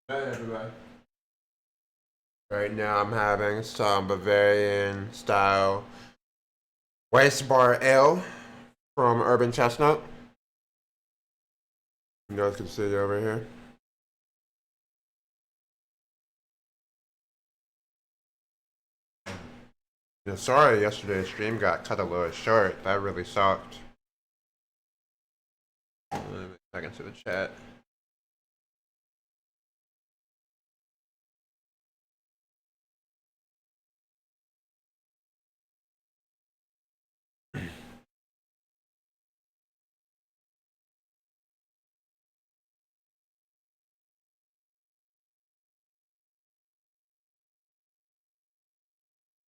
Hey everybody. Right now I'm having some Bavarian style waist bar ale from Urban Chestnut. You guys can see it over here. Yeah, sorry yesterday's stream got cut a little short. That really sucked. Let me back into the chat.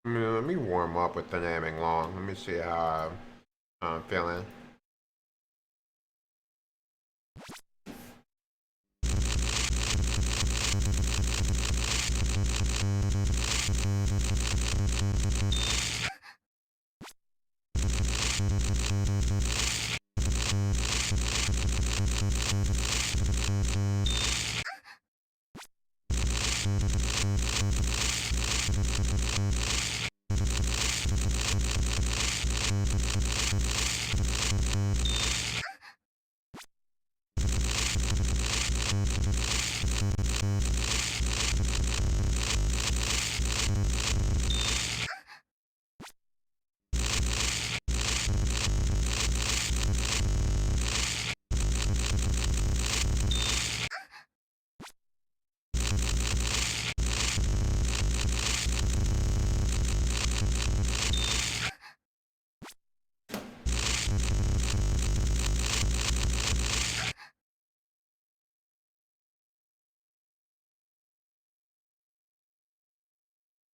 Let me warm up with the naming long. Let me see how I'm feeling.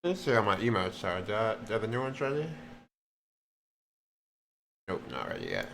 Let's see how my emotes are. Do I have the new ones ready? Nope, not ready yet.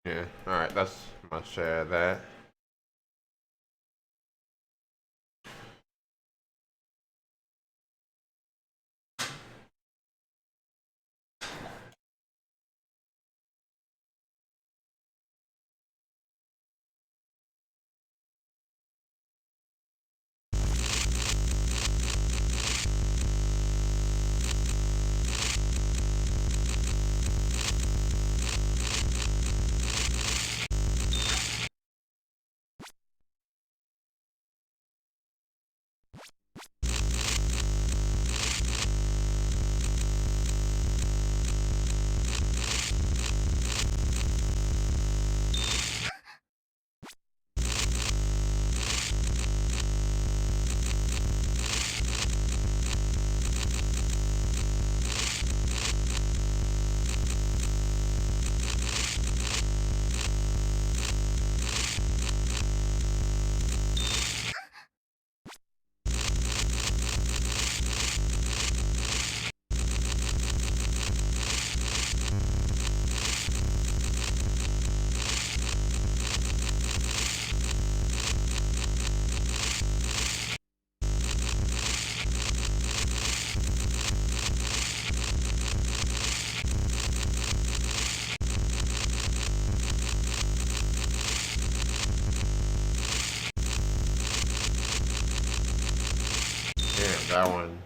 Yeah, alright, that's my share of that. Damn, that one.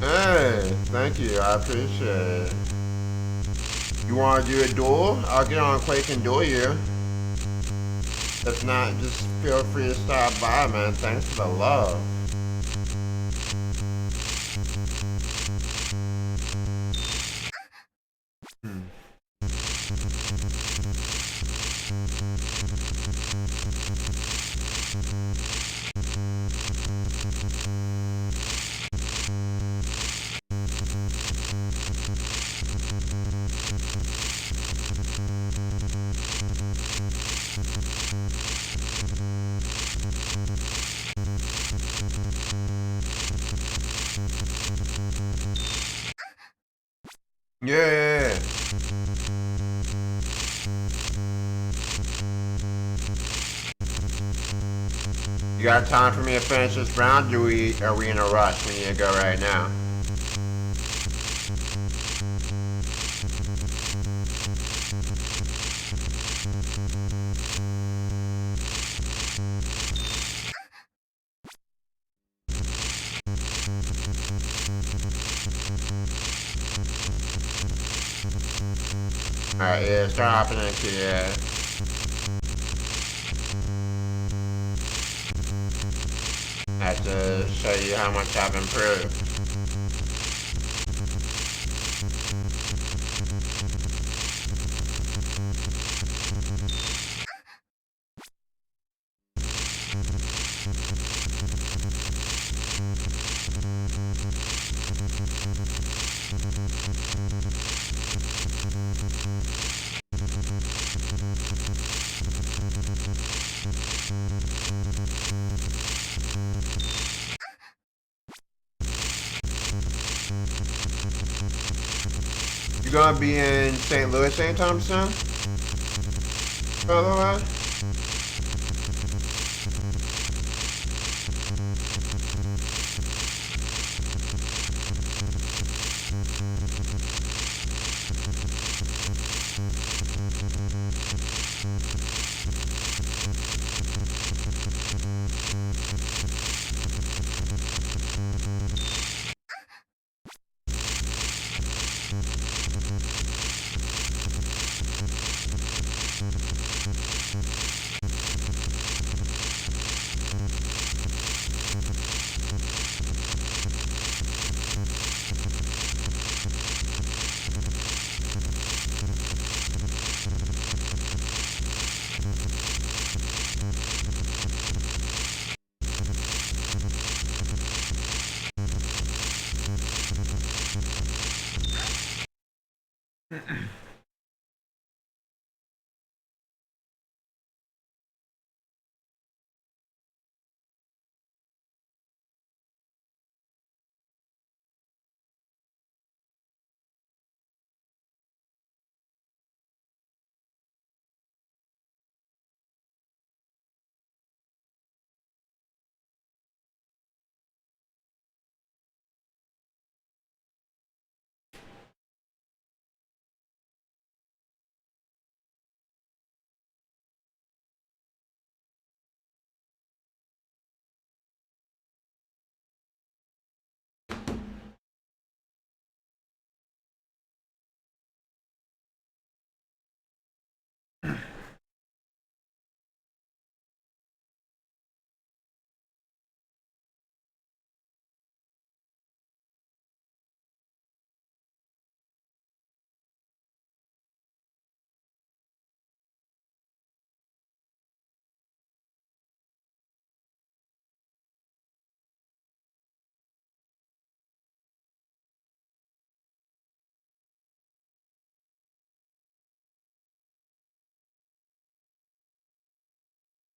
Hey, thank you. I appreciate it. You want to do a duel? I'll get on Quake and duel you. If not, just feel free to stop by, man. Thanks for the love. Hmm. Yeah. You got time for me to finish this round? Are we in a rush? We need to go right now. Alright, yeah, start hopping into yeah. I have to show you how much I've improved. You gonna be in St. Louis anytime soon? By the way?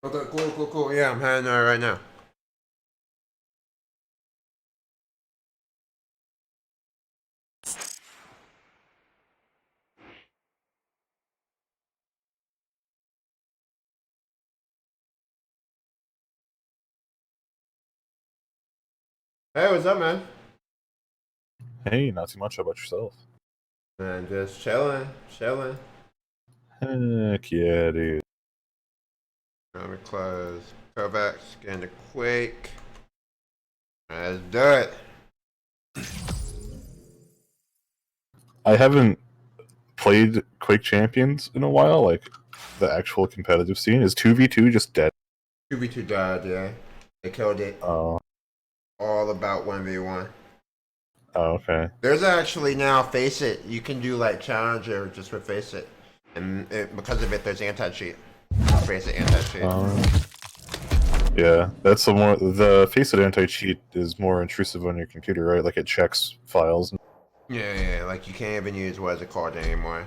Okay, cool. Yeah, I'm heading there right now. Hey, what's up, man? Hey, not too much. How about yourself? Man, just chilling. Heck yeah, dude. Let me close. Go back, scan the Quake. Let's do it. I haven't played Quake Champions in a while. Like the actual competitive scene is 2v2 just dead. 2v2 died, yeah. They killed it. Oh, All about 1v1. okay. There's actually now Face It. You can do like Challenger just with Face It. And because of it, there's anti-cheat. Face It anti-cheat. Yeah, that's the face it anti cheat is more intrusive on your computer, right? Like it checks files. Yeah, like you can't even use what is it called anymore.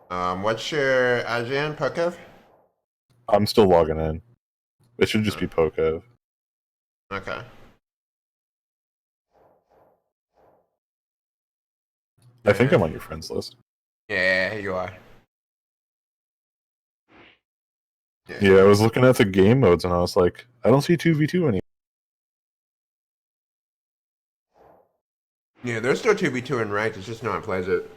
What's your IGN, Pokev? I'm still logging in. It should just be Pokev. Okay. I think I'm Yeah. on your friends list. Yeah, you are. Yeah, I was looking at the game modes and I was like, I don't see 2v2 anymore. Yeah, there's still 2v2 in ranked, it's just no one plays it.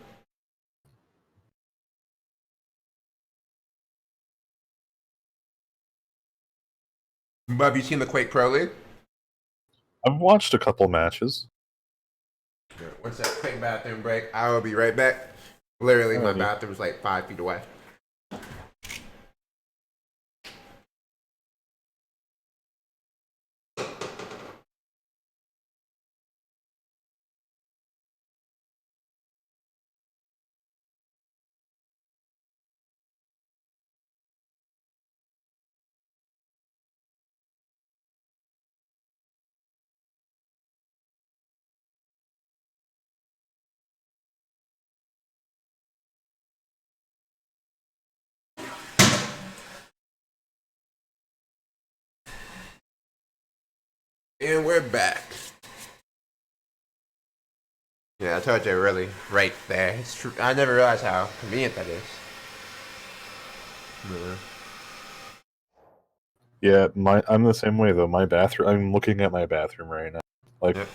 But have you seen the Quake Pro League? I've watched a couple matches. What's that quick bathroom break? I will be right back. Literally, my Alrighty. bathroom's like 5 feet away. And we're back. Yeah, I told you really right there. It's true. I never realized how convenient that is. Yeah, I'm the same way though. My bathroom. I'm looking at my bathroom right now. Like, Yep.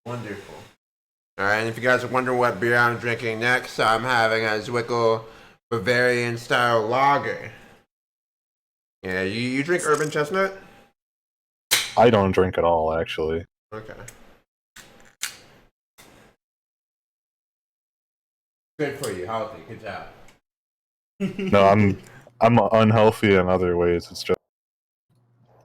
Wonderful. Alright, and if you guys are wondering what beer I'm drinking next, I'm having a Zwickel Bavarian style lager. Yeah, you drink Urban Chestnut? I don't drink at all, actually. Okay. Good for you, healthy. Good job. No, I'm unhealthy in other ways. It's just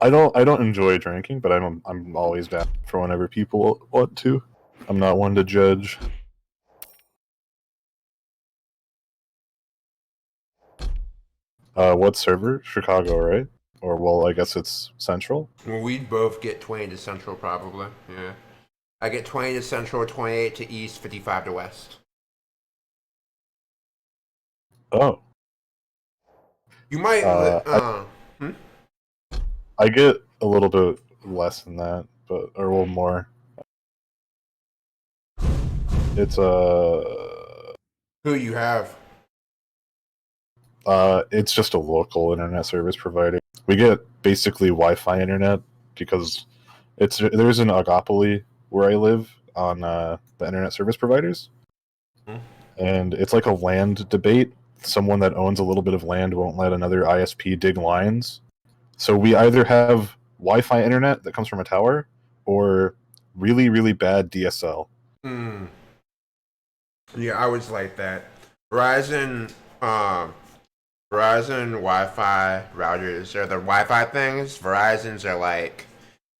I don't enjoy drinking, but I'm always down for whenever people want to. I'm not one to judge. What server? Chicago, right? Or well, I guess it's Central. Well, we'd both get 20 to Central, probably. Yeah. I get 20 to Central, 28 to East, 55 to West. Oh, You might. uh, Hmm? I get a little bit less than that, but or a little more. It's Who you have? it's just a local internet service provider. We get basically Wi-Fi internet because there's an oligopoly where I live on the internet service providers, Hmm? and it's like a land debate. Someone that owns a little bit of land won't let another ISP dig lines, so we either have Wi-Fi internet that comes from a tower or really bad DSL. Hmm. Yeah, I was like that. Verizon, um, Verizon Wi-Fi routers or the Wi-Fi things. Verizon's are like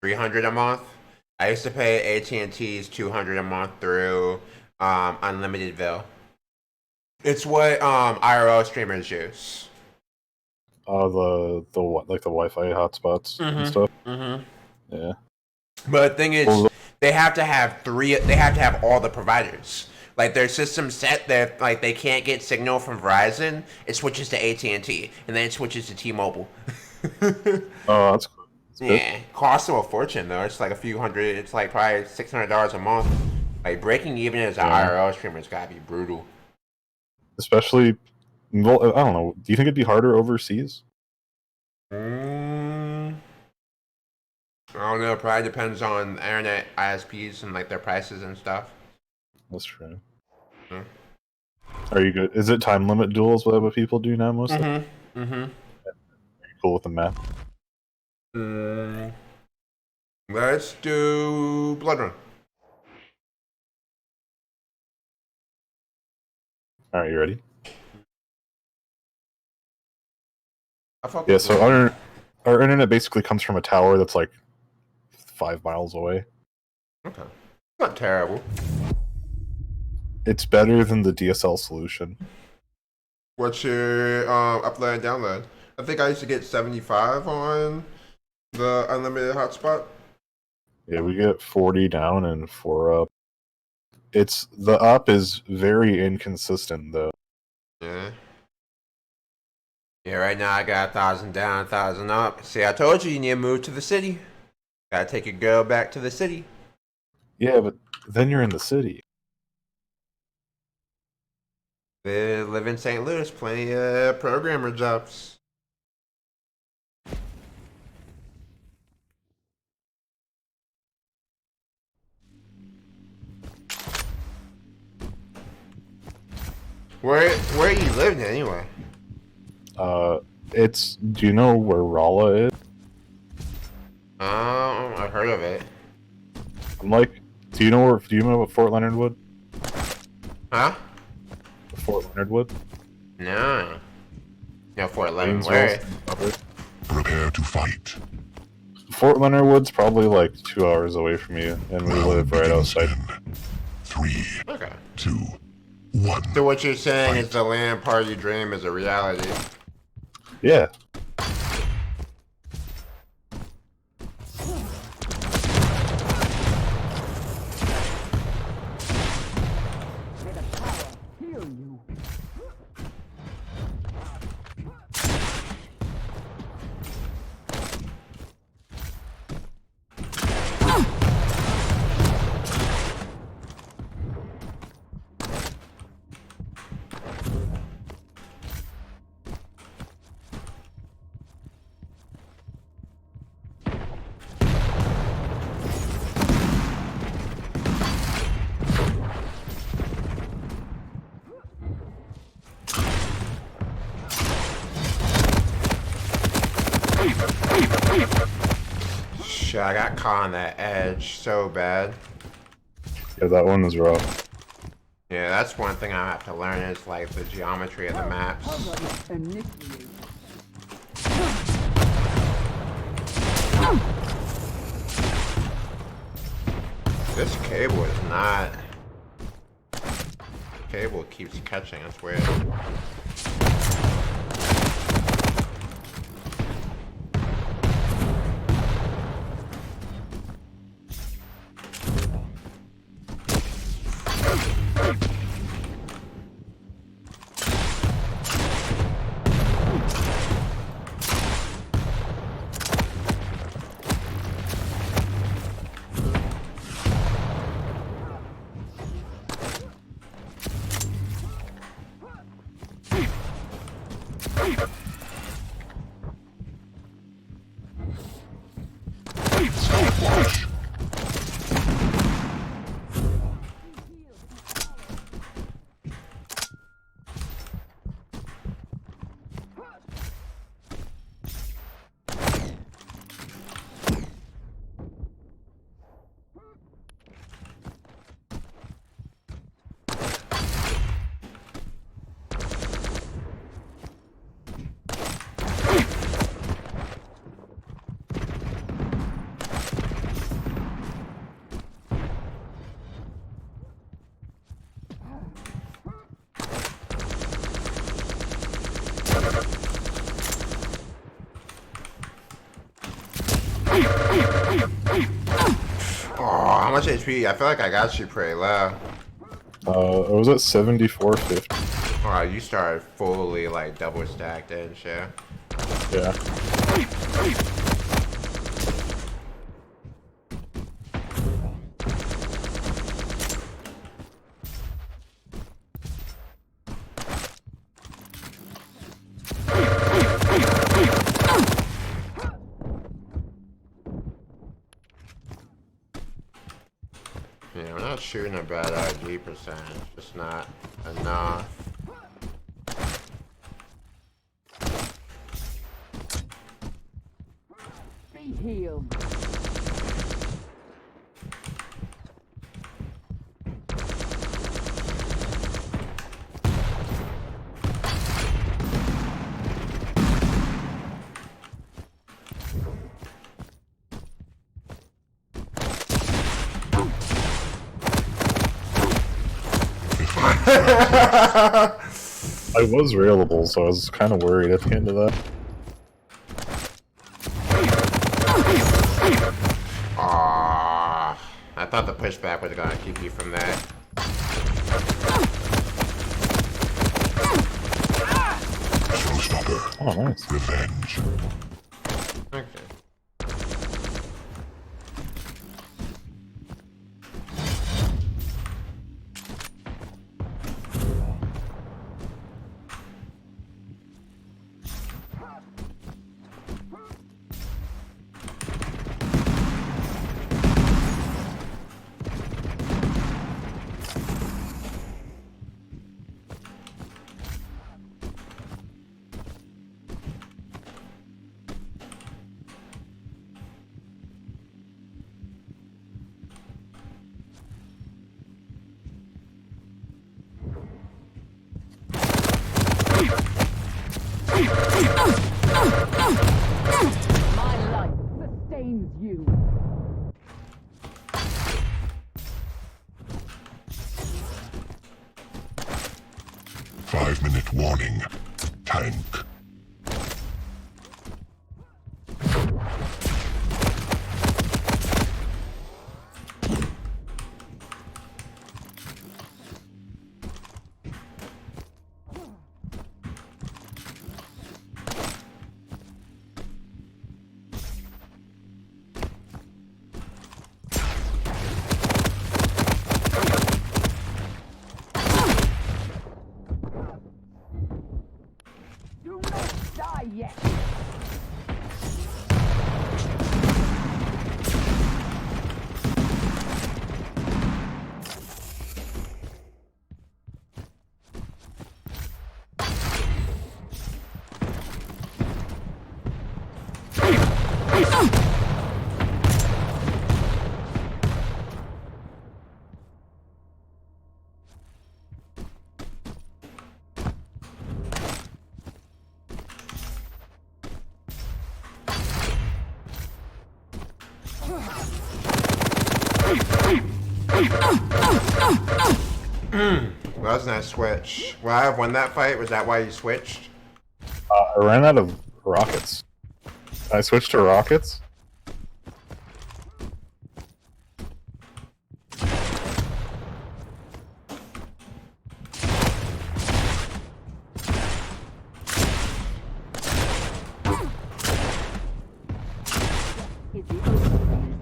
300 a month. I used to pay AT&T's 200 a month through Unlimited Ville. It's what IRL streamers use. Like the Wi-Fi hotspots and Mm-hmm. stuff. Mm-hmm. Yeah. But the thing is, Well, they have to have three. They have to have all the providers. Like their system set that like they can't get signal from Verizon, it switches to AT&T, and then it switches to T-Mobile. Oh, that's cool. That's good. Yeah, costs them a fortune though. It's like a few hundred. It's like probably $600 a month. Like breaking even as an Yeah. IRL streamer's gotta be brutal. Especially, well, I don't know. Do you think it'd be harder overseas? Mm, I don't know. It probably depends on internet ISPs and like their prices and stuff. That's true. Hmm. Are you good? Is it time limit duels? What people do now mostly? Mm-hmm. Mm-hmm. Are you cool with the map? Mm, let's do Blood Run. All right, you ready? I fuck Yeah. with So Blood Run. our internet basically comes from a tower that's like 5 miles away. Okay. Not terrible. It's better than the DSL solution. What's your upload and download? I think I used to get 75 on the unlimited hotspot. Yeah, we get 40 down and 4 up. It's the up is very inconsistent though. Yeah. Yeah, right now I got 1,000 down, 1,000 up. See, I told you you need to move to the city. Gotta take your girl back to the city. Yeah, but then you're in the city. They live in St. Louis, plenty of programmer jobs. Where you living anyway? It's. Do you know where Rolla is? I've heard of it. I'm like, do you know where? Do you know what Fort Leonard Wood? Huh? Fort Leonard Wood. No. No, Fort Leonard. Waynesville's Where? Prepare to fight. Fort Leonard Wood's probably like 2 hours away from you, and we live right outside. 3, Okay. 2, 1. So what you're saying is the land party dream is a reality. Yeah. Shit, I got caught on that edge so bad. Yeah, that one is rough. Yeah, that's one thing I have to learn is like the geometry of the maps. This cable is not. Cable keeps catching. That's weird. Stopwatch. Oh, how much HP? I feel like I got you pretty low. It was at 74.50. Oh, you started fully like double stacked, didn't you? Yeah. Yeah, we're not shooting a bad RG percentage, just not enough. Be healed. I was railable, so I was kind of worried at the end of that. Aww. I thought the pushback was gonna keep you from that. Showstopper. Oh, nice. Revenge. Okay. My life sustains you. Five-minute warning. Tank. Do not die yet. Well, that's a nice switch. Well, I have won that fight. Was that why you switched? I ran out of rockets. I switched to rockets. Is the open.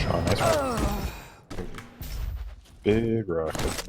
Oh, nice rocket. Big rocket.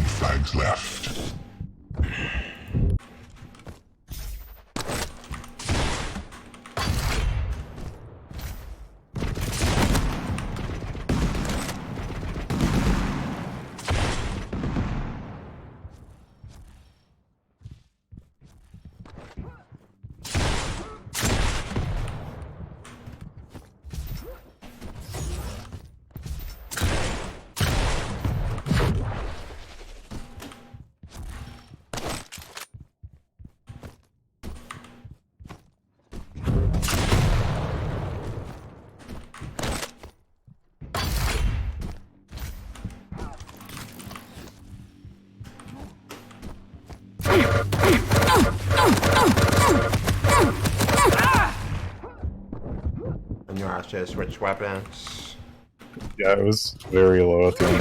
Flags left. to switch weapons. Yeah, it was very low at the end.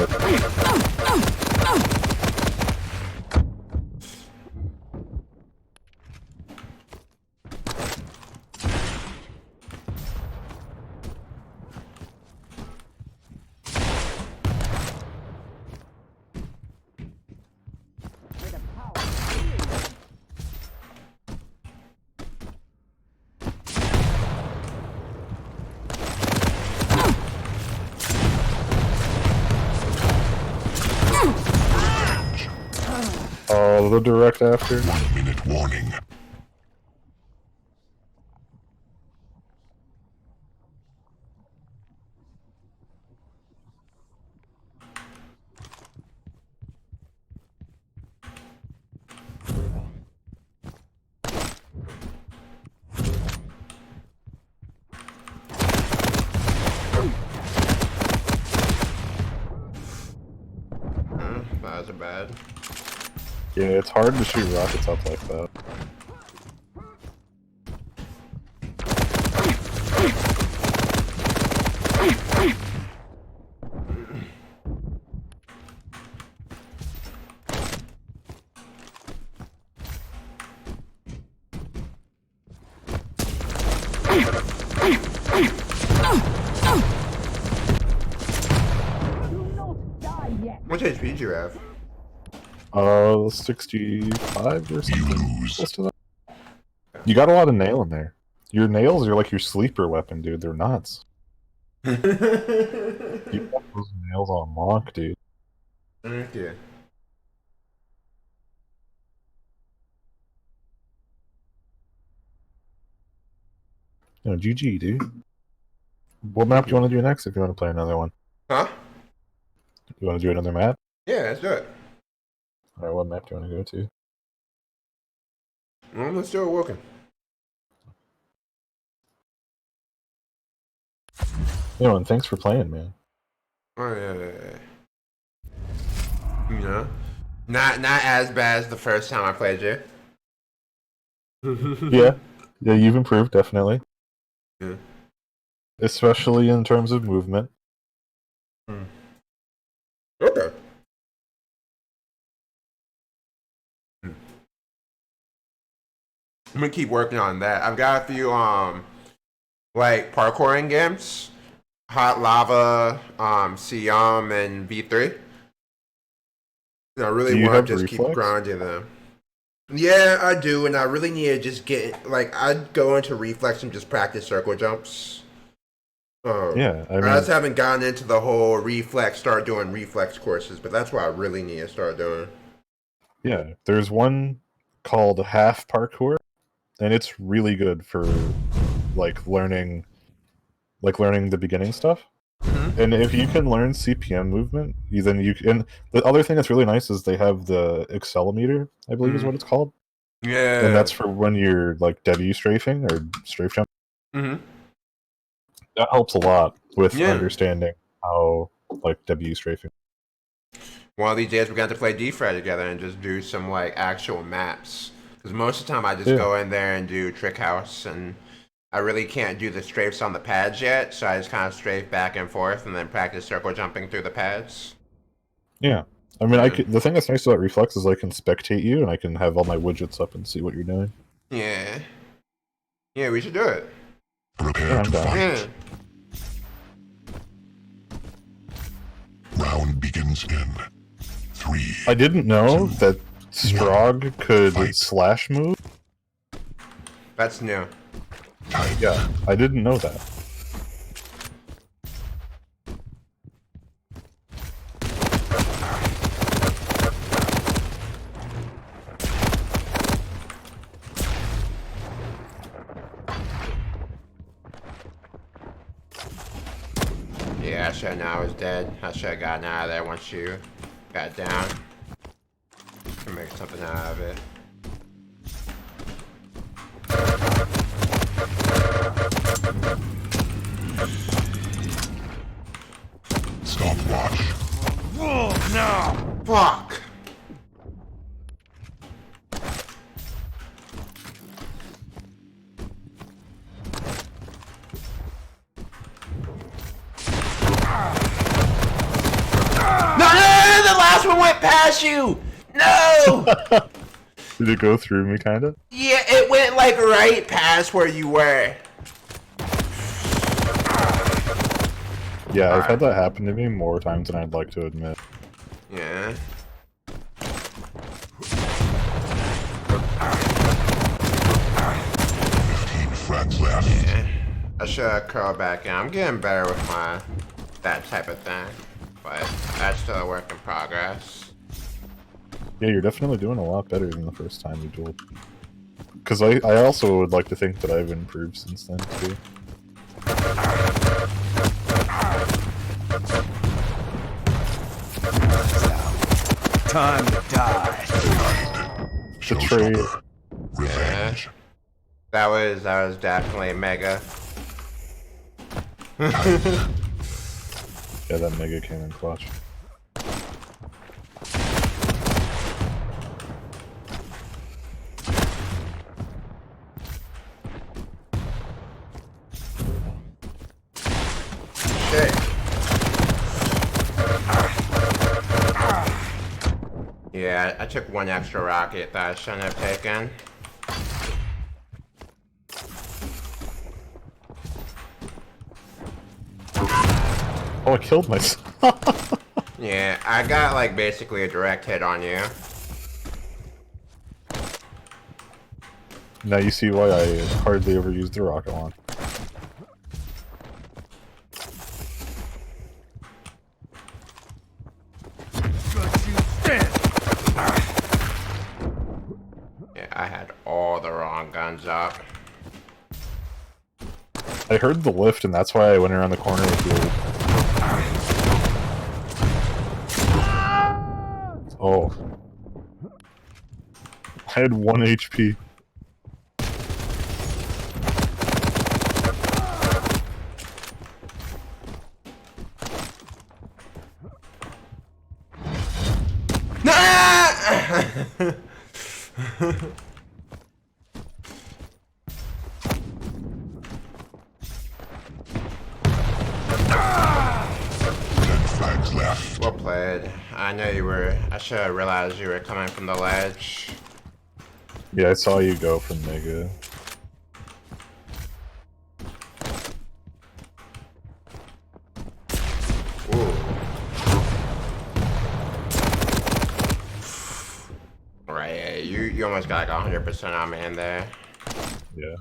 With a power shield. Oh, the direct after. 1 minute warning. That wasn't bad. Yeah, it's hard to shoot rockets up like that. Do not die yet. What HP do you have? 65 or You something. lose. Close to that. You got a lot of nail in there. Your nails are like your sleeper weapon, dude. They're nuts. You got those nails on lock, dude. Thank you. No, GG, dude. What map do you want to do next if you want to play another one? Huh? You want to do another map? Yeah, let's do it. Alright, what map do you want to go to? Well, let's do it, Wilkin. Yo, and thanks for playing, man. Oh yeah. You know, not as bad as the first time I played you. Yeah. Yeah, you've improved, definitely. Yeah. Especially in terms of movement. Okay. I'm gonna keep working on that. I've got a few like parkouring games, Hot Lava, Siam, and V3. And I Do really you want have to just keep reflex? grinding them. Yeah, I do, and I really need to just get like I'd go into reflex and just practice circle jumps. Yeah, I mean, I just haven't gotten into the whole reflex, start doing reflex courses, but that's what I really need to start doing. yeah. There's one called Half Parkour, and it's really good for learning the beginning stuff. Mhm. And if you can learn CPM movement, then you can. And the other thing that's really nice is they have the accelerometer, I believe is what it's called, Yeah. and that's for when you're like W strafing or strafe jump. Mm-hmm. That helps a lot with Yeah. understanding how W strafing. One of these days we're going to play D-Fred together and just do some like actual maps. Because most of the time I just go in there and do Trick House, and I really can't do the strafes on the pads yet, so I just kind of strafe back and forth and then practice circle jumping through the pads. Yeah. I mean, Yeah. the thing that's nice about Reflex is I can spectate you, and I can have all my widgets up and see what you're doing. Yeah. Yeah, we should do it. Prepare I'm to down. fight. Yeah. Round begins in 3. I didn't know that Strog could Fight. slash move. That's new. Time. Yeah, I didn't know that. Yeah, I should have known I was dead. I should have gotten out of there once you got down. Can make something out of it. Stopwatch. Fuck! went past you! No! Did it go through me, kind of? Yeah, it went like right past where you were. Yeah, I've had that happen to me more times than I'd like to admit. Yeah. Friends left. Yeah. I should curl back in. I'm getting better with that type of thing. But that's still a work in progress. Yeah, you're definitely doing a lot better than the first time you dueled. Because I also would like to think that I've improved since then, too. Time to die. Betrayed. Revenge. That was definitely mega. Yeah, that mega came in clutch. Shit. Yeah, I took one extra rocket that I shouldn't have taken. Oh, I killed myself. Yeah, I got like basically a direct hit on you. Now you see why I hardly ever used the rocket launch. Yeah, I had all the wrong guns up. I heard the lift, and that's why I went around the corner with you. Oh. I had 1 HP. Flags left. Well played. I know you were. I should have realized you were coming from the ledge. Yeah, I saw you go from Mega. Ooh. Right, yeah, you almost got like 100% on me in there. Yeah.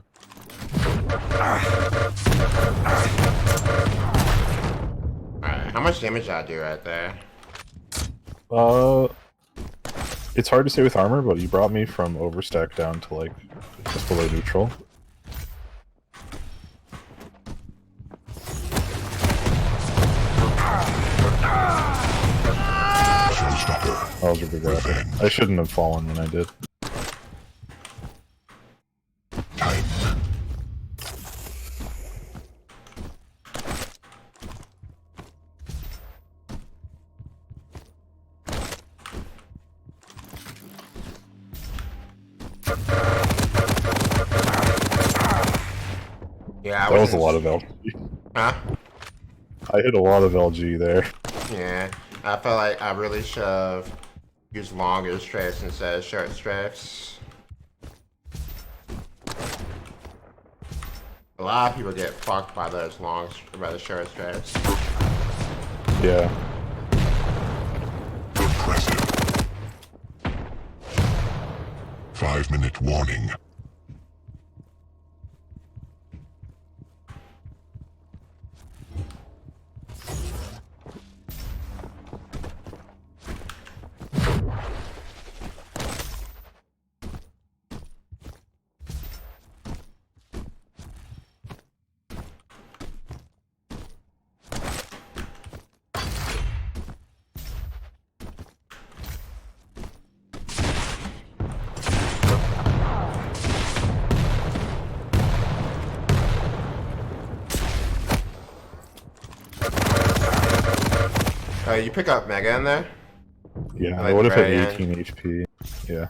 Alright, how much damage did I do right there? It's hard to say with armor, but you brought me from overstack down to like just below neutral. Showstopper. That was a big rocket. I shouldn't have fallen when I did. Time. Yeah, That was a lot of LG. Huh? I hit a lot of LG there. Yeah, I felt like I really should have used longer strafes instead of short strafes. A lot of people get fucked by those by the short strafes. Yeah. Impressive. 5-minute warning. You pick up Mega in there? Yeah, Like I would have had very 18 HP. Yeah.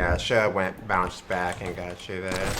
Yeah, I should have went bounced back and got you there.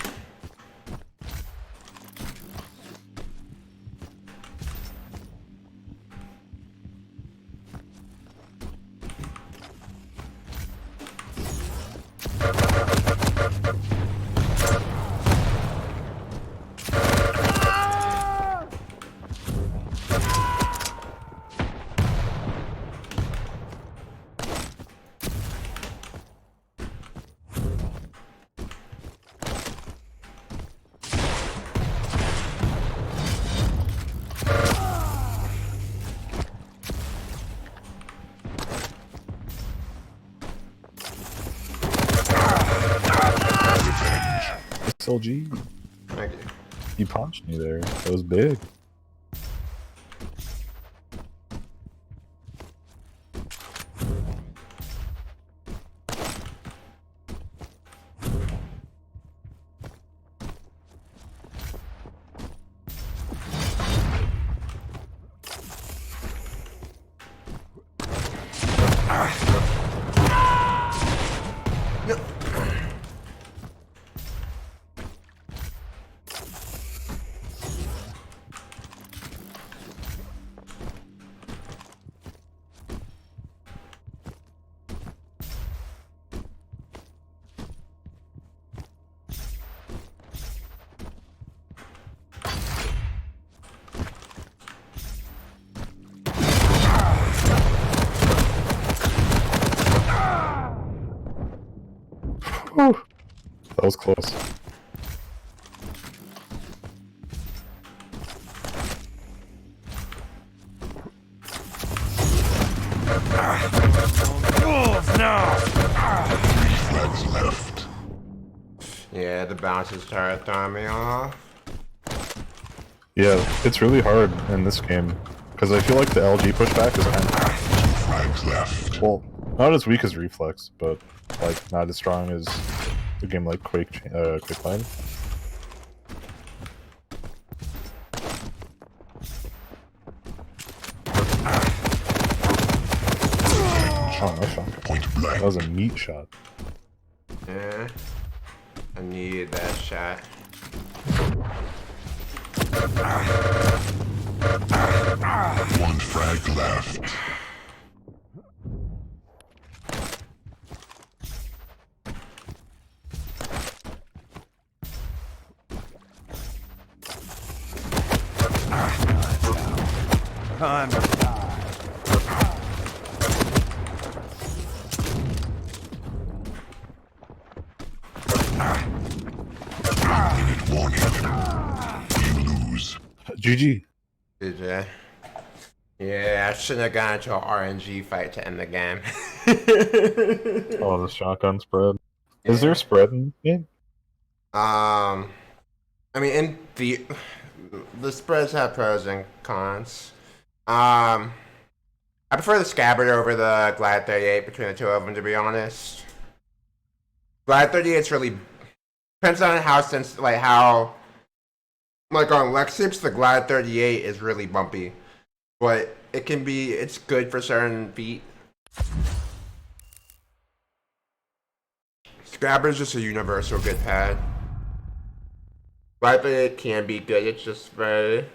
SLG. Thank you. You punched me there. That was big. Whew. That was close. Move now! Flags left. Yeah, the bounces started throwing me off. Yeah, it's really hard in this game because I feel like the LG pushback is kind of Flags left. well, not as weak as Reflex, but like not as strong as a game like Quake, Quake Line. Oh, nice shot. Point That blank. was a neat shot. Yeah. I needed that shot. One frag left. Time to die. Minute warning. You lose. GG. Did ya? Yeah, I shouldn't have gone into an RNG fight to end the game. Oh, the shotgun spread. Is there spread in the game? I mean, in the spreads have pros and cons. I prefer the Scabbard over the Glad 38 between the two of them, to be honest. Glad 38's really depends on how like on Lexips, the Glad 38 is really bumpy, but it's good for certain feet. Scabbard's just a universal good pad. Glad 38 can be good. It's just very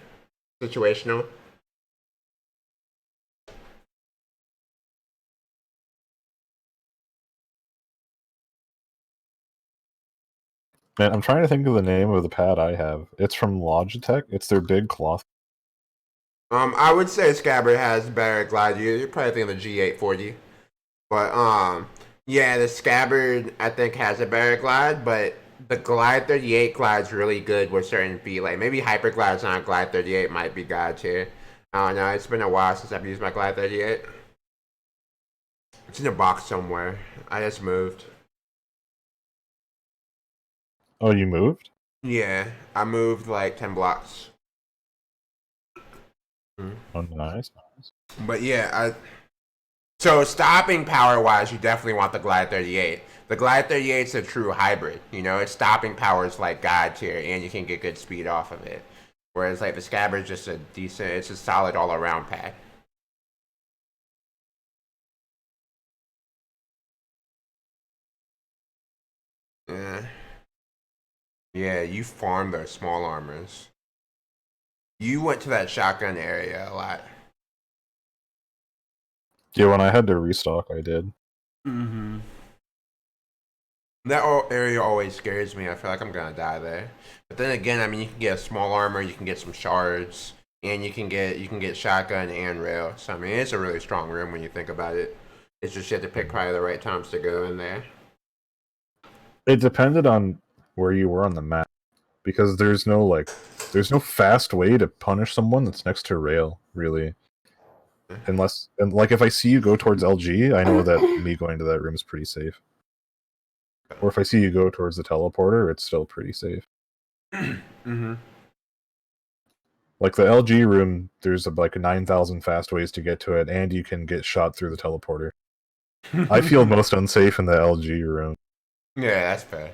situational. Man, I'm trying to think of the name of the pad I have. It's from Logitech. It's their big cloth. I would say Scabbard has better glide. You're probably thinking of the G840, but yeah, the Scabbard I think has a better glide, but the Glide 38 glide's really good with certain feet. Like maybe Hyper Glide's on Glide 38 might be god too. I don't know. It's been a while since I've used my Glide 38. It's in a box somewhere. I just moved. Oh, you moved? Yeah, I moved like 10 blocks. Oh, nice. But yeah, so stopping power wise, you definitely want the Glide 38. The Glide 38 is a true hybrid. You know, its stopping power is like god tier, and you can get good speed off of it. Whereas like the Scabbard is just it's a solid all around pack. Yeah. Yeah, you farm those small armors. You went to that shotgun area a lot. Yeah, when I had to restock, I did. Mm-hmm. That area always scares me. I feel like I'm gonna die there. But then again, I mean, you can get a small armor, you can get some shards, and you can get shotgun and rail. So I mean, it's a really strong room when you think about it. It's just you have to pick probably the right times to go in there. It depended on where you were on the map, because there's no fast way to punish someone that's next to rail, really. Unless, and like, if I see you go towards LG, I know that me going to that room is pretty safe. Or if I see you go towards the teleporter, it's still pretty safe. Mm-hmm. Like the LG room, there's like 9,000 fast ways to get to it, and you can get shot through the teleporter. I feel most unsafe in the LG room. Yeah, that's fair.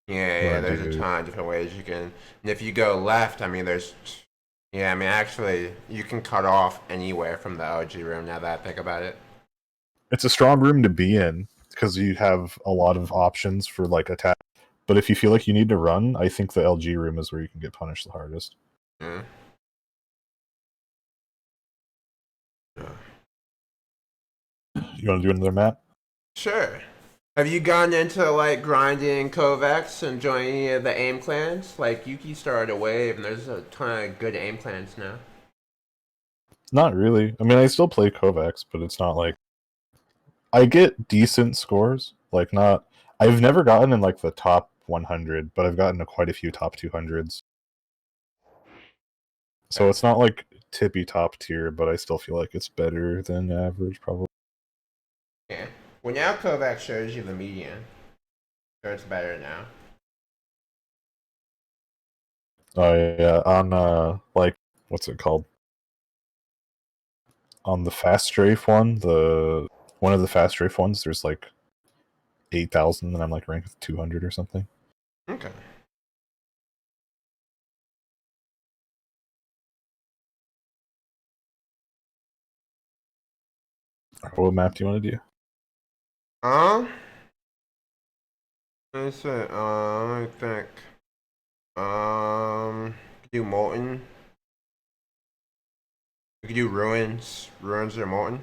Yeah, Well, there's a dude. ton of different ways you can. And if you go left, I mean, yeah, I mean, actually, you can cut off anywhere from the OG room now that I think about it. It's a strong room to be in, because you have a lot of options for like attack. But if you feel like you need to run, I think the LG room is where you can get punished the hardest. Yeah. You want to do another map? Sure. Have you gone into like grinding Kovacs and joining any of the AIM clans? Like Yuki started a wave, and there's a ton of good AIM clans now. Not really. I mean, I still play Kovacs, but it's not like I get decent scores. Like, not. I've never gotten in like the top 100, but I've gotten to quite a few top 200s. So it's not like tippy top tier, but I still feel like it's better than average, probably. Yeah. Well, now Kovac shows you the median, so it's better now. Oh yeah, on like, what's it called? On the fast strafe one, one of the fast strafe ones, there's like 8,000, and I'm like ranked 200 or something. Okay. What map do you want to do? Let me see. Let me think. Do Molten. We could do Ruins. Ruins or Molten.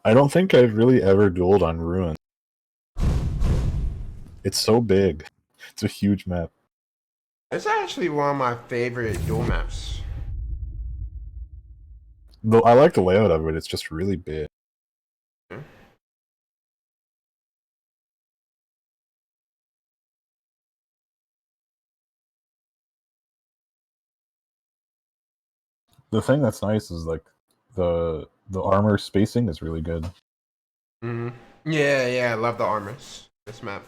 I don't think I've really ever dueled on Ruin. It's so big. It's a huge map. It's actually one of my favorite duel maps. Though I like the layout of it, it's just really big. Yeah. The thing that's nice is like the armor spacing is really good. Mm-hmm. Yeah, I love the armors. This map.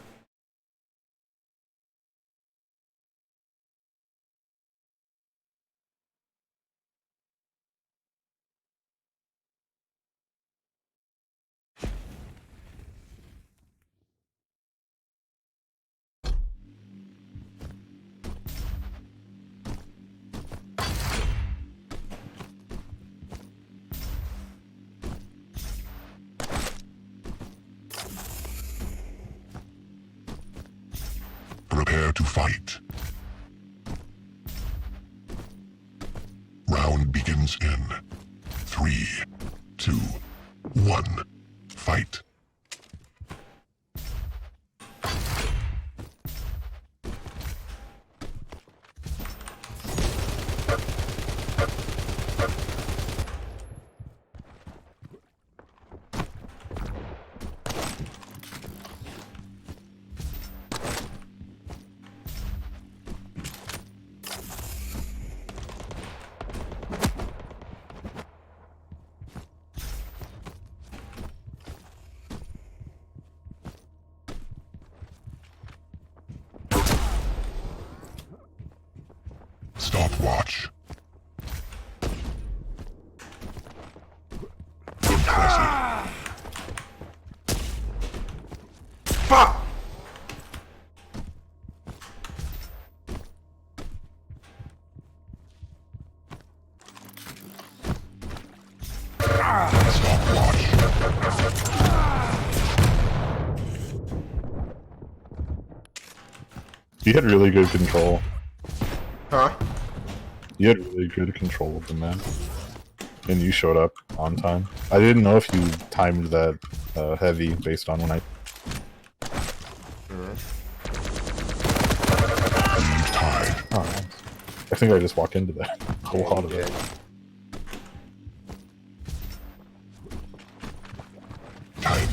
Prepare to fight. Round begins in 3, 2, 1. Fight. Stopwatch. Impressive. Fuck! You had really good control. Huh? You had really good control of the map. And you showed up on time. I didn't know if you timed that heavy based on when I... Tied. Oh, nice. I think I just walked into that. A Yeah, lot you of it. did. Tight.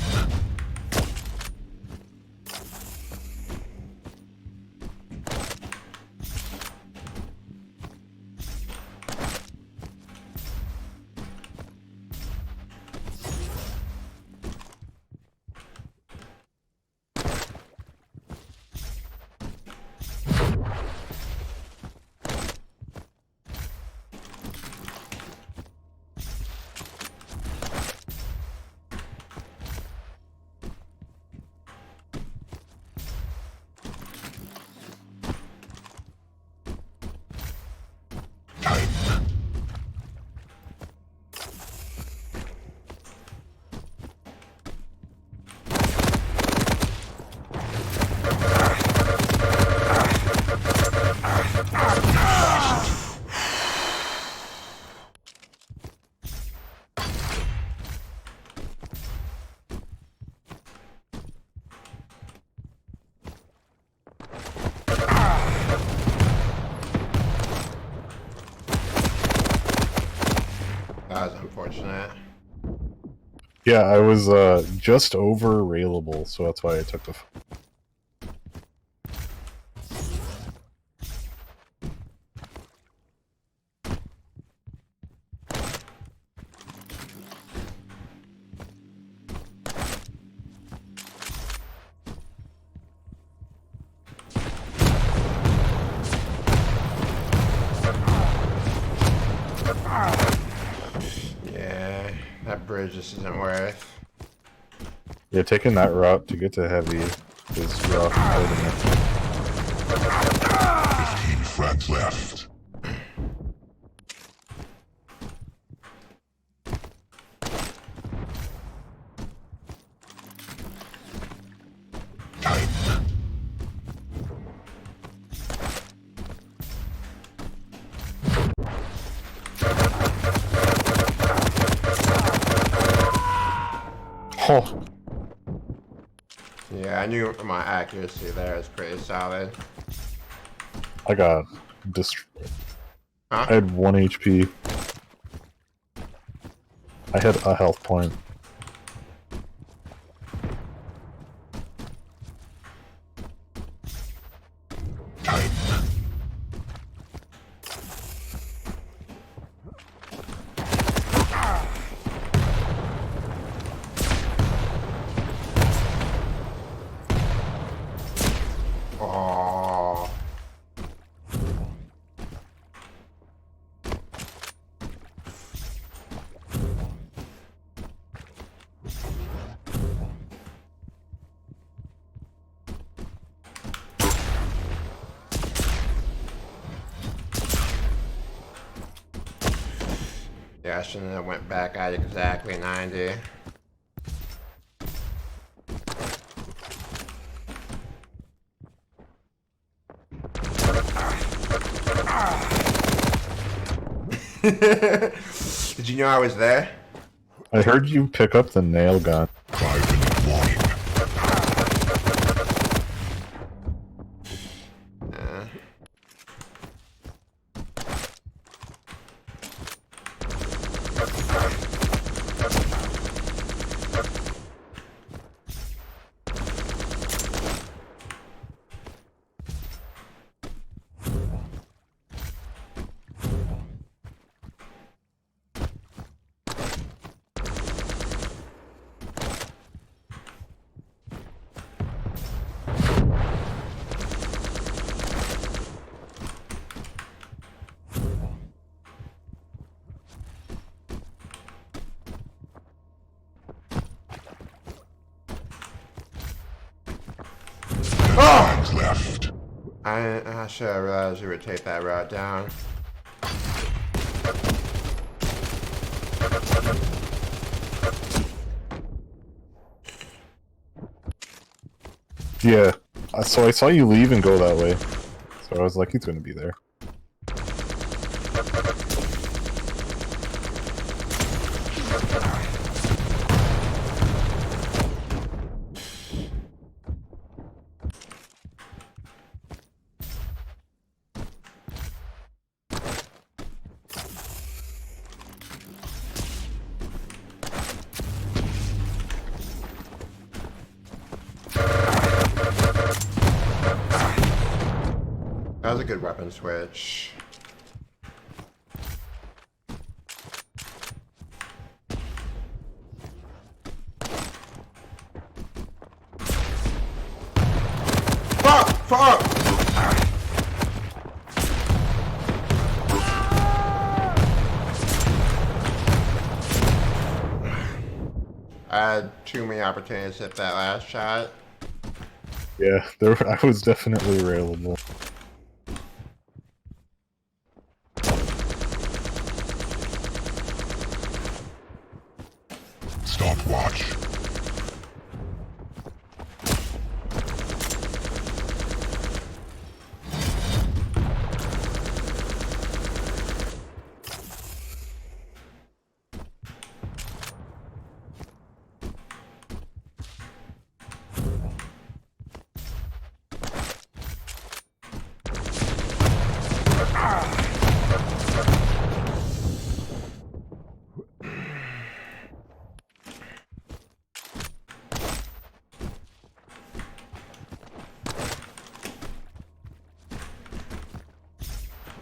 Tight. That was unfortunate. Yeah, I was just over railable, so that's why I took the... Yeah, that bridge just isn't worth. Yeah, taking that route to get to heavy is rough. 15 friends left. Tight. Oh, Yeah, I knew my accuracy there is pretty solid. I got destroyed. Huh? I had 1 HP. I had a health point. Tight. Oh. Yeah, I shouldn't have went back at exactly 90. Did you know I was there? I heard you pick up the nail gun. 5-minute warning. Uh, Friends left. I should have realized you would take that route down. Yeah. So I saw you leave and go that way. So I was like, he's gonna be there. That was a good weapon switch. Fuck! Fuck! I had too many opportunities to hit that last shot. Yeah, I was definitely railable. Stopwatch.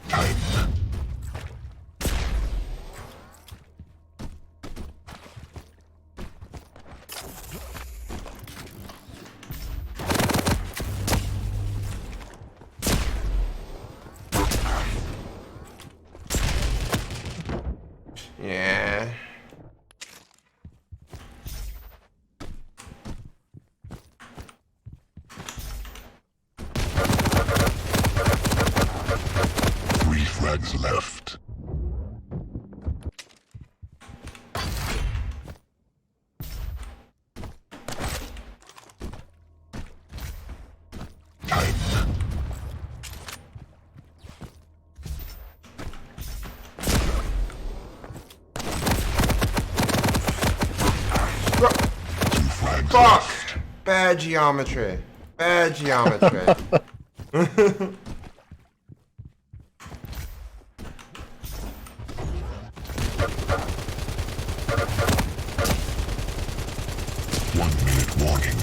Time. Yeah. Three frags left. Time. Two frags Fuck! left. Bad geometry. Bad geometry. 1 minute warning.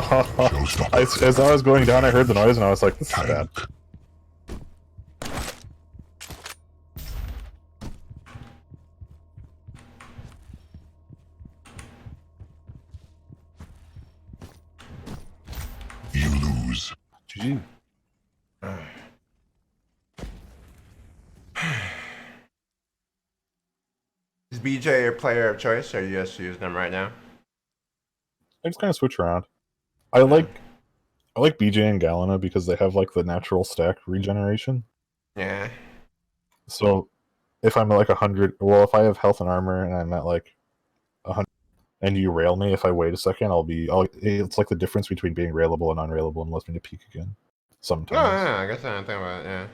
Showstopper. As I was going down, I heard the noise and I was like, this is bad. Tank. You lose. GG. Is BJ your player of choice, or are you just using them right now? I just kind of switch around. I like BJ and Galena because they have like the natural stack regeneration. Yeah. So if I'm at like 100, well, if I have health and armor and I'm at like 100, and you rail me, if I wait a second, it's like the difference between being railable and unrailable and lets me to peek again. Oh, Sometimes. yeah, I guess I didn't think about it, yeah.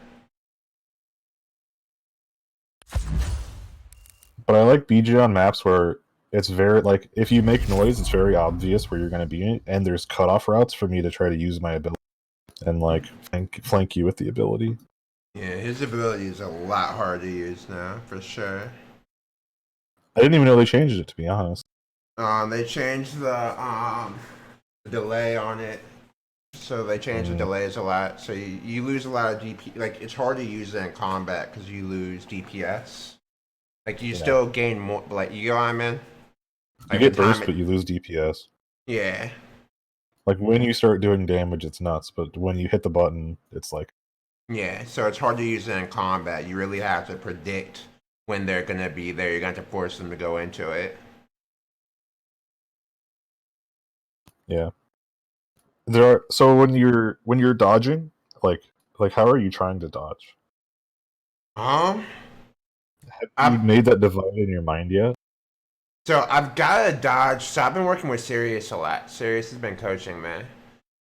But I like BJ on maps where it's very, like, if you make noise, it's very obvious where you're going to be, and there's cutoff routes for me to try to use my ability and, like, flank you with the ability. Yeah, his ability is a lot harder to use now, for sure. I didn't even know they changed it, to be honest. They changed the delay on it So they changed the delays a lot. So you lose a lot of DP. Like it's hard to use it in combat because you lose DPS. Like you still gain more. Like you know what I mean? You Like get the time burst, but you lose DPS. Yeah. Like when you start doing damage, it's nuts. But when you hit the button, it's like Yeah. So it's hard to use it in combat. You really have to predict when they're gonna be there. You're gonna have to force them to go into it. yeah. There are so when you're dodging, like how are you trying to dodge? Um. Have you I've, made that divide in your mind yet? so I've got to dodge. So I've been working with Sirius a lot. Sirius has been coaching me.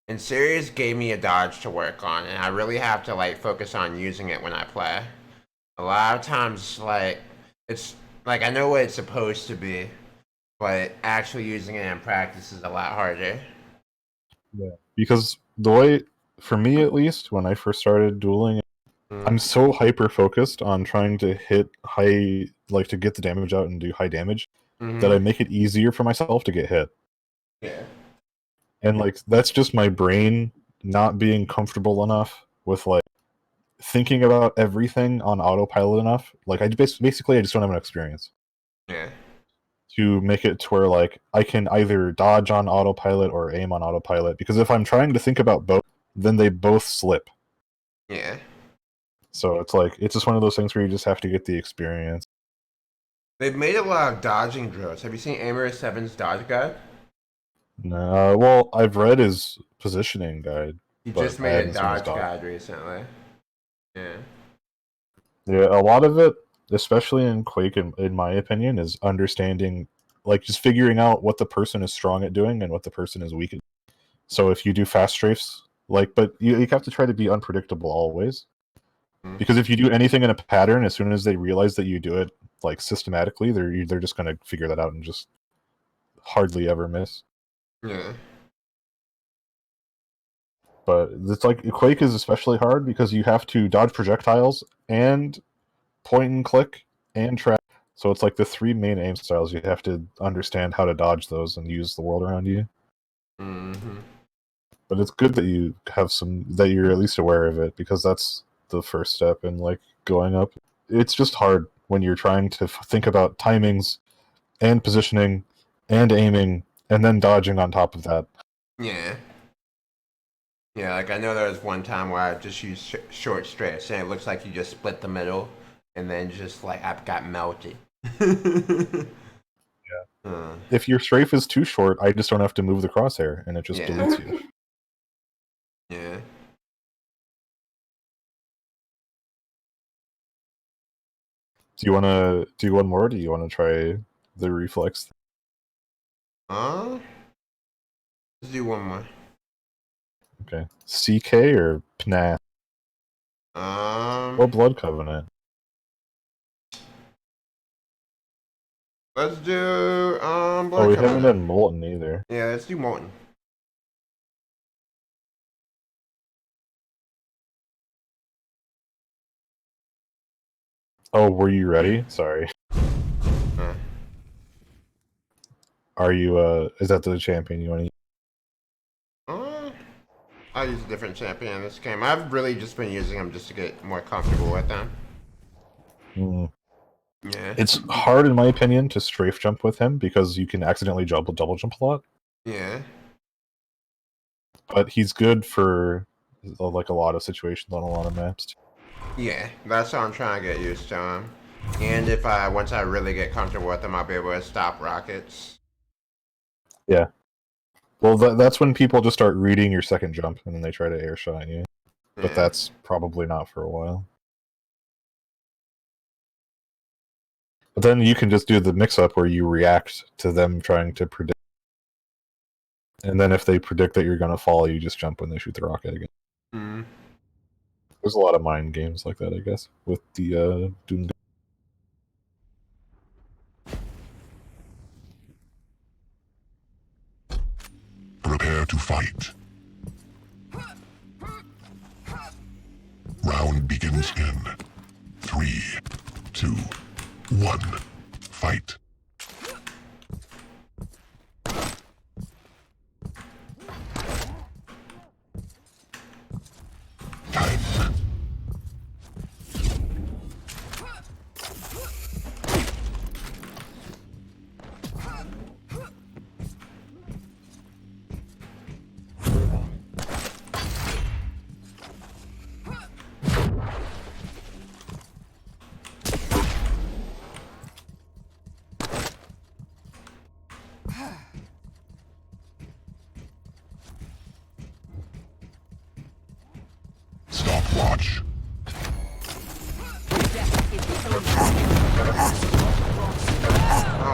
And Sirius gave me a dodge to work on, and I really have to like focus on using it when I play. A lot of times, like it's like I know what it's supposed to be, but actually using it in practice is a lot harder. Yeah. Because the way, for me at least, when I first started dueling, I'm so hyper focused on trying to hit high, like to get the damage out and do high damage, that I make it easier for myself to get hit. Yeah. And like that's just my brain not being comfortable enough with like thinking about everything on autopilot enough. Like basically I just don't have an experience Yeah. to make it to where like I can either dodge on autopilot or aim on autopilot, because if I'm trying to think about both, then they both slip. Yeah. So it's like it's just one of those things where you just have to get the experience. They've made a lot of dodging drills. Have you seen Amorous 7's dodge guide? No, well, I've read his positioning guide. He But just I made a haven't seen his dodge dodge. guide recently. Yeah. Yeah, a lot of it, especially in Quake, in my opinion, is understanding, like just figuring out what the person is strong at doing and what the person is weak at. So if you do fast strafes, like, but you have to try to be unpredictable always. Because if you do anything in a pattern, as soon as they realize that you do it like systematically, they're just gonna figure that out and just hardly ever miss. Yeah. But it's like Quake is especially hard because you have to dodge projectiles and point and click and track. So it's like the three main aim styles. You have to understand how to dodge those and use the world around you. Mm-hmm. But it's good that you have that you're at least aware of it, because that's the first step in like going up. It's just hard when you're trying to think about timings and positioning and aiming and then dodging on top of that. Yeah. Yeah, like I know there was one time where I just used short strafes, and it looks like you just split the middle, and then just like I got melted. Yeah. If your strafe is too short, I just don't have to move the crosshair, and it just deletes you. Yeah. Do you want to do one more? Or do you want to try the reflex? Let's do one more. Okay. CK or PNA? Or Blood Covenant? Let's do Blood Oh, we Covenant. haven't done Molten either. Yeah, let's do Molten. Oh, were you ready? Sorry. Are you, is that the champion you want to use? I'll use a different champion in this game. I've really just been using them just to get more comfortable with them. Yeah. It's hard, in my opinion, to strafe jump with him because you can accidentally double jump a lot. Yeah. But he's good for like a lot of situations on a lot of maps. Yeah, that's how I'm trying to get used to him. And if once I really get comfortable with him, I'll be able to stop rockets. Yeah. Well, that's when people just start reading your second jump and then they try to air shot you. But that's probably not for a while. But then you can just do the mix-up where you react to them trying to predict. And then if they predict that you're going to fall, you just jump when they shoot the rocket again. There's a lot of mind games like that, I guess, with the Doom. Prepare to fight. Round begins in 3, 2, 1. Fight.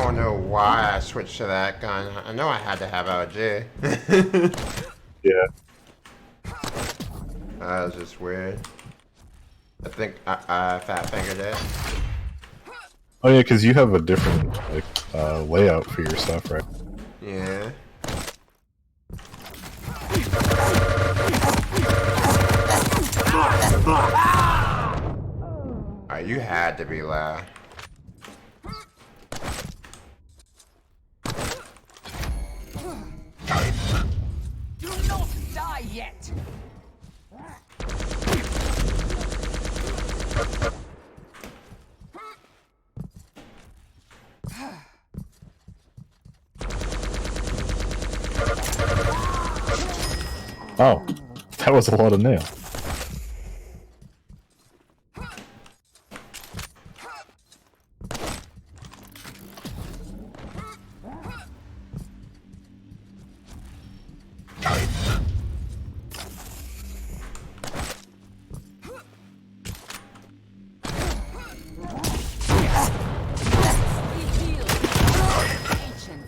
don't know why I switched to that gun. I know I had to have LG. Yeah. That was just weird. I think I fat fingered it. Oh yeah, because you have a different like layout for your stuff, right? Yeah. Alright, you had to be loud. Do not die yet. Oh, that was a lot of nail.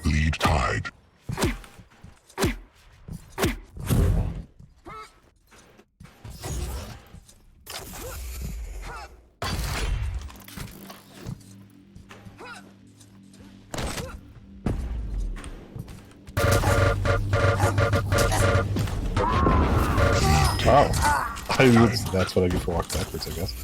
Lead tied. Oh, that's what I get for walk backwards, I guess.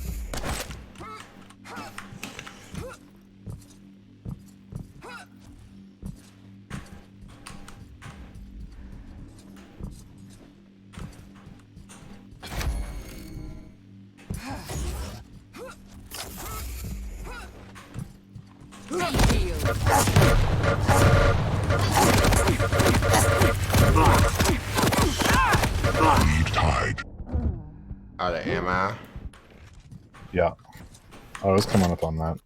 Lead tied. Out of ammo. Yeah. I was coming up on that.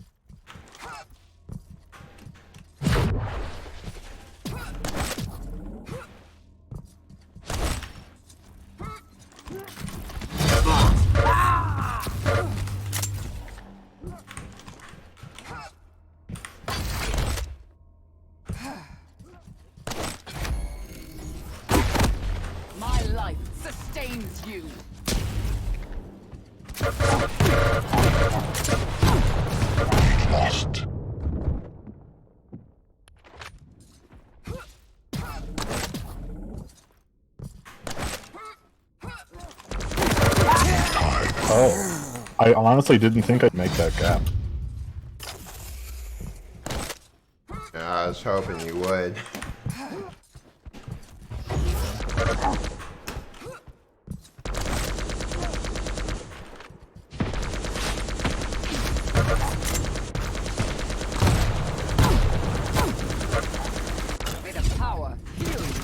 My life sustains you. Lost. Tied. Oh, I honestly didn't think I'd make that gap. Yeah, I was hoping you would. May the power heal you.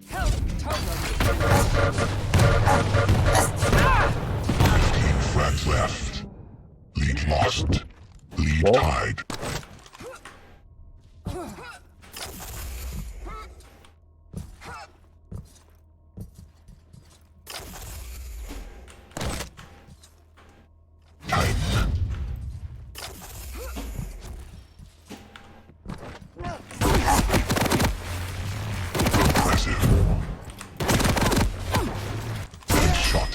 Health totem. 15 friends left. Lead lost. Lead Whoa. tied. Tight. Impressive. Good shot.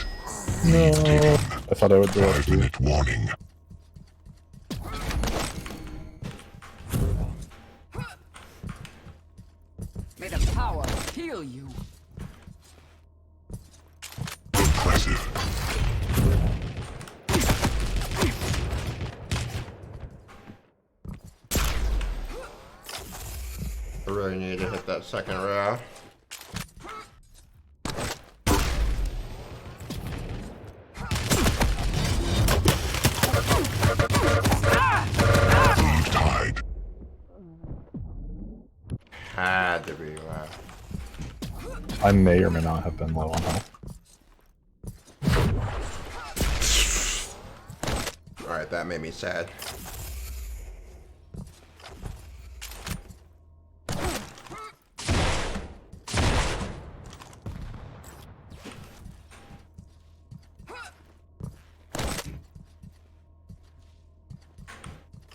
Lead taken. I thought I would do it. 5-minute warning. May the power heal you. Impressive. I really need to hit that second row. Lead tied. Had to be loud. I may or may not have been low on health. Alright, that made me sad.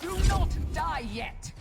Do not die yet!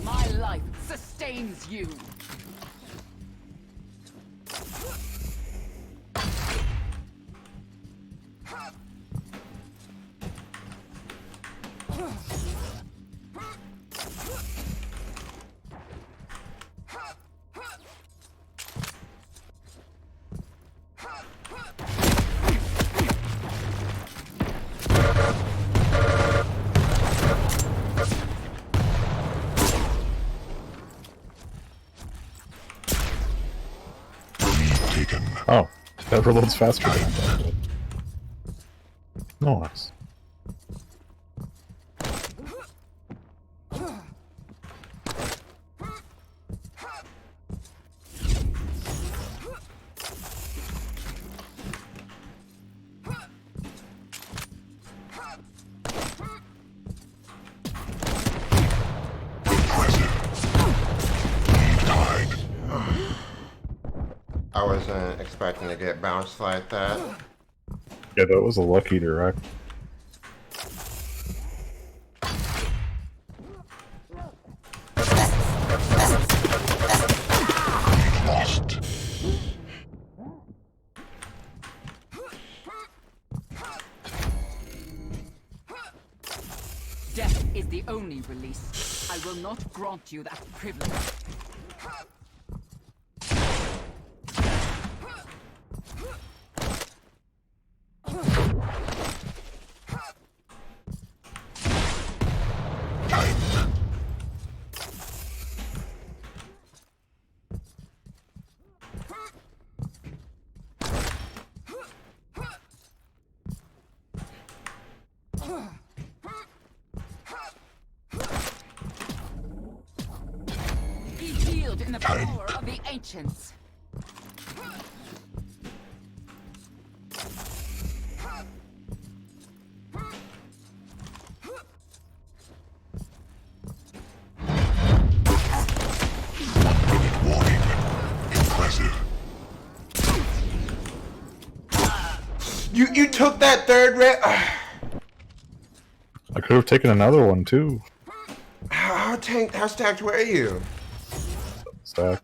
My life sustains you. Taken. Oh, that reloads faster than I thought it would. Nice. Tied. I wasn't expecting to get bounced like that. Yeah, that was a lucky direct. Lost. Death is the only release. I will not grant you that privilege. Time. Be healed in the power of the ancients. Warning. Impressive. You took that third red. I could have taken another one too. How stacked were you? Stack.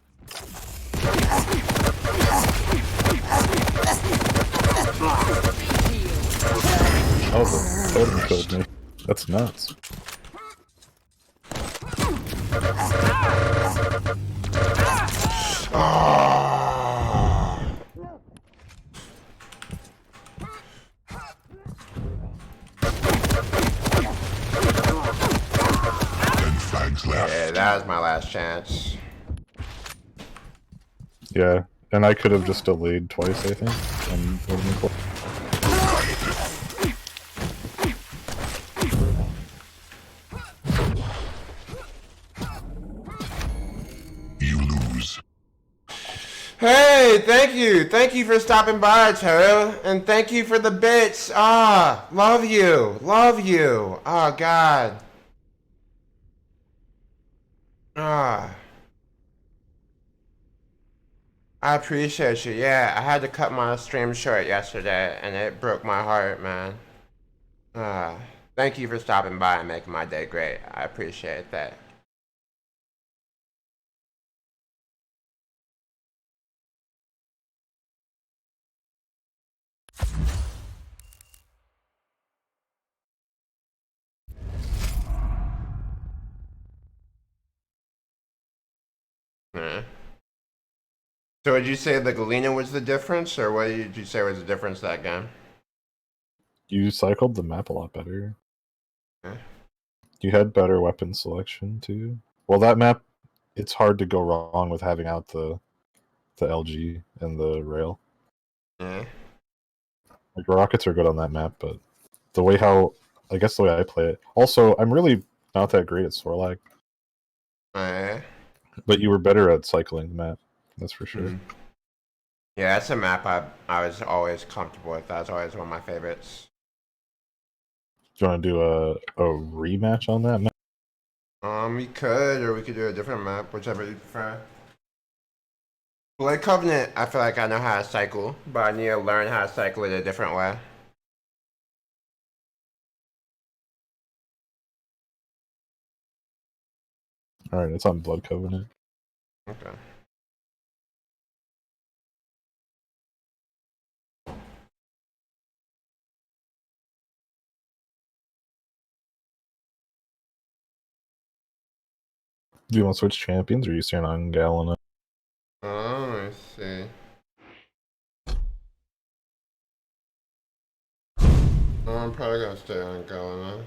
Oh, the totem killed me. That's nuts. Ah. 10 flags left. Yeah, that was my last chance. Yeah, and I could have just delayed twice, I think, and would have been cool. You lose. Hey, thank you. Thank you for stopping by, Taro. And thank you for the bits. Ah, love you. Love you. Oh, God. Ah. I appreciate you. Yeah, I had to cut my stream short yesterday, and it broke my heart, man. Ah. Thank you for stopping by and making my day great. I appreciate that. Yeah. So would you say the Galena was the difference, or what did you say was the difference that game? You cycled the map a lot better. Okay. You had better weapon selection too. Well, that map, it's hard to go wrong with having out the LG and the rail. Yeah. Like rockets are good on that map, but the way I guess the way I play it. Also, I'm really not that great at Sorlag, Yeah. but you were better at cycling the map. That's for sure. Mhm. Yeah, that's a map I was always comfortable with. That was always one of my favorites. Do you want to do a rematch on that map? We could, or we could do a different map, whichever you prefer. Blade Covenant, I feel like I know how to cycle, but I need to learn how to cycle it a different way. All right, it's on Blood Covenant. Okay. Do you want to switch champions, or are you staying on Galena? Oh, I see. Oh, I'm probably gonna stay on Galena.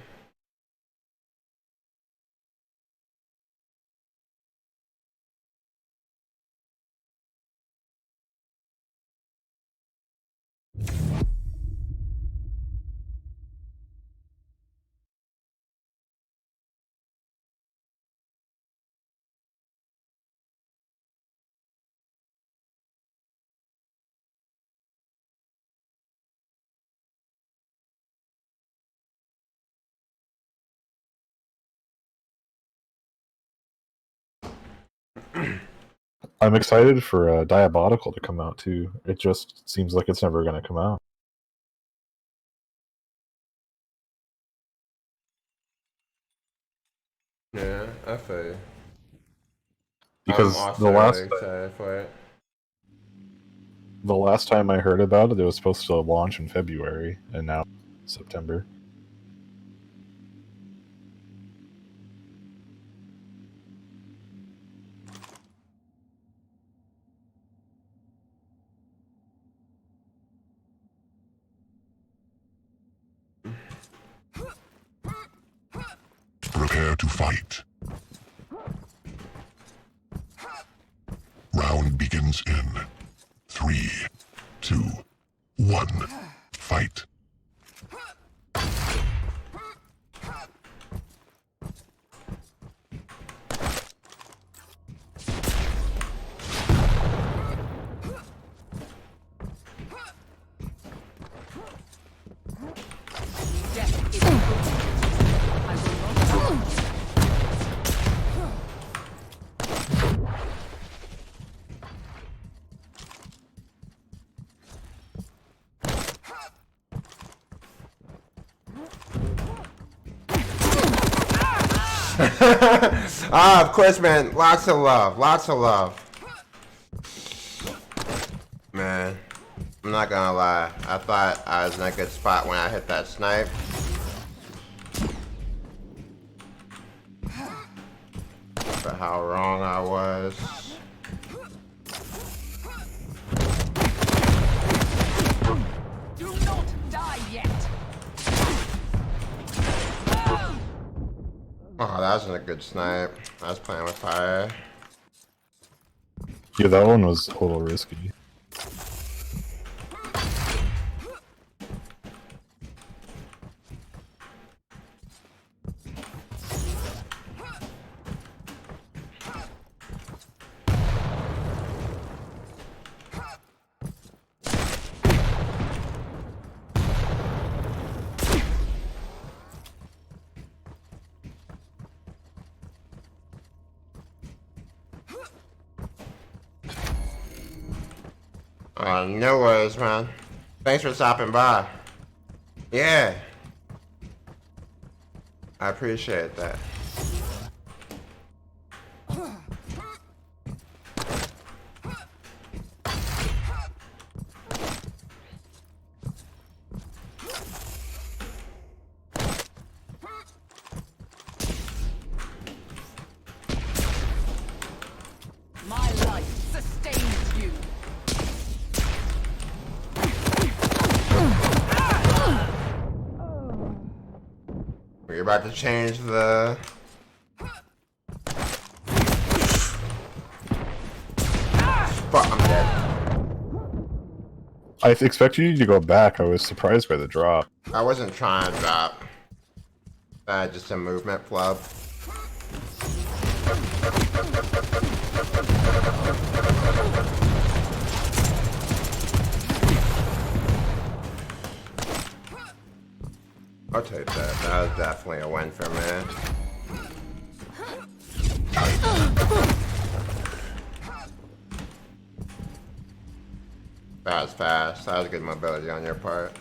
I'm excited for Diabolical to come out too. It just seems like it's never going to come out. Yeah, I feel you. I'm Because also really excited for it. the last time I heard about it, it was supposed to launch in February, and now September. Prepare to fight. Round begins in 3, 2, 1. Fight. Death is I will not. Ah, of course, man. Lots of love. Lots of love. Man, I'm not gonna lie. I thought I was in a good spot when I hit that snipe. But how wrong I was. Do not die yet. Oh, that wasn't a good snipe. I was playing with fire. Yeah, that one was a little risky. No worries, man. Thanks for stopping by. Yeah. I appreciate that. My life sustains you. about to change the... Fuck, I'm dead. I expected you to go back. I was surprised by the drop. I wasn't trying to drop. Just a movement flub. I'll take that. That was definitely a win for me. That was fast. That was good mobility on your part.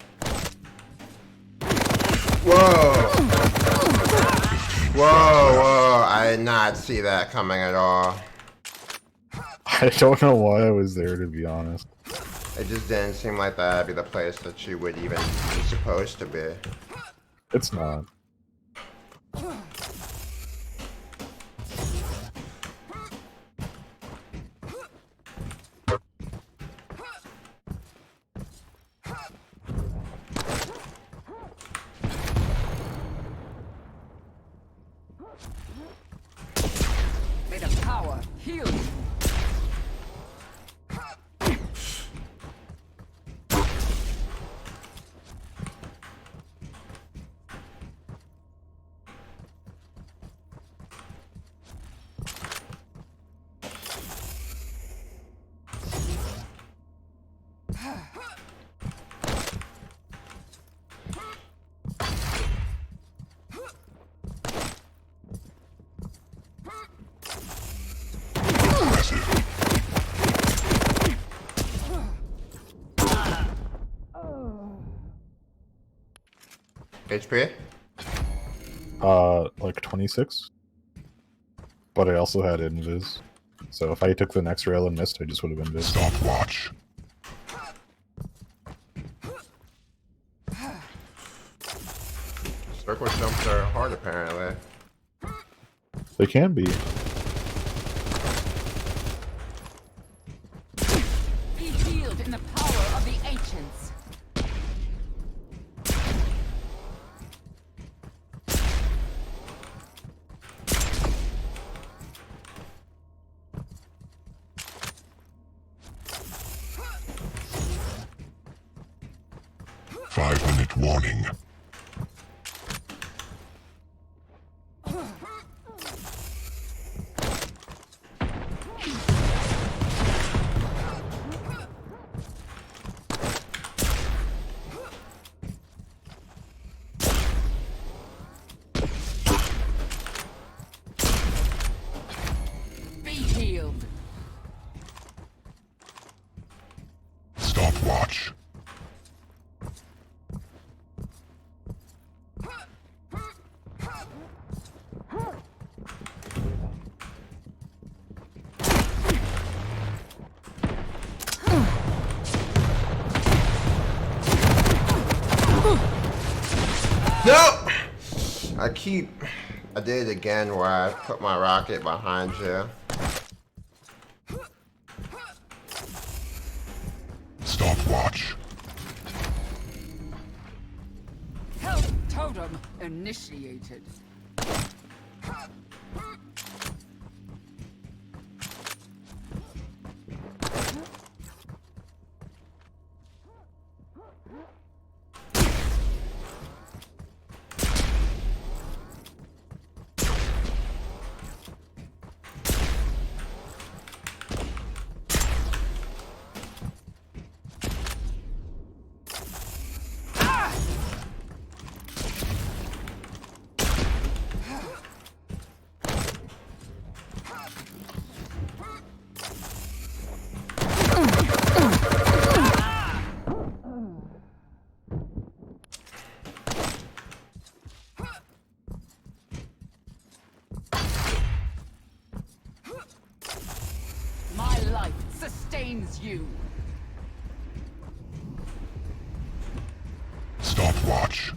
Whoa! Whoa, whoa. I did not see that coming at all. I don't know why I was there, to be honest. It just didn't seem like that'd be the place that you would even be supposed to be. It's not. May the power heal you. HP? Like 26. But I also had invis. So if I took the next rail and missed, I just would have invis. Stopwatch. Circle jumps are hard apparently. They can be. Be healed in the power of the ancients. Five-minute warning. Be healed. Stopwatch. Nope! I did it again where I put my rocket behind you. Stopwatch. Health totem initiated. My life sustains you. Stopwatch.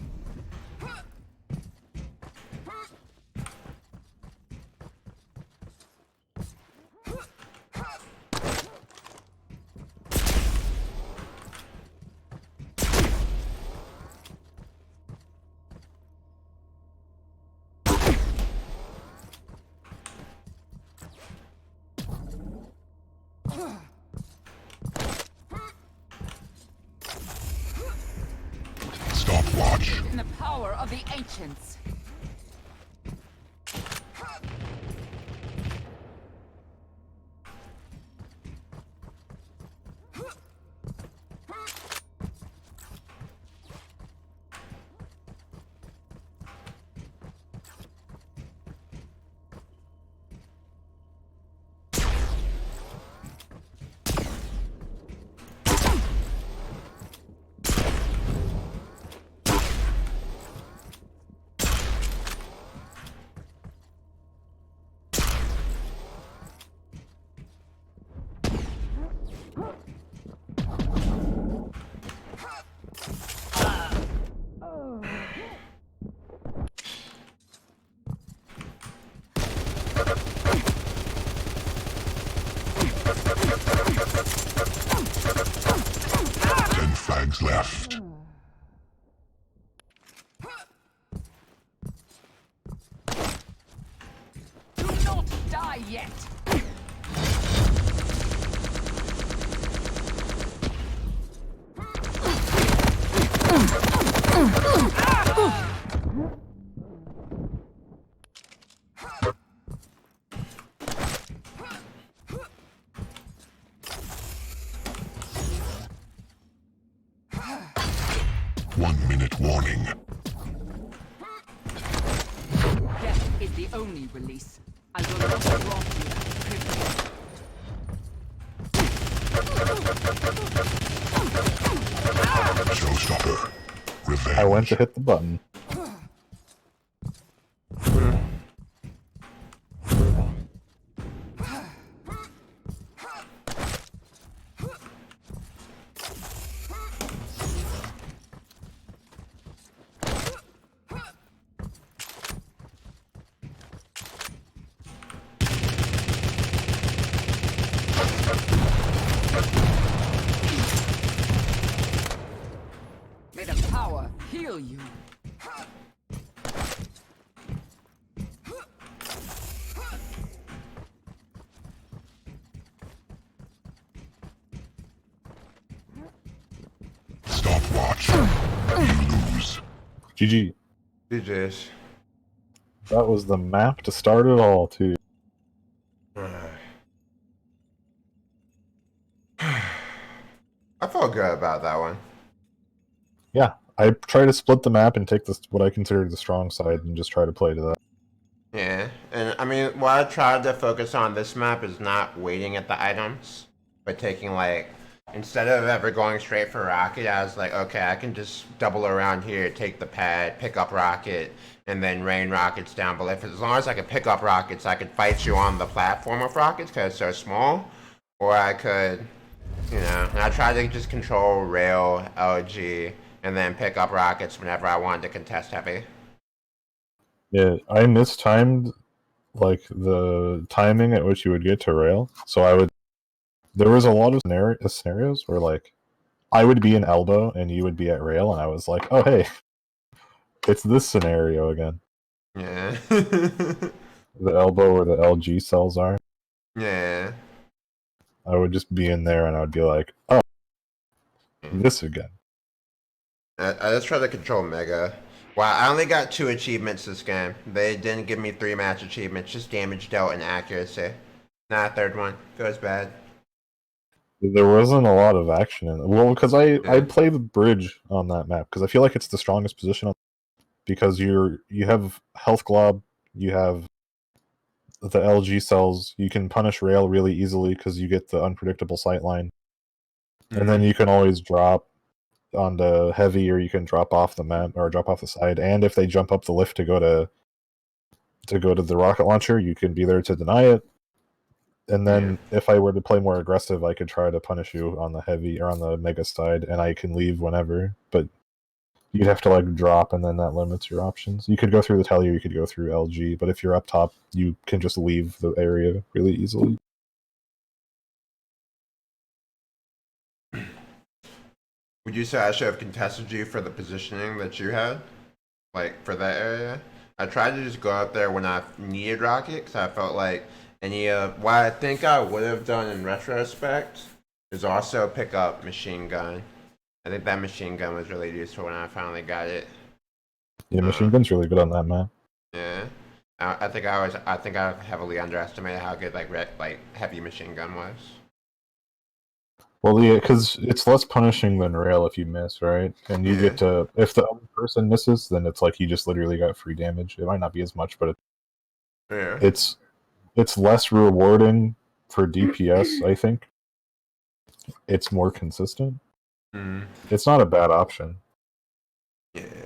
of the ancients. Flags left. Do not die yet. One-minute warning. Death is the only release. I will not grant you that privilege. Showstopper. Revenge. I went to hit the button. May the power heal you. Stopwatch. You lose. GG. GG's. That was the map to start it all, too. I felt good about that one. Yeah, I try to split the map and take this what I consider the strong side and just try to play to that. Yeah, and I mean, what I tried to focus on this map is not waiting at the items, but taking like, instead of ever going straight for rocket, I was like, okay, I can just double around here, take the pad, pick up rocket, and then rain rockets down below. As long as I could pick up rockets, I could fight you on the platform of rockets because it's so small, or I could, you know, and I tried to just control rail, LG, and then pick up rockets whenever I wanted to contest heavy. Yeah, I mistimed like the timing at which you would get to rail. So there was a lot of scenarios where like I would be in elbow and you would be at rail, and I was like, oh hey, it's this scenario again. Yeah. The elbow where the LG cells are. Yeah. I would just be in there and I would be like, oh, this again. I just tried to control Mega. Wow, I only got 2 achievements this game. They didn't give me 3 match achievements, just damage dealt and accuracy. Not a third one. Feels bad. There wasn't a lot of action in it. Well, because I Yeah. play the bridge on that map because I feel like it's the strongest position because you have health glob, you have the LG cells, you can punish rail really easily because you get the unpredictable sightline, and then you can always drop onto heavy, or you can drop off the map or drop off the side. And if they jump up the lift to go to the rocket launcher, you can be there to deny it. And then if I were to play more aggressive, I could try to punish you on the heavy or on the mega side, and I can leave whenever. But you'd have to like drop, and then that limits your options. You could go through the telly, or you could go through LG. But if you're up top, you can just leave the area really easily. Would you say I should have contested you for the positioning that you had? Like, for that area? I tried to just go out there when I needed rocket, because I felt like what I think I would have done in retrospect is also pick up machine gun. I think that machine gun was really useful when I finally got it. Yeah, machine gun's really good on that map. Yeah. I think I heavily underestimated how good like heavy machine gun was. Well, yeah, because it's less punishing than rail if you miss, right? And you Yeah. get to, if the other person misses, then it's like you just literally got free damage. It might not be as much, but Yeah. it's less rewarding for DPS. I think it's more consistent. Mm. It's not a bad option. Yeah.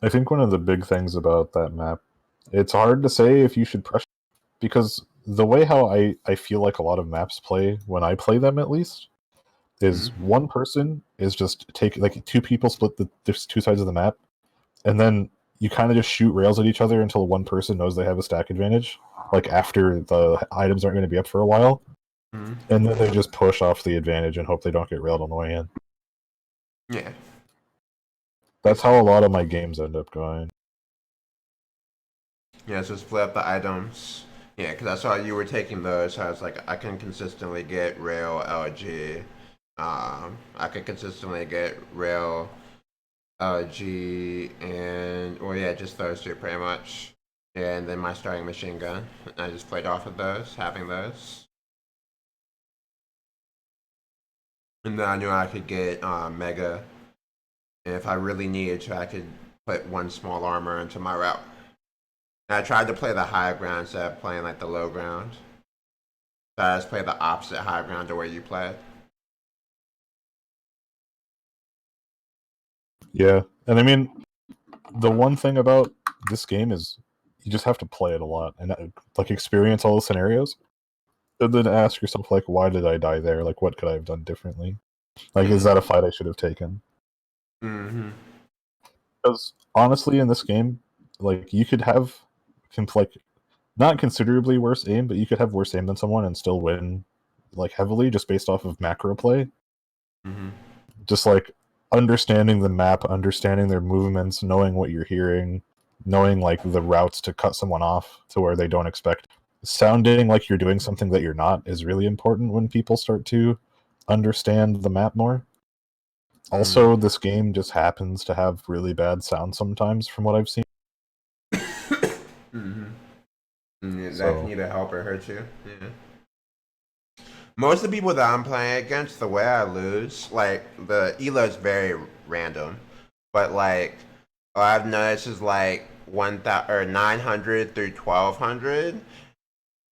I think one of the big things about that map, it's hard to say if you should pressure, because the way how I feel like a lot of maps play, when I play them at least, is one person is just take, like, two people split there's two sides of the map, and then you kind of just shoot rails at each other until one person knows they have a stack advantage, like after the items aren't going to be up for a while, Mm. and then they just push off the advantage and hope they don't get railed on the way in. Yeah. That's how a lot of my games end up going. Yeah, so split up the items. Yeah, because I saw you were taking those, so I was like, I can consistently get rail LG. I could consistently get rail LG and, well, yeah, just those two pretty much. Yeah, and then my starting machine gun. I just played off of those, having those. And then I knew I could get Mega. And if I really needed to, I could put one small armor into my route. And I tried to play the high ground instead of playing like the low ground. So I just played the opposite high ground to where you play. Yeah, and I mean, the one thing about this game is you just have to play it a lot and like experience all the scenarios, and then ask yourself, like, why did I die there? Like, what could I have done differently? Like, is that a fight I should have taken? Mm-hmm. Because honestly, in this game, like, you could have like not considerably worse aim, but you could have worse aim than someone and still win, like, heavily just based off of macro play. Mm-hmm. Just like understanding the map, understanding their movements, knowing what you're hearing, knowing like the routes to cut someone off to where they don't expect. Sounding like you're doing something that you're not is really important when people start to understand the map more. Also, this game just happens to have really bad sound sometimes, from what I've seen. Mm-hmm. Yeah, that So can either help or hurt you. Yeah. Most of the people that I'm playing against, the way I lose, like the elo is very random, but like what I've noticed is like 1,000 or 900 through 1,200.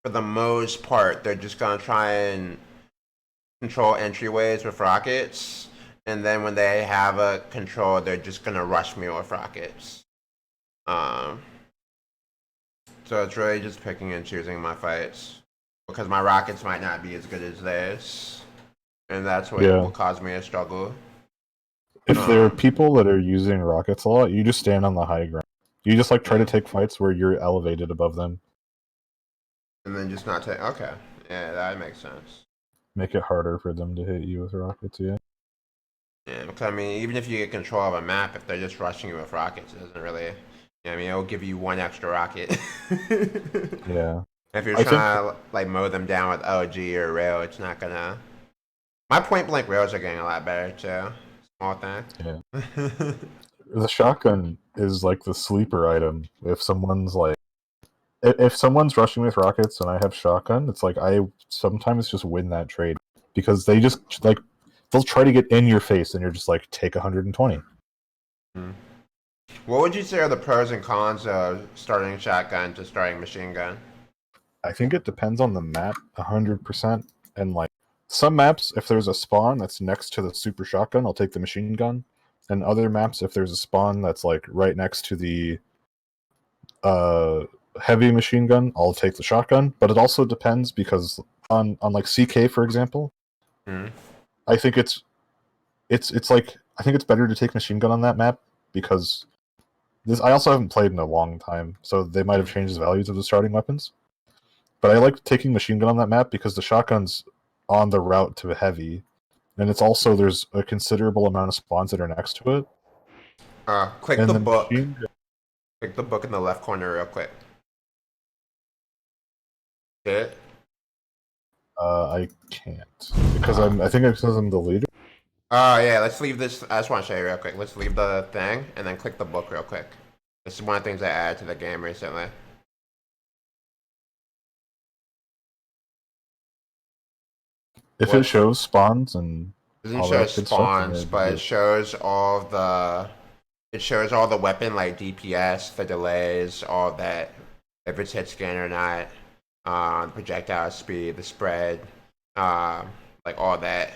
For the most part, they're just gonna try and control entryways with rockets, and then when they have a control, they're just gonna rush me with rockets. Um, so it's really just picking and choosing my fights because my rockets might not be as good as theirs, and that's what yeah, will cause me to struggle. if there are Um, people that are using rockets a lot, you just stand on the high ground. You just like try to take fights where you're elevated above them. and then just not take. Okay, yeah, that makes sense. Make it harder for them to hit you with rockets, yeah. Yeah, because I mean, even if you get control of a map, if they're just rushing you with rockets, it doesn't really. Yeah, I mean, it'll give you one extra rocket. Yeah. If you're I think trying to like mow them down with OG or rail, it's not gonna. My point blank rails are getting a lot better too. Small thing. yeah. The shotgun is like the sleeper item. If someone's like, if someone's rushing with rockets and I have shotgun, it's like I sometimes just win that trade because they just like they'll try to get in your face and you're just like take 120. Hmm. What would you say are the pros and cons of starting shotgun to starting machine gun? I think it depends on the map 100%. And like some maps, if there's a spawn that's next to the super shotgun, I'll take the machine gun. And other maps, if there's a spawn that's like right next to the heavy machine gun, I'll take the shotgun. But it also depends because on like CK for example, Hmm. I think it's like I think it's better to take machine gun on that map because this I also haven't played in a long time, so they might have changed the values of the starting weapons. But I like taking machine gun on that map because the shotgun's on the route to heavy, and it's also there's a considerable amount of spawns that are next to it. Click And the the book. machine gun, Click the book in the left corner real quick. Did it? I can't because I think it's because I'm the leader. Oh yeah, let's leave this. I just want to show you real quick. Let's leave the thing and then click the book real quick. This is one of the things I added to the game recently. If it shows spawns and It doesn't all show that good stuff, then spawns, it'd be but it good. shows all the. It shows all the weapon like DPS, the delays, all that. If it's hit scan or not, projectile speed, the spread, like all that.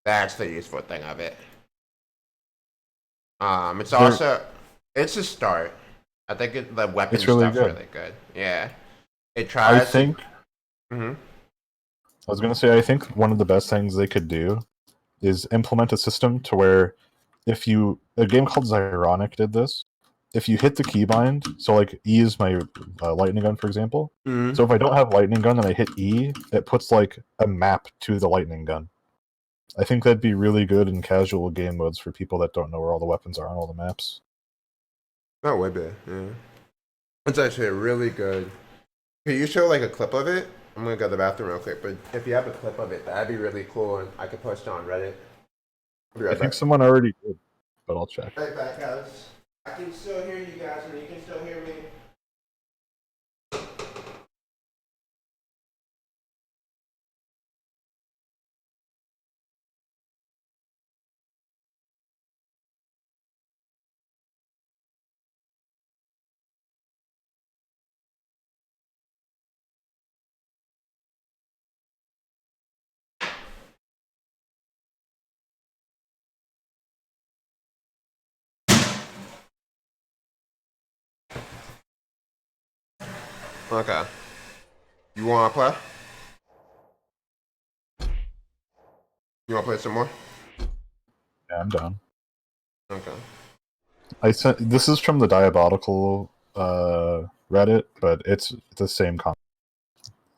That's the useful thing of it. It's also it's a start. I think the weapon It's really stuff's good. really good. Yeah, it I tries. think Hmm. I was gonna say I think one of the best things they could do is implement a system to where if you a game called Zyronic did this. If you hit the keybind, so like E is my lightning gun, for example. Hmm. So if I don't have lightning gun and I hit E, it puts like a map to the lightning gun. I think that'd be really good in casual game modes for people that don't know where all the weapons are on all the maps. That would be. Yeah, it's actually really good. Can you show like a clip of it? I'm gonna go to the bathroom real quick, but if you have a clip of it, that'd be really cool, and I could post it on Reddit. I'll be I right think back. someone already did, but I'll check. Right back, guys. I can still hear you guys, and you can still hear me. Okay. You wanna play? You wanna play some more? Yeah, I'm done. Okay. I sent this is from the Diabolical Reddit, but it's the same comment.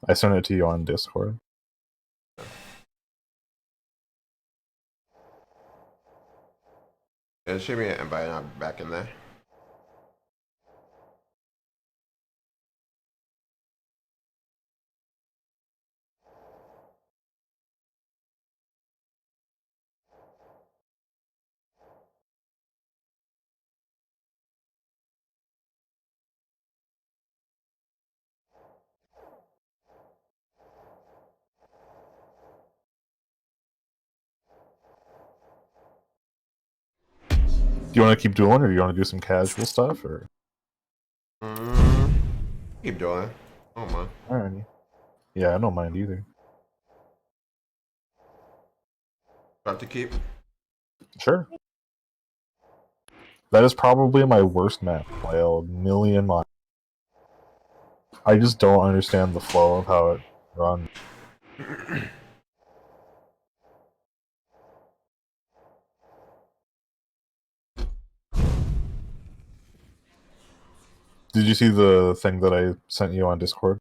I sent it to you on Discord. Yeah, shoot me an invite, and I'll be back in there. Do you want to keep doing, or do you want to do some casual stuff, or? Mm, keep doing. Oh my. Alrighty. Yeah, I don't mind either. About to keep. Sure. That is probably my worst map by a million miles. I just don't understand the flow of how it runs. Did you see the thing that I sent you on Discord?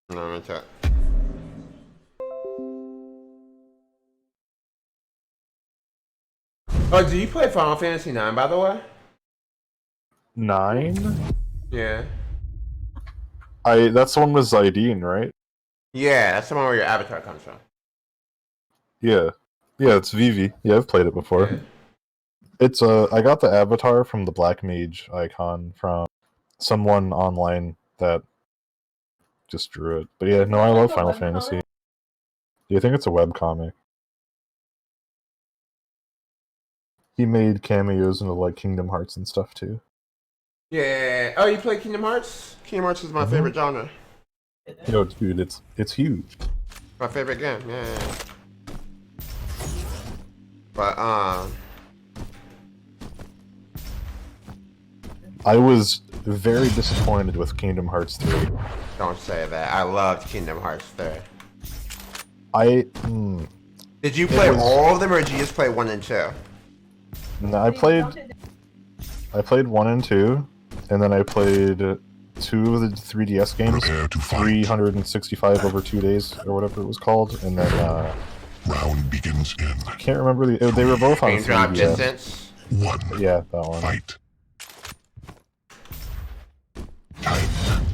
No, I'm gonna check. Oh, do you play Final Fantasy 9, by the way? 9? Yeah. That's the one with Zidane, right? Yeah, that's the one where your avatar comes from. Yeah. Yeah, it's Vivi. Yeah, I've played it before. Yeah. It's I got the avatar from the Black Mage icon from someone online that just drew it. But yeah, no, I love Final Fantasy. Do you think it's a webcomic? He made cameos into like Kingdom Hearts and stuff too. Yeah. Oh, you play Kingdom Hearts? Kingdom Hearts is my favorite genre. Yo, dude, it's huge. My favorite game. Yeah. But I was very disappointed with Kingdom Hearts 3. don't say that. I loved Kingdom Hearts 3. Did you play was- all of them, or did you just play 1 and 2? No, I played 1 and 2, and then I played 2 of the 3DS games, Prepare to fight. 365 over 2 days or whatever it was called, and then Round begins in I can't remember they were both on Raindrop 3DS. Distance. 1. Yeah, that one. Fight. Time.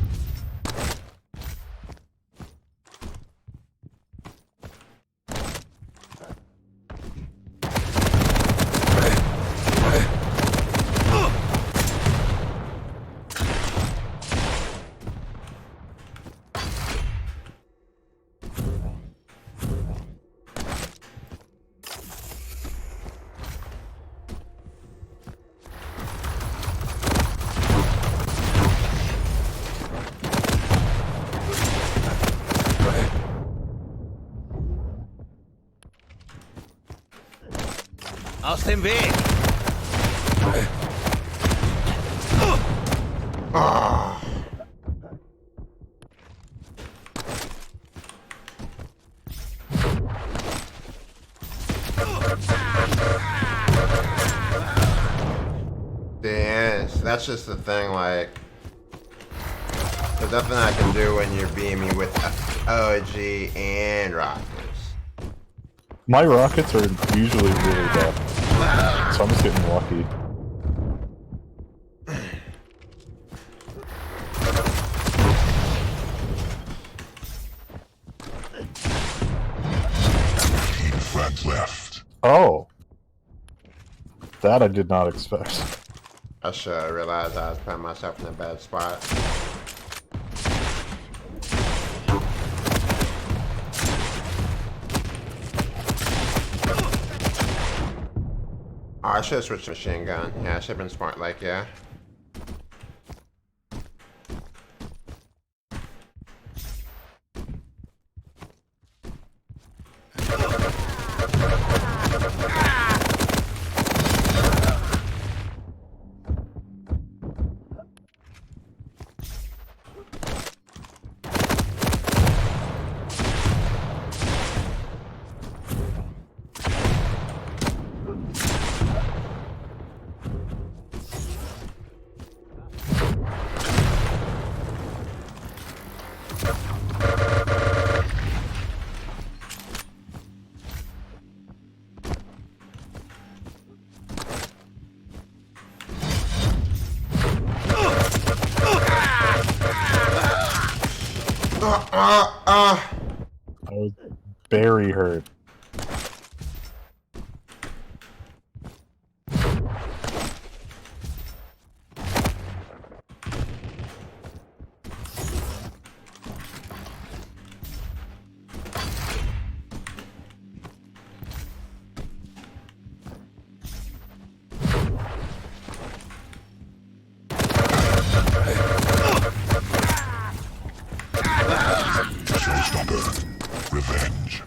Aus dem Weg! Ah. Yes, that's just the thing, like, there's nothing I can do when you're beaming me with OG and rockets. My rockets are usually really bad, so I'm just getting lucky. Flags left. Oh! That I did not expect. I should have realized I was putting myself in a bad spot. Oh, I should have switched to machine gun. Yeah, I should have been smart like, yeah. I was very hurt. Showstopper. Revenge.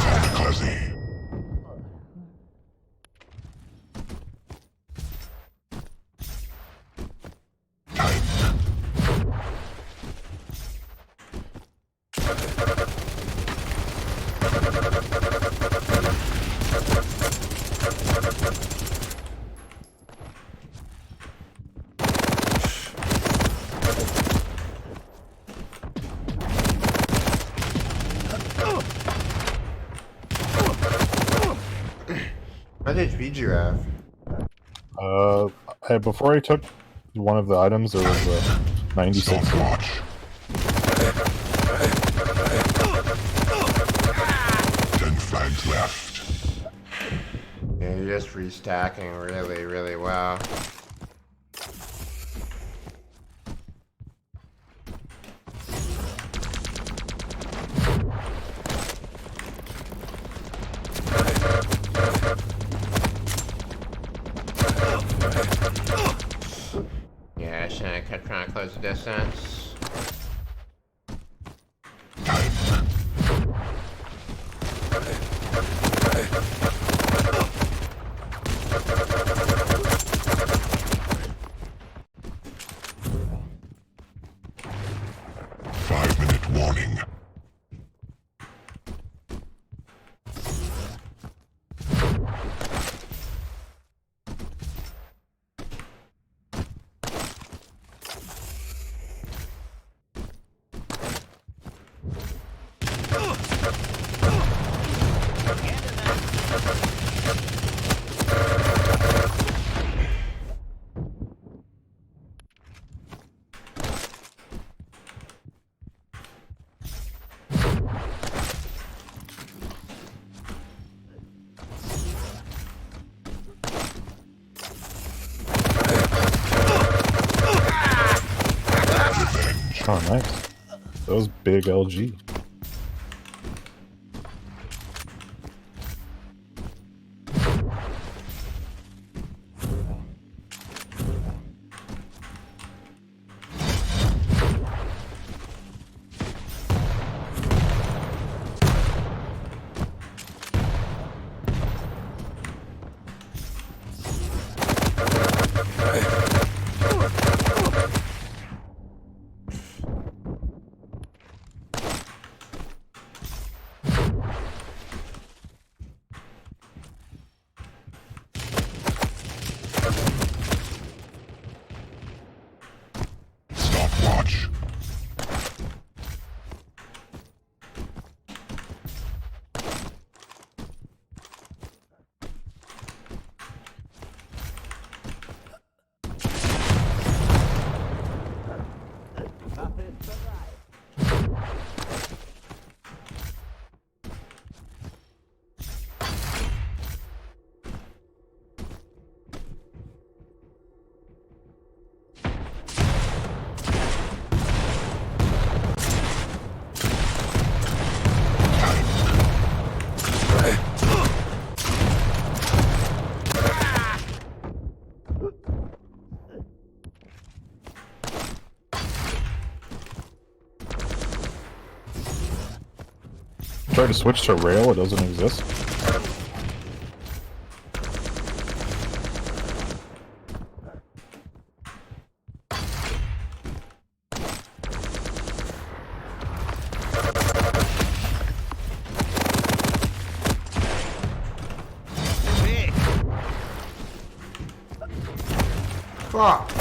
Kamikaze. How much HP do you have? Before I took one of the items, there was a 96. Stopwatch. 10 flags left. Yeah, you're just restacking really, really well. Yeah, I shouldn't have kept trying to close the distance. Five-minute warning. nice. That was big LG. Stopwatch. Try to switch to rail, it doesn't exist. Fuck!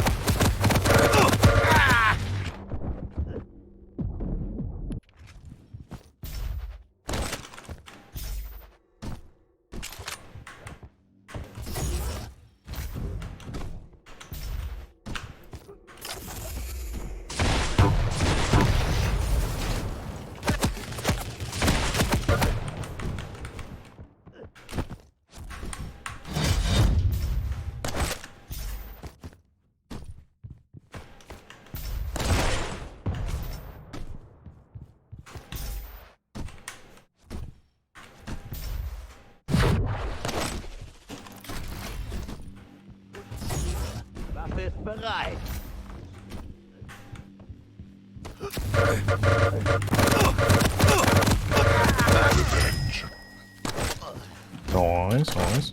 Waffe ist bereit. Revenge. Nice, nice.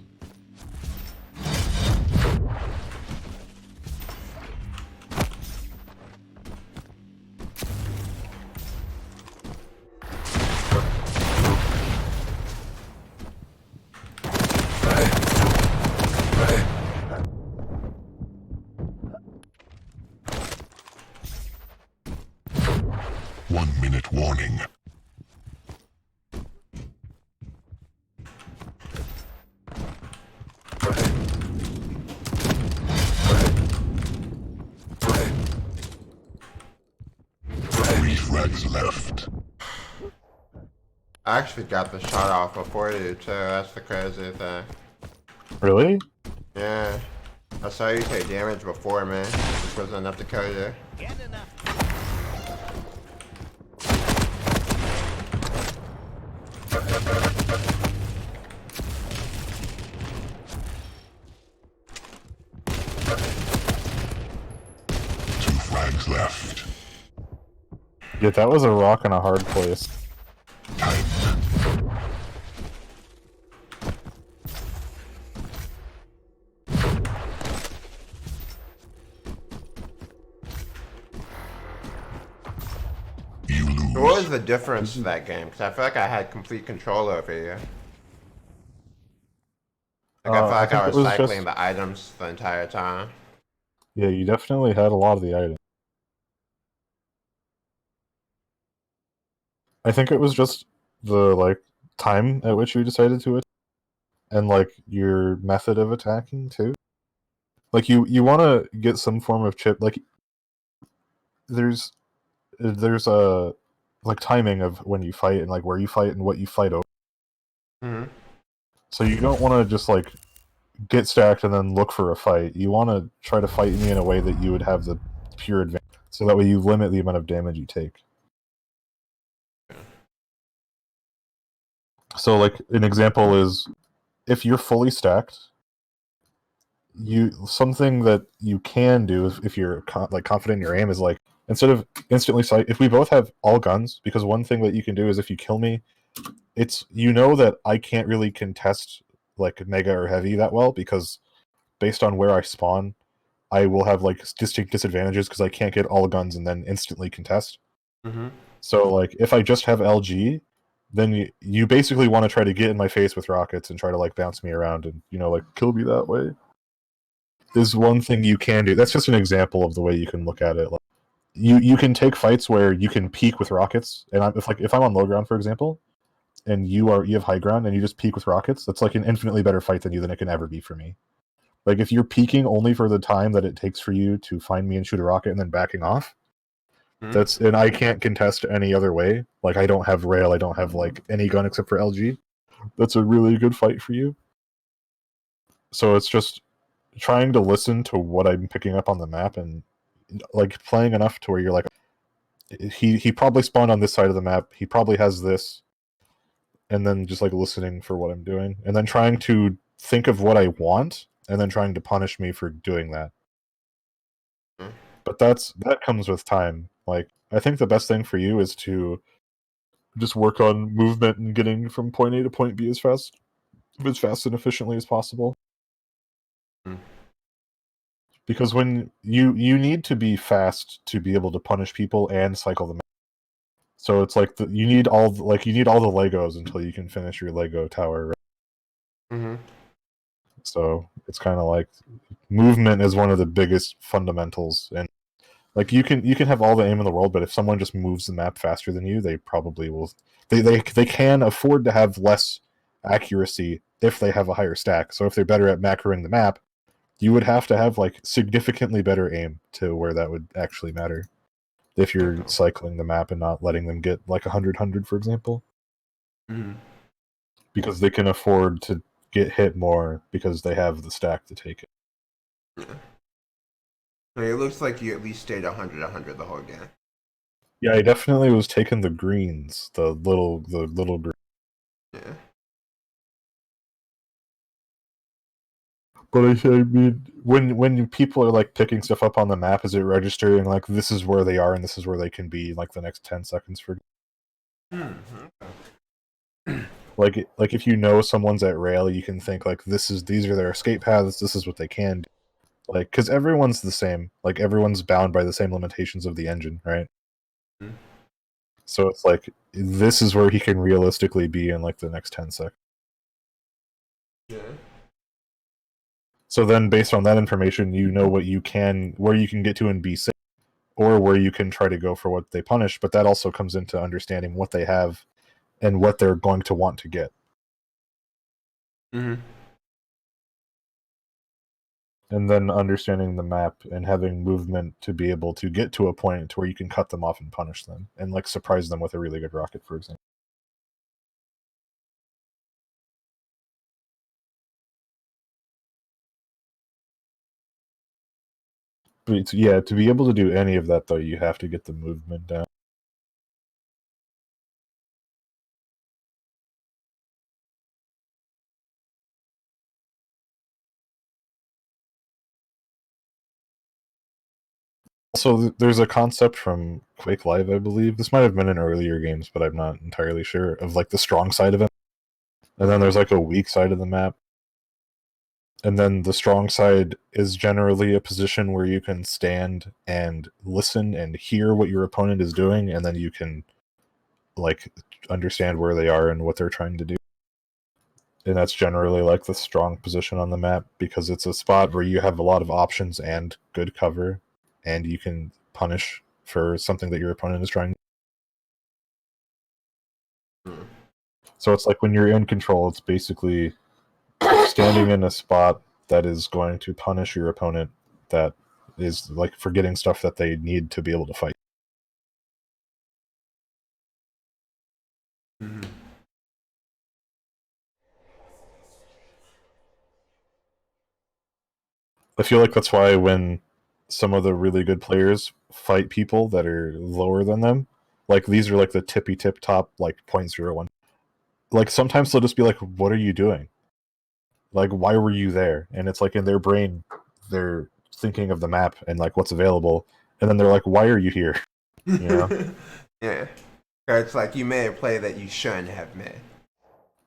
One-minute warning. Three frags left. I actually got the shot off before you too, that's the crazy thing. Really? Yeah. I saw you take damage before, man. This wasn't enough to kill you. Get enough. Two frags left. Yeah, that was a rock in a hard place. Time. You lose. What was the difference in that game? Because I feel like I had complete control over you. Like, I feel like think I it was was cycling just- the items the entire time. Yeah, you definitely had a lot of the items. I think it was just the time at which you decided to attack, and your method of attacking too. Like you want to get some form of chip. Like there's a timing of when you fight and where you fight and what you fight over. Hmm. So you don't want to just get stacked and then look for a fight. You want to try to fight me in a way that you would have the pure advantage. So that way you limit the amount of damage you take. So like an example is if you're fully stacked, something that you can do if you're confident in your aim is like instead of instantly sight, if we both have all guns, because one thing that you can do is if you kill me, it's that I can't really contest like mega or heavy that well because based on where I spawn, I will have like distinct disadvantages because I can't get all guns and then instantly contest. Mm-hmm. So like if I just have LG, then you basically want to try to get in my face with rockets and try to like bounce me around and like kill me that way. There's one thing you can do. That's just an example of the way you can look at it. Like, you can take fights where you can peek with rockets, and if I'm on low ground, for example, and you have high ground, and you just peek with rockets, that's like an infinitely better fight than it can ever be for me. Like if you're peeking only for the time that it takes for you to find me and shoot a rocket and then backing off, and I can't contest any other way. Like I don't have rail, I don't have like any gun except for LG. That's a really good fight for you. So it's just trying to listen to what I'm picking up on the map and like playing enough to where you're like, he probably spawned on this side of the map. He probably has this, and then just like listening for what I'm doing, and then trying to think of what I want, and then trying to punish me for doing that. But that comes with time. Like I think the best thing for you is to just work on movement and getting from point A to point B as fast and efficiently as possible. Because when you need to be fast to be able to punish people and cycle them. So it's like you need all the Legos until you can finish your Lego tower. Right? Mm-hmm. So it's kind of like movement is one of the biggest fundamentals, and like you can have all the aim in the world, but if someone just moves the map faster than you, they probably will. They can afford to have less accuracy if they have a higher stack. So if they're better at macroing the map, you would have to have like significantly better aim to where that would actually matter. If you're cycling the map and not letting them get like 100, for example. Mm-hmm. Because they can afford to get hit more because they have the stack to take it. Yeah. I mean, it looks like you at least stayed 100 the whole game. Yeah, I definitely was taking the greens, the little green. Yeah. But I mean, when people are like picking stuff up on the map, is it registering like this is where they are and this is where they can be like the next 10 seconds for? Like if you know someone's at rail, you can think like these are their escape paths. This is what they can do. Like because everyone's the same. Like everyone's bound by the same limitations of the engine, right? Mm-hmm. So it's like this is where he can realistically be in like the next 10 seconds. Yeah. So then, based on that information, you know where you can get to and be safe, or where you can try to go for what they punish. But that also comes into understanding what they have and what they're going to want to get. Mm-hmm. And then understanding the map and having movement to be able to get to a point to where you can cut them off and punish them, and like surprise them with a really good rocket, for example. But yeah, to be able to do any of that, though, you have to get the movement down. Also, there's a concept from Quake Live, I believe. This might have been in earlier games, but I'm not entirely sure, of like the strong side of it. And then there's like a weak side of the map. And then the strong side is generally a position where you can stand and listen and hear what your opponent is doing, and then you can like understand where they are and what they're trying to do. And that's generally like the strong position on the map because it's a spot where you have a lot of options and good cover, and you can punish for something that your opponent is trying. So it's like when you're in control, it's basically standing in a spot that is going to punish your opponent that is like forgetting stuff that they need to be able to fight. Mm-hmm. I feel like that's why when some of the really good players fight people that are lower than them. Like these are like the tippy tip top like 0.01. Like sometimes they'll just be like, "What are you doing? Like why were you there?" And it's like in their brain, they're thinking of the map and like what's available, and then they're like, "Why are you here?" You know? Yeah. Or it's like you made a play that you shouldn't have made.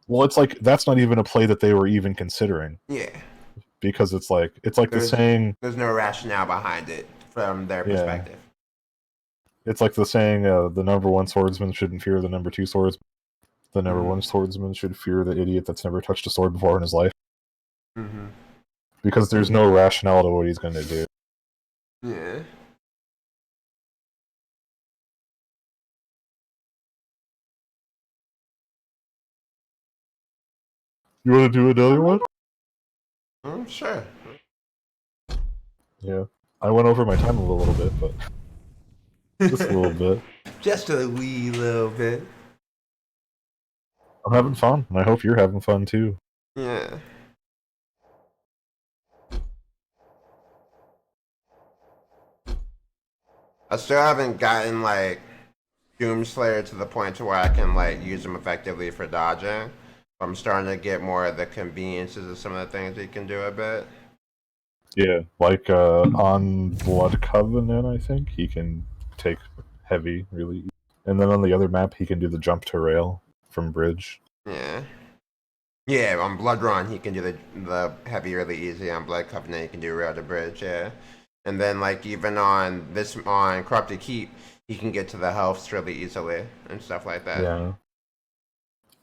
Well, it's like that's not even a play that they were even considering. Yeah. Because it's like the saying. There's no rationale behind it from their Yeah. perspective. It's like the saying, the number one swordsman shouldn't fear the number two swordsman. The number one swordsman should fear the idiot that's never touched a sword before in his life. Mm-hmm. Because there's no rationale to what he's going to do. Yeah. You want to do another one? Sure. Yeah. I went over my time a little bit, but just a little bit. Just a wee little bit. I'm having fun, and I hope you're having fun too. Yeah. I still haven't gotten like Doomslayer to the point to where I can like use them effectively for dodging. I'm starting to get more of the conveniences of some of the things you can do a bit. Yeah, like on Blood Covenant, I think he can take heavy really easy. And then on the other map, he can do the jump to rail from bridge. Yeah. Yeah, on Blood Run he can do the heavy really easy. On Blood Covenant he can do rail to bridge, yeah. And then like even on Corrupted Keep, he can get to the healths really easily and stuff like that. Yeah.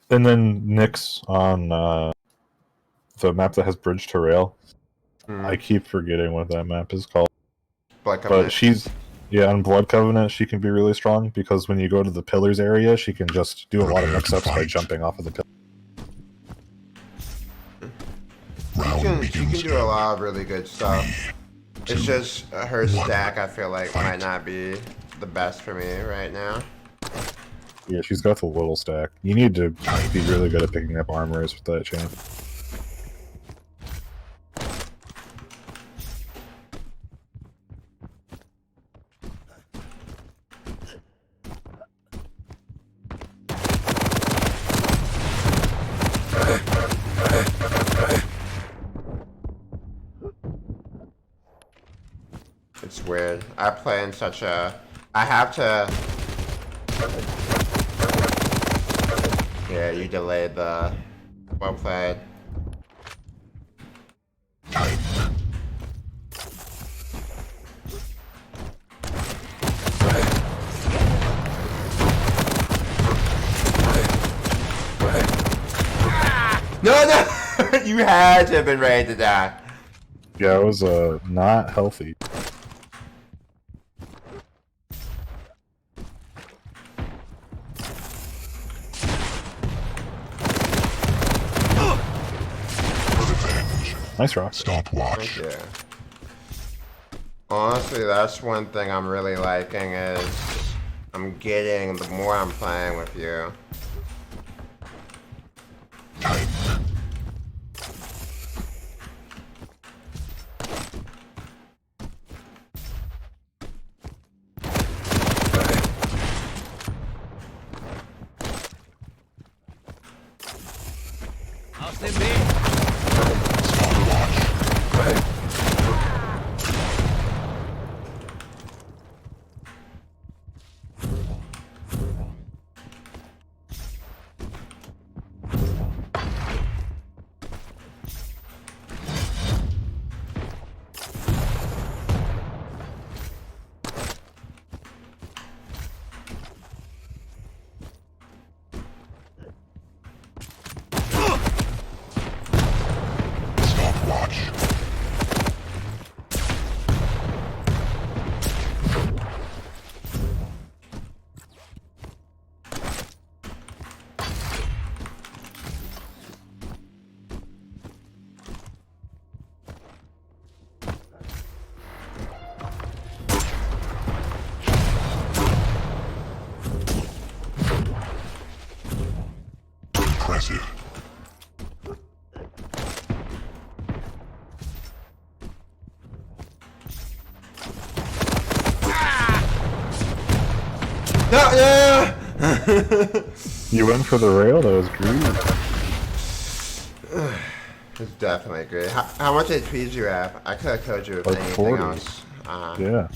And then Nyx on the map that has bridge to rail. I keep forgetting what that map is called. Blood Covenant. But on Blood Covenant, she can be really strong because when you go to the pillars area, she can just do a lot of mix-ups by jumping off of the pillars. She can do a lot of really good stuff. It's just her stack I feel like might not be the best for me right now. Yeah, she's got the little stack. You need to be really good at picking up armors with that chain. It's weird. I play in such a... I have to... Yeah, you delayed the... Well played. No! You had to have been ready to die. Yeah, it was not healthy. Nice rock. Stopwatch. Yeah. Honestly, that's one thing I'm really liking is I'm getting the more I'm playing with you. I'll send me. Stopwatch. Impressive. No, You went for the rail? That was greedy. It's definitely great. How much HP do you have? I could have killed you with Like anything 40. else. Yeah.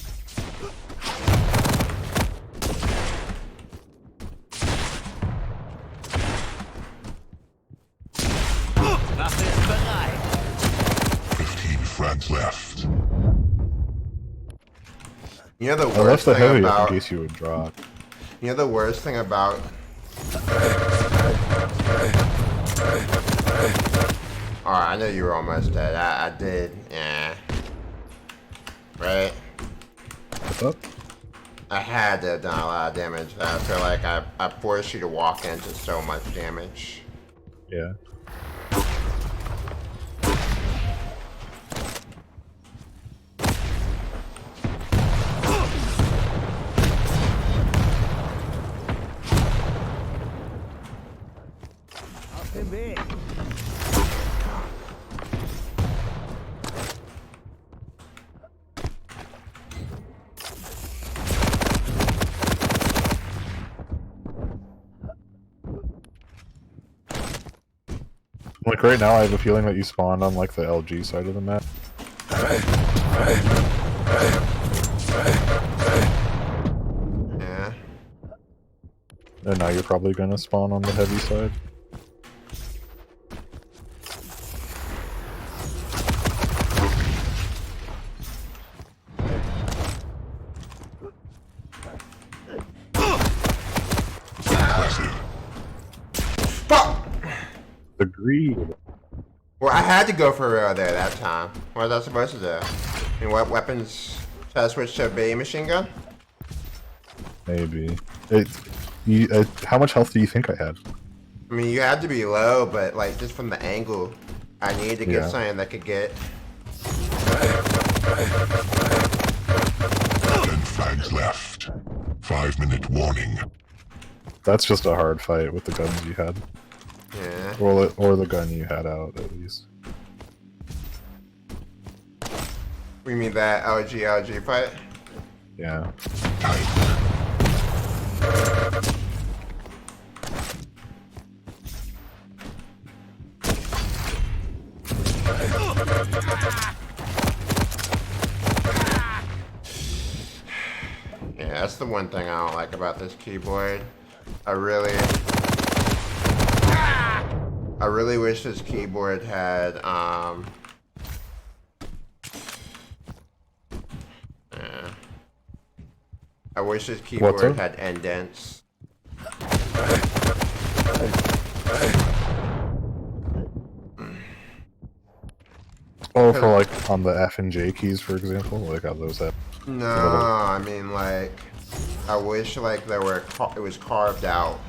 Waffe ist bereit. 15 frags left. You know the I left worst the thing heavy about. up in case you would drop. You know the worst thing about. Alright, I know you were almost dead. I did. Yeah. Right? What's up? I had to have done a lot of damage. I feel like I forced you to walk into so much damage. Yeah. Auf dem Weg. Like right now, I have a feeling that you spawned on like the LG side of the map. Yeah. And now you're probably gonna spawn on the heavy side. Impressive. Fuck! Agreed. Well, I had to go for real there that time. What was I supposed to do? And what weapons? Should I switch to a BA machine gun? Maybe. How much health do you think I had? I mean, you had to be low, but like just from the angle, I needed to get Yeah. something that could get. 10 frags left. 5-minute warning. That's just a hard fight with the guns you had. Yeah. Or the gun you had out, at least. We mean that LG fight? Yeah. Yeah, that's the one thing I don't like about this keyboard. I really wish this keyboard had yeah. I wish this keyboard up? had indents. Oh, for like on the F and J keys, for example, like how those have. No, I mean like I wish like there were it was carved out.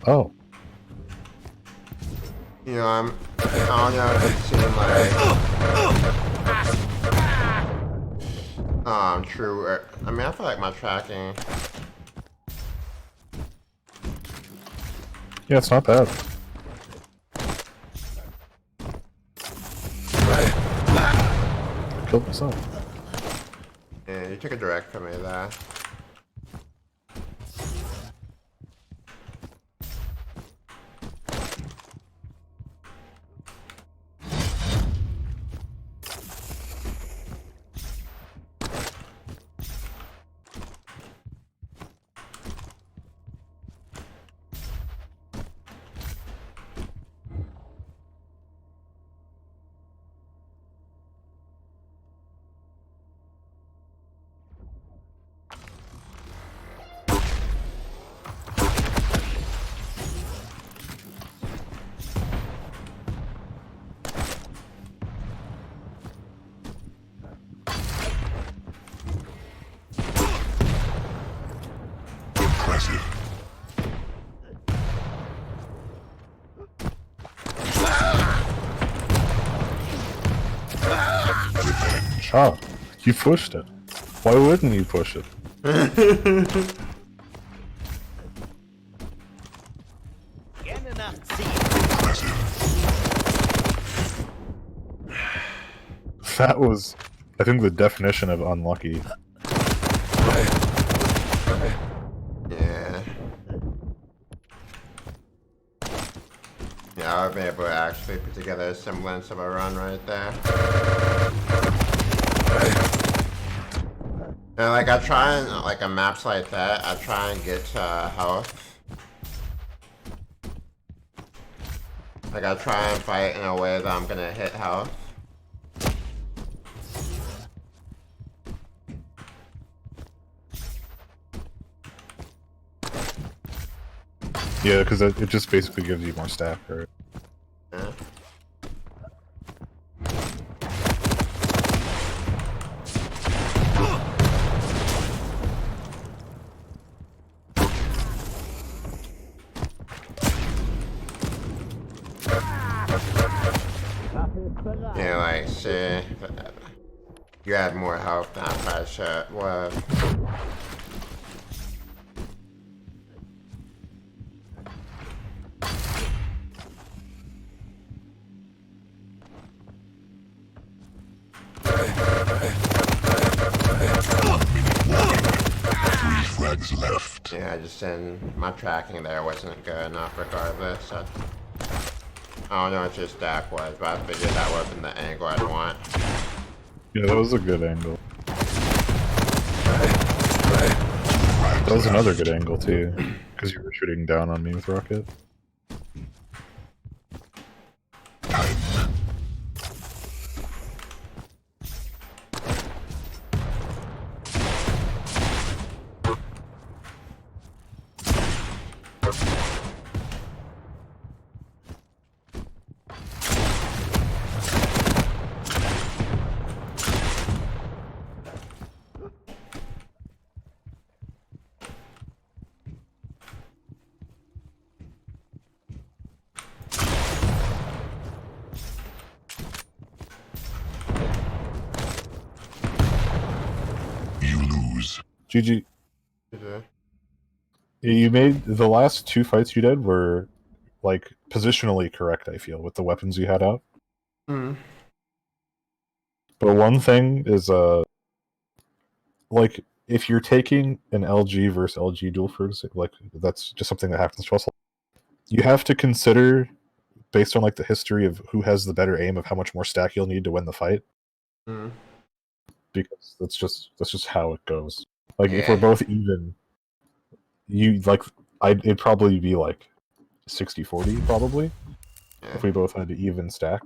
Oh, You know, I don't know if you've seen like true. I mean, I feel like my tracking. yeah, it's not bad. Killed myself. Yeah, you took a direct from me there. Impressive. Revenge. Oh, you pushed it. Why wouldn't you push it? Gerne nachziehen. Impressive. That was, I think, the definition of unlucky. I would be able to actually put together a semblance of a run right there. And like I try and like on maps like that, I try and get health. Like I try and fight in a way that I'm gonna hit health. Yeah, because it just basically gives you more stack, right? Yeah. Yeah, like, see, you had more health than I probably should. What? Flags left. Yeah, I just didn't. My tracking there wasn't good enough regardless. I don't know what your stack was, but I figured that wasn't the angle I'd want. Yeah, that was a good angle. That was another good angle too, because you were shooting down on me with rocket. You lose. GG. Mhm. You made the last two fights you did were like positionally correct. I feel with the weapons you had out. Mm. But one thing is like if you're taking an LG versus LG duel, for example, like that's just something that happens to us. You have to consider, based on like the history of who has the better aim, of how much more stack you'll need to win the fight, Mm. because that's just how it goes. Like if Yeah. we're both even, you like it'd probably be like 60-40 probably Yeah. if we both had to even stack.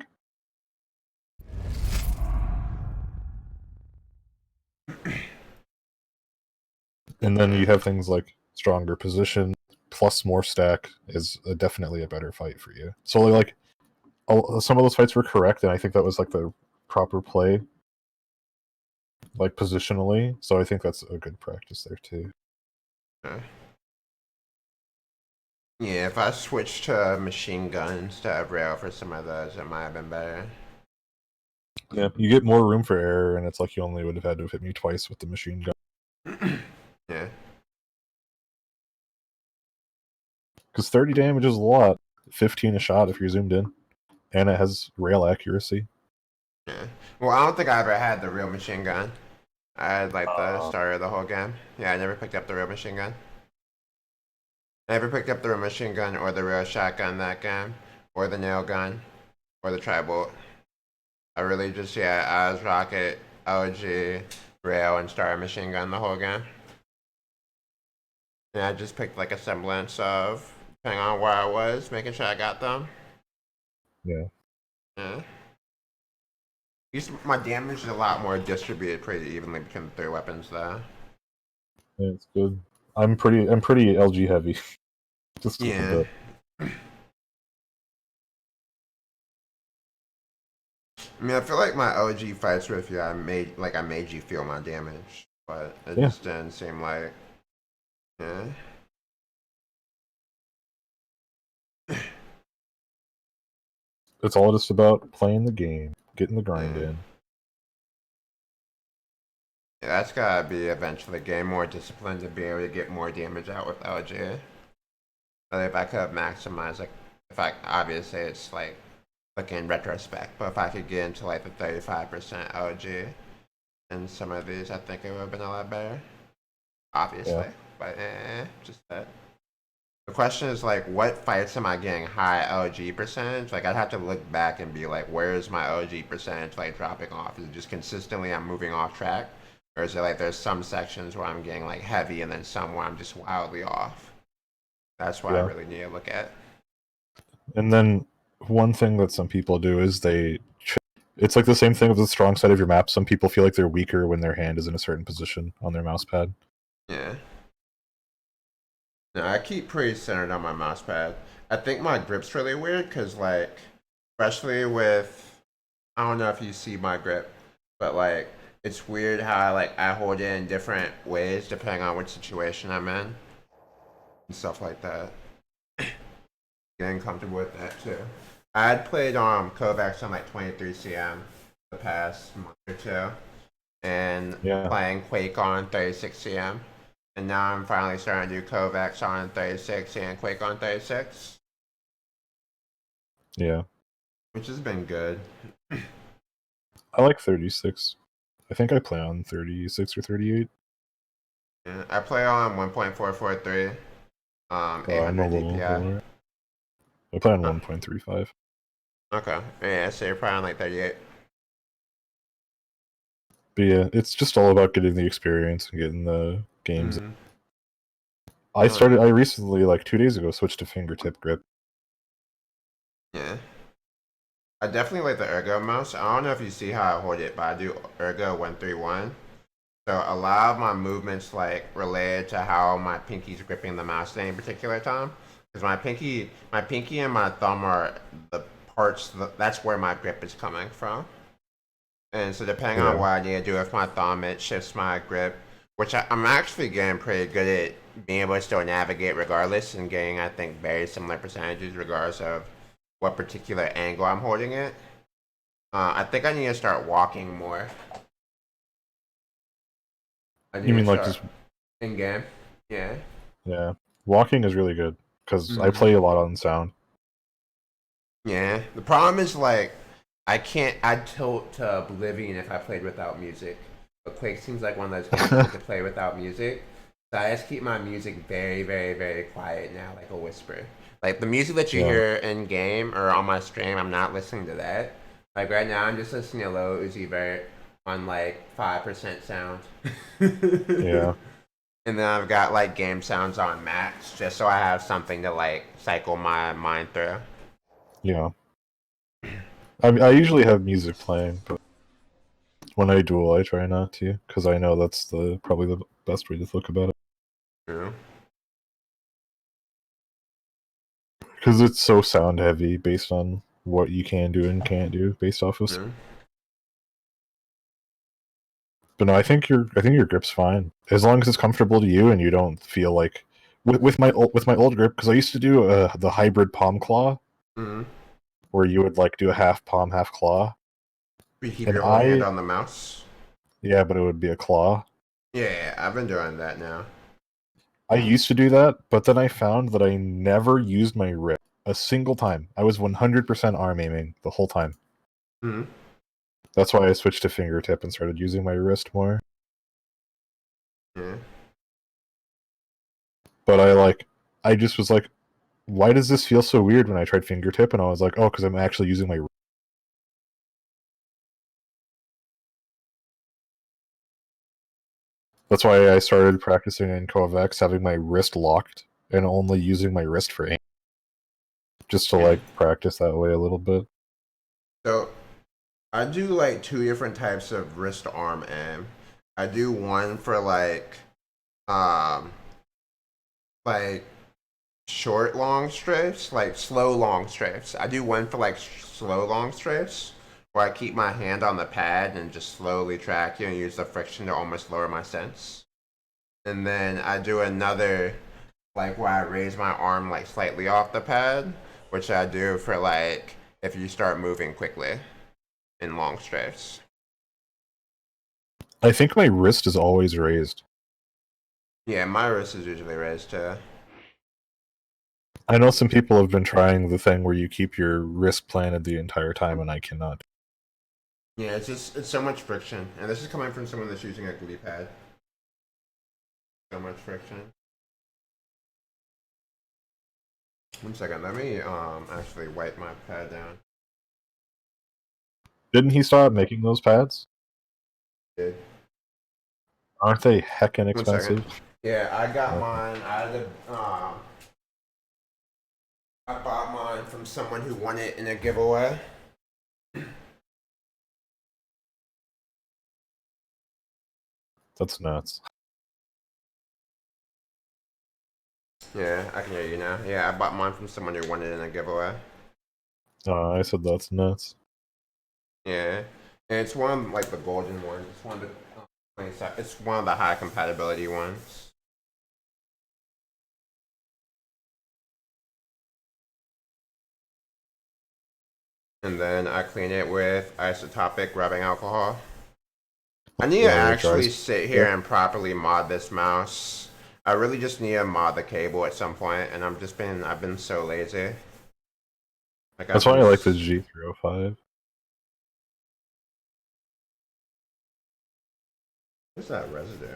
And then you have things like stronger position plus more stack is definitely a better fight for you. So like some of those fights were correct, and I think that was like the proper play, like positionally. So I think that's a good practice there too. Yeah. Yeah, if I switched to machine gun instead of rail for some of those, it might have been better. Yeah, you get more room for error, and it's like you only would have had to have hit me twice with the machine gun. Yeah. Because 30 damage is a lot. 15 a shot if you're zoomed in. And it has rail accuracy. Yeah. Well, I don't think I ever had the real machine gun. I had like the starter of the whole game. Yeah, I never picked up the real machine gun. I never picked up the real machine gun or the real shotgun that game, or the nail gun, or the tri-bolt. I really just, yeah, I was rocket, OG, rail, and starter machine gun the whole game. And I just picked like a semblance of, depending on where I was, making sure I got them. Yeah. Yeah. My damage is a lot more distributed pretty evenly between the three weapons though. Yeah, it's good. I'm pretty LG heavy. Just a Yeah. bit. I mean, I feel like my OG fights with you, I made you feel my damage, but it Yeah. just didn't seem like, yeah. It's all just about playing the game, getting the grind Yeah. in. Yeah, that's gotta be eventually gain more discipline to be able to get more damage out with LG. But if I could maximize, like, if I obviously it's like looking in retrospect, but if I could get into like the 35% LG in some of these, I think it would have been a lot better. Obviously, Yeah. but just that. The question is like, what fights am I getting high LG percentage? Like, I'd have to look back and be like, where is my LG percentage like dropping off? Is it just consistently I'm moving off track, or is it like there's some sections where I'm getting like heavy and then some where I'm just wildly off? That's what I Yeah. really need to look at. And then one thing that some people do is it's like the same thing with the strong side of your map. Some people feel like they're weaker when their hand is in a certain position on their mouse pad. Yeah. No, I keep pretty centered on my mouse pad. I think my grip's really weird because, like, especially with, I don't know if you see my grip, but like, it's weird how I hold it in different ways depending on which situation I'm in and stuff like that. Getting comfortable with that too. I had played Kovacs on like 23 cm the past month or two, and Yeah. playing Quake on 36 cm. And now I'm finally starting to do Kovacs on 36 and Quake on 36, Yeah. which has been good. I like 36. I think I play on 36 or 38. Yeah, I play on 1.443, I'm 800 a little DPI. lower. I play on Huh. 1.35. Okay, yeah, so you're probably on like 38. But yeah, it's just all about getting the experience and getting the games. Mhm. I recently, like 2 days ago, switched to fingertip grip. Yeah. I definitely like the Ergo mouse. I don't know if you see how I hold it, but I do Ergo 131. So a lot of my movements like related to how my pinky's gripping the mouse at any particular time. Because my pinky and my thumb are the parts that's where my grip is coming from. And so depending on Yeah. what I need to do with my thumb, it shifts my grip, which I'm actually getting pretty good at being able to still navigate regardless and getting, I think, very similar percentages regardless of what particular angle I'm holding it. I think I need to start walking more. I need You to mean like start just in game. Yeah. yeah? Walking is really good because I Mhm. play a lot on sound. Yeah. The problem is like I'd tilt to oblivion if I played without music. But Quake seems like one of those games you can play without music. So I just keep my music very, very, very quiet now, like a whisper. Like the music that you Yeah. hear in game or on my stream, I'm not listening to that. Like right now, I'm just listening to Low Uzi Vert on like 5% sound. Yeah. And then I've got like game sounds on max, just so I have something to like cycle my mind through. Yeah. I usually have music playing, but when I duel, I try not to because I know that's probably the best way to think about it. Yeah. Because it's so sound heavy based on what you can do and can't do based off of. Yeah. But no, I think your grip's fine as long as it's comfortable to you and you don't feel like with my old grip because I used to do the hybrid palm claw Mm-hmm. where you would like do a half palm half claw You keep and your whole hand on the mouse. yeah, but it would be a claw. Yeah, I've been doing that now. I used to do that, but then I found that I never used my wrist a single time. I was 100% arm aiming the whole time. Hmm. That's why I switched to fingertip and started using my wrist more. Yeah. But I just was like, why does this feel so weird when I tried fingertip? And I was like, oh, because I'm actually using my. That's why I started practicing in Kovacs, having my wrist locked and only using my wrist for aim, just to Yeah. like practice that way a little bit. So I do like two different types of wrist arm aim. I do one for um like short long strafes, like slow long strafes. I do one for like slow long strafes where I keep my hand on the pad and just slowly track you and use the friction to almost lower my sense. And then I do another like where I raise my arm like slightly off the pad, which I do for like if you start moving quickly in long strafes. I think my wrist is always raised. Yeah, my wrist is usually raised too. I know some people have been trying the thing where you keep your wrist planted the entire time, and I cannot. Yeah, it's so much friction, and this is coming from someone that's using a glue pad. So much friction. 1 second, let me actually wipe my pad down. Didn't he stop making those pads? Did. Aren't they heckin' 1 second. expensive? Yeah, I got Okay. mine out of the I bought mine from someone who won it in a giveaway. That's nuts. Yeah, I can hear you now. Yeah, I bought mine from someone who won it in a giveaway. I said that's nuts. Yeah, and it's one of like the golden ones. It's one of the high compatibility ones. And then I clean it with isotopic rubbing alcohol. I need to Yeah, it actually dries. sit here and properly mod this mouse. I really just need to mod the cable at some point, and I've been so lazy. Like That's why I like the G305. What's that residue?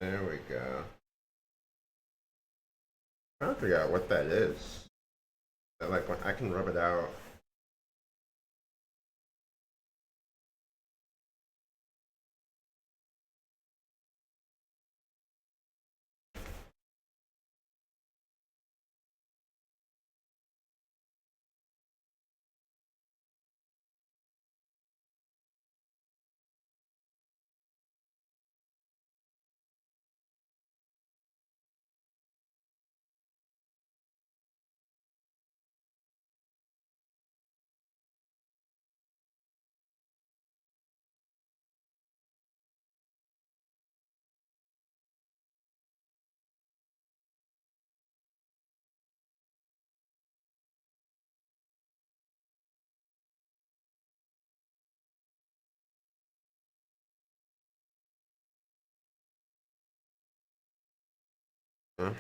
There we go. I'm trying to figure out what that is. Like when I can rub it out. Huh?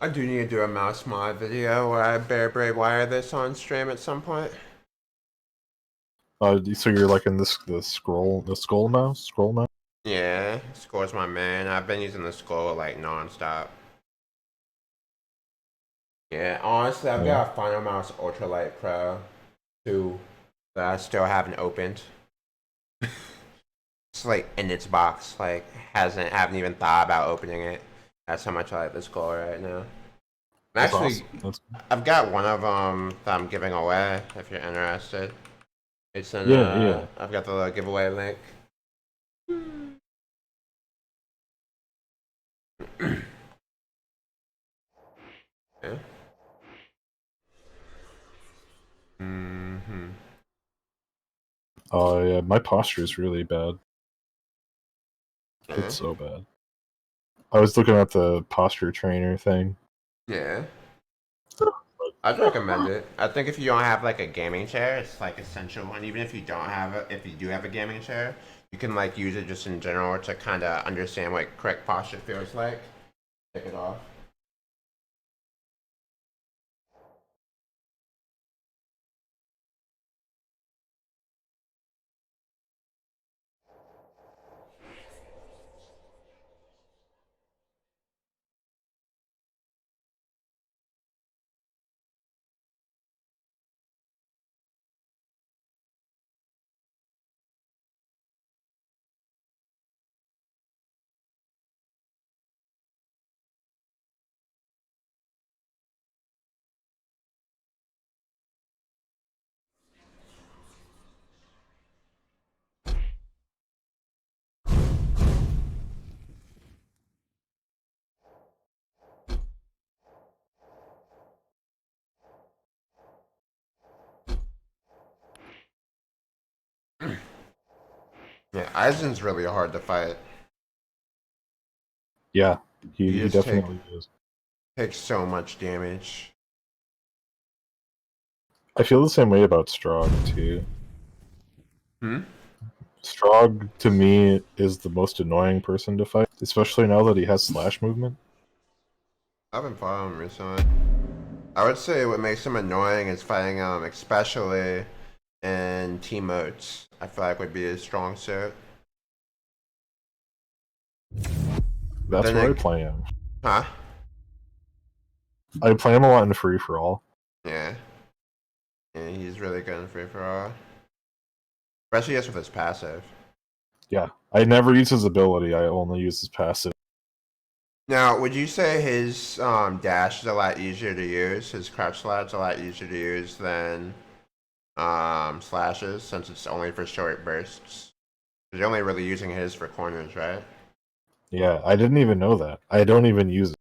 I do need to do a mouse mod video where I bare braid wire this on stream at some point. So you're like in the skull mouse? Scroll mouse? Yeah, Score's my man. I've been using the Score like non-stop. Yeah, honestly, I've got a Final Mouse Ultralight Pro 2 that I still haven't opened. It's like in its box, like haven't even thought about opening it. That's how much I like the Score right now. That's Actually, awesome. I've got one of them that I'm giving away if you're interested. It's in Yeah. I've got the little giveaway link. Yeah. Mm-hmm. Oh yeah, my posture is really bad. Yeah. It's so bad. I was looking at the posture trainer thing. Yeah. I'd recommend it. I think if you don't have like a gaming chair, it's like essential. And even if you don't have if you do have a gaming chair, you can like use it just in general to kind of understand what correct posture feels like. Take it off. Yeah, Aizen's really hard to fight. Yeah, You he just definitely is. take so much damage. I feel the same way about Strog too. Hmm? Strog to me is the most annoying person to fight, especially now that he has slash movement. I've been following him recently. I would say what makes him annoying is fighting him, especially in team modes. I feel like would be his strong suit. That's Then where I it- play him. Huh? I play him a lot in free for all. Yeah. Yeah, he's really good in free for all. Especially just with his passive. Yeah, I never use his ability. I only use his passive. Now, would you say his dash is a lot easier to use? His crouch slide's a lot easier to use than slashes, since it's only for short bursts? 'Cause you're only really using his for corners, right? Yeah, I didn't even know that. I don't even use it.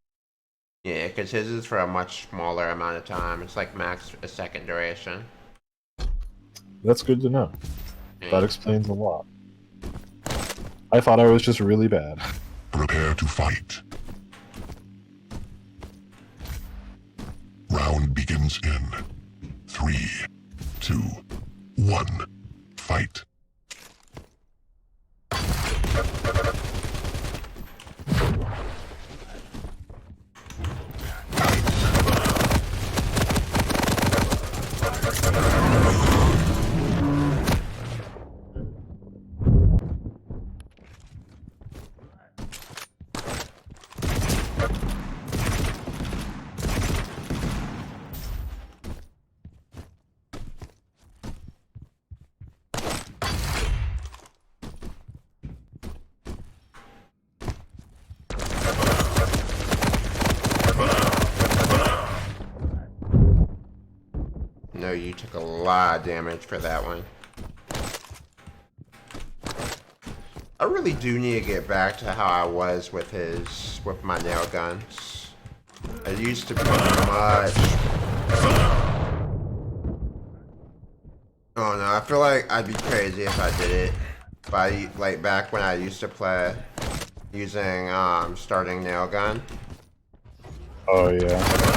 Yeah, because his is for a much smaller amount of time. It's like max a second duration. That's good to know. Yeah. That explains a lot. I thought I was just really bad. Prepare to fight. Round begins in 3, 2, 1. Fight. No, you took a lot of damage for that one. I really do need to get back to how I was with my nail guns. I used to be much. Oh no, I feel like I'd be crazy if I did it. Like back when I used to play using starting nail gun. Oh yeah.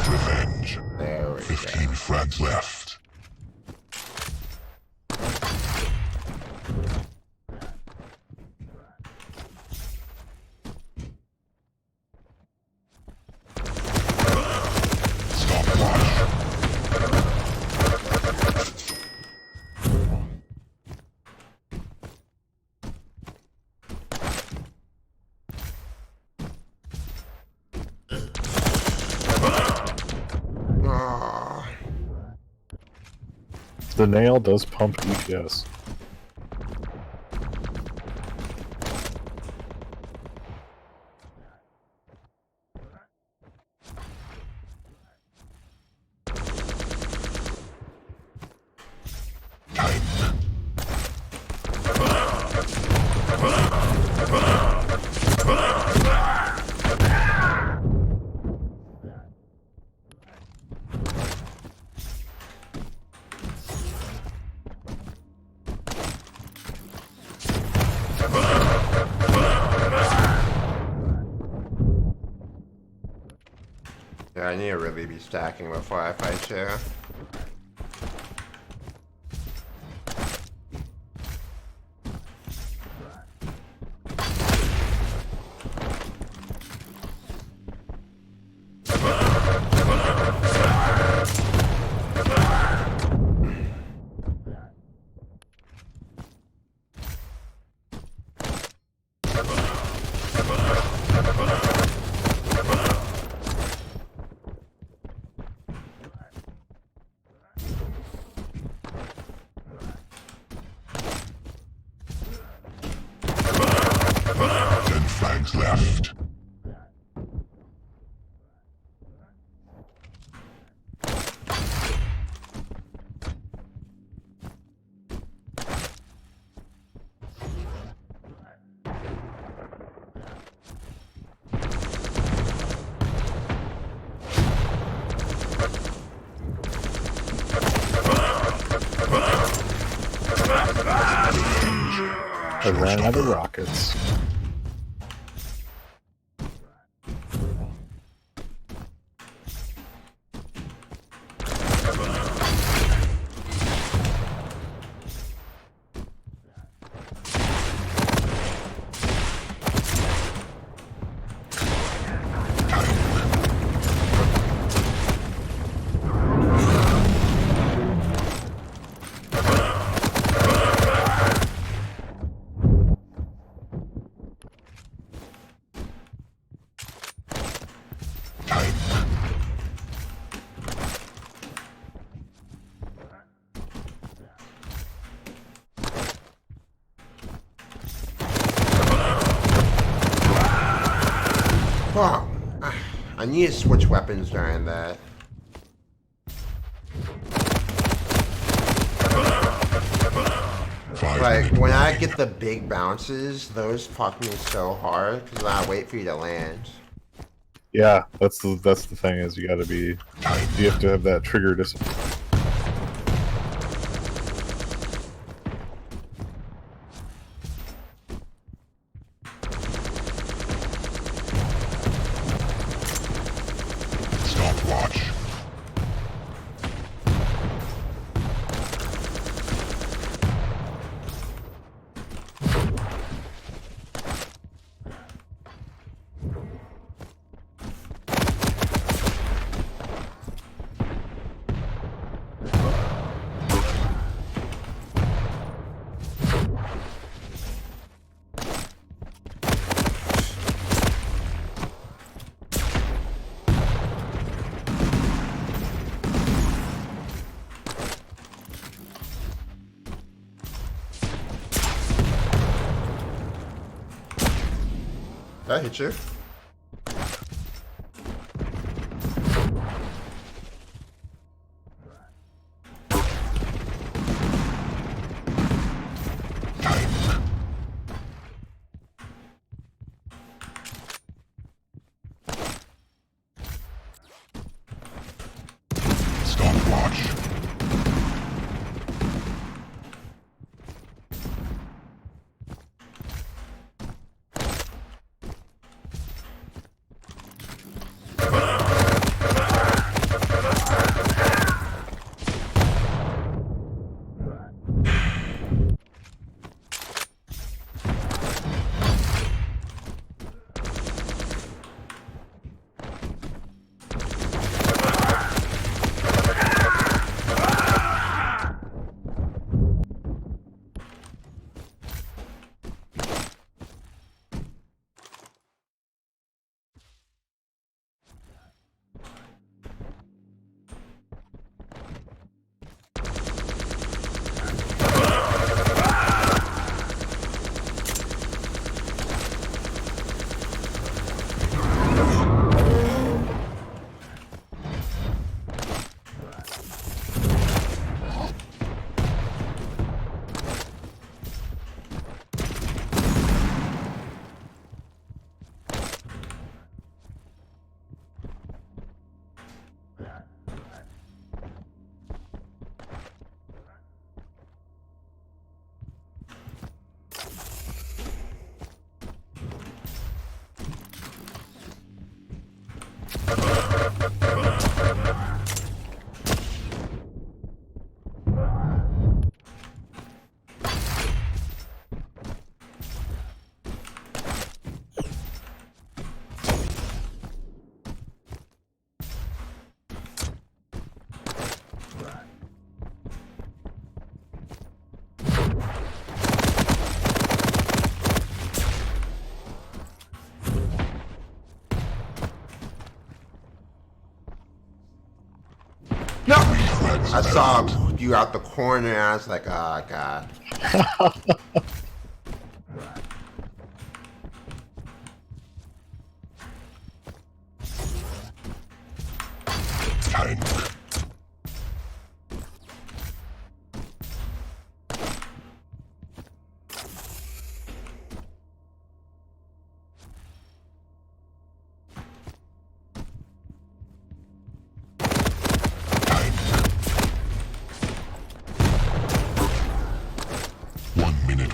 Revenge. There we 15 go. frags left. Stopwatch. Aw. The nail does pump DPS. Yeah, I need to really be stacking before I fight you. Frags left. I ran out of rockets. Fuck. I need to switch weapons during that. Like, when I get the big bounces, those fuck me so hard because I wait for you to land. Yeah, that's the thing is you gotta be, you have to have that trigger discipline. Stopwatch. Did I hit you? Stopwatch. No! I saw you out the corner and I was like, oh god. Tank.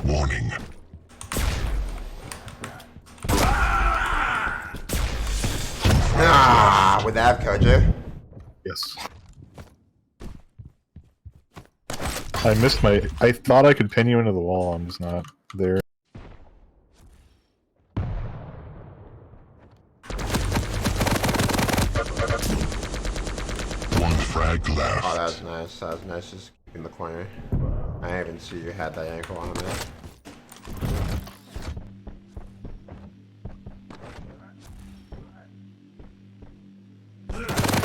Warning. Ah, with that, Koja. Yes. I missed my. I thought I could pin you into the wall. I'm just not there. One frag left. Oh, that was nice. That was nice just in the corner. I didn't even see you had that ankle on him.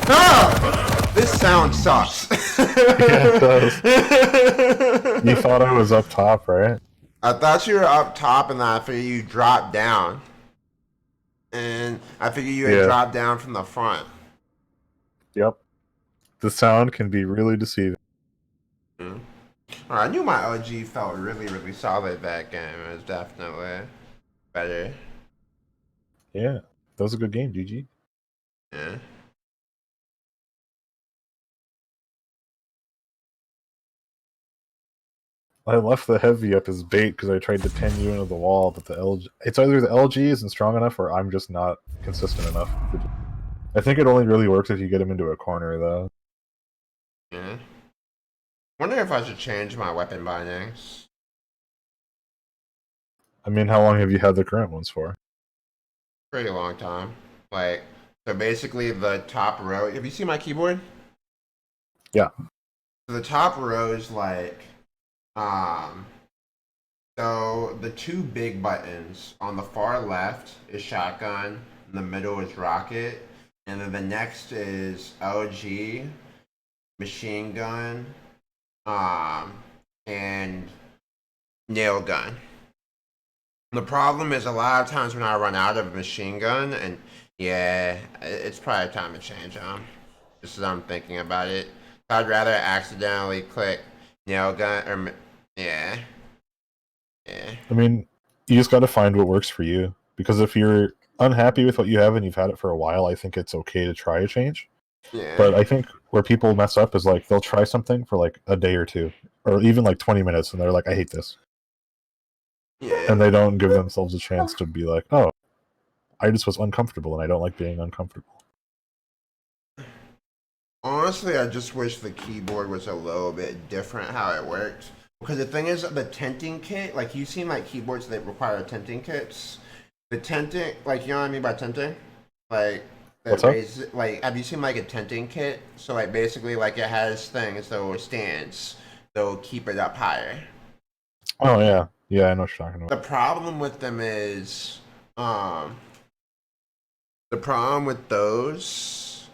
Ah! This sound sucks. Yeah, it does. You thought I was up top, right? I thought you were up top and then I figured you dropped down. And I figured you had Yeah. dropped down from the front. Yep. The sound can be really deceiving. Mm. I knew my OG felt really, really solid that game. It was definitely better. Yeah. That was a good game, GG. Yeah. I left the heavy up as bait because I tried to pin you into the wall, but the LG... It's either the LG isn't strong enough or I'm just not consistent enough. I think it only really works if you get him into a corner, though. Yeah. Wonder if I should change my weapon bindings. I mean, how long have you had the current ones for? Pretty long time. Like, so basically the top row. Have you seen my keyboard? Yeah. So the top row is like, so the two big buttons on the far left is shotgun, in the middle is rocket, and then the next is LG, machine gun, and nail gun. The problem is a lot of times when I run out of machine gun, and yeah, it's probably time to change them. Just as I'm thinking about it, I'd rather accidentally click nail gun or yeah. I mean, you just got to find what works for you. Because if you're unhappy with what you have and you've had it for a while, I think it's okay to try a change. Yeah. But I think where people mess up is like they'll try something for like a day or two, or even like 20 minutes, and they're like, I hate this. Yeah. And they don't give themselves a chance to be like, oh, I just was uncomfortable and I don't like being uncomfortable. Honestly, I just wish the keyboard was a little bit different how it works. Because the thing is, the tenting kit, like you've seen like keyboards that require tenting kits. The tenting, like you know what I mean by tenting? Like, What's up? like have you seen like a tenting kit? So like basically like it has things that will stands that will keep it up higher. Oh, yeah. Yeah, I know what you're talking about. The problem with them is, the problem with those,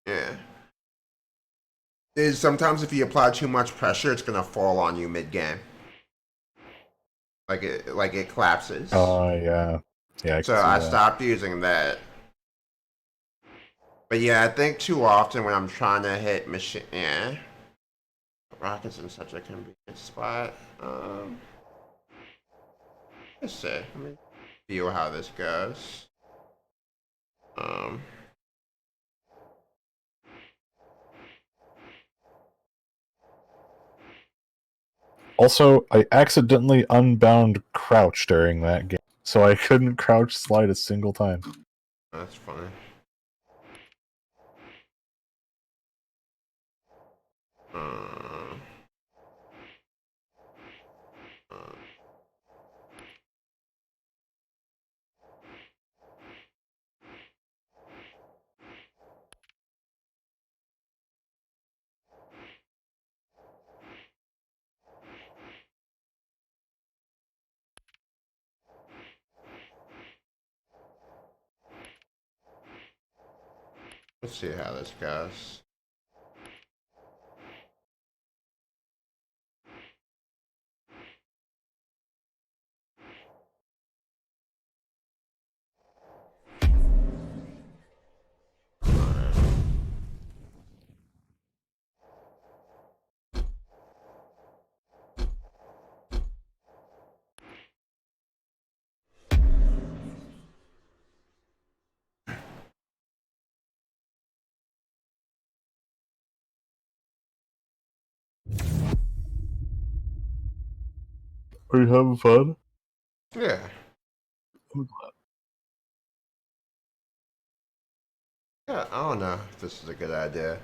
yeah, is sometimes if you apply too much pressure, it's gonna fall on you mid game. Like it collapses. Yeah. Yeah, So can see I that. stopped using that. But yeah, I think too often when I'm trying to hit machine, yeah, rockets in such a convenient spot. Let's see. Let me feel how this goes. Also, I accidentally unbound crouch during that game, so I couldn't crouch slide a single time. That's funny. Uh, uh, let's see how this goes. Are you having fun? Yeah. Yeah, I don't know if this is a good idea.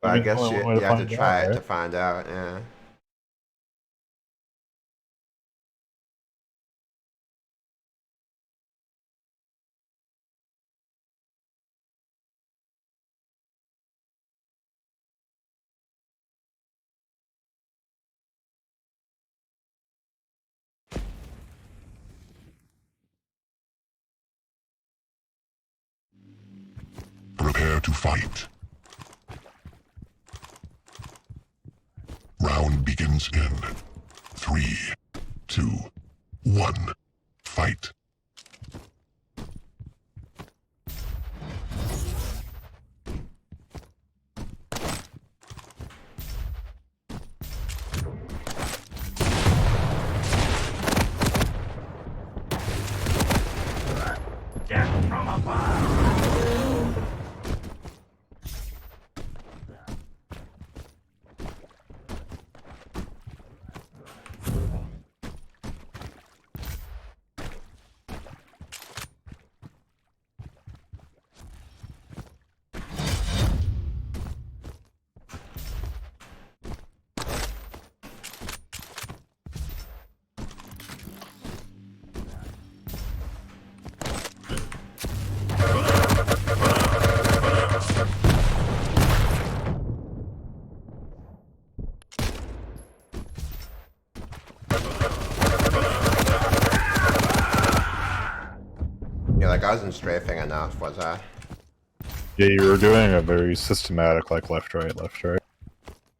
But I I mean, guess only one way you to have to find try out, it right? to find out, yeah. Prepare to fight. Round begins in 3, 2, 1. Fight. like I wasn't strafing enough, was I? Yeah, you were doing a very systematic, like left, right, left, right.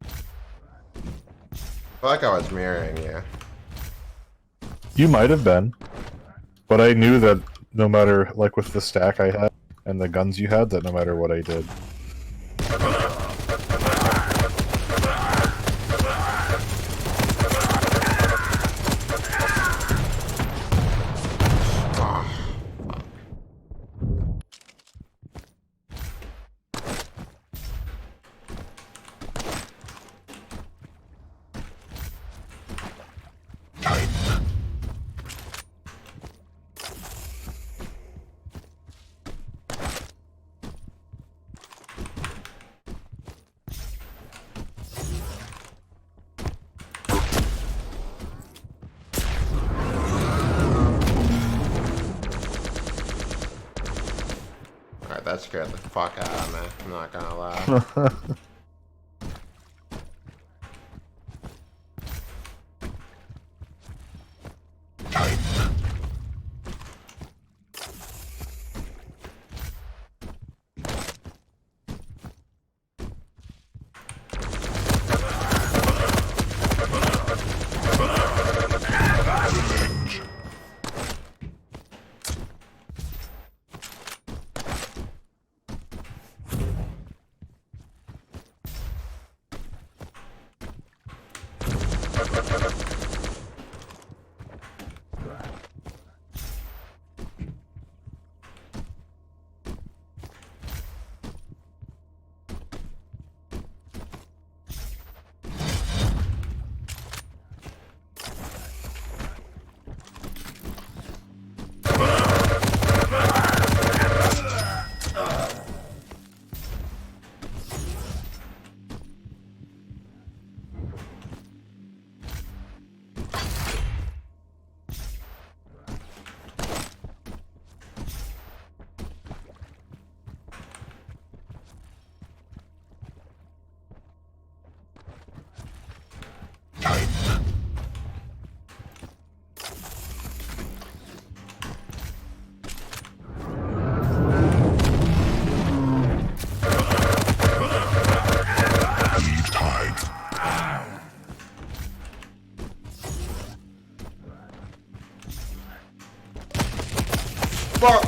I feel like I was mirroring you. You might have been, but I knew that no matter, like with the stack I had and the guns you had, that no matter what I did. Alright, that scared the fuck out of me. I'm not gonna lie. Revenge.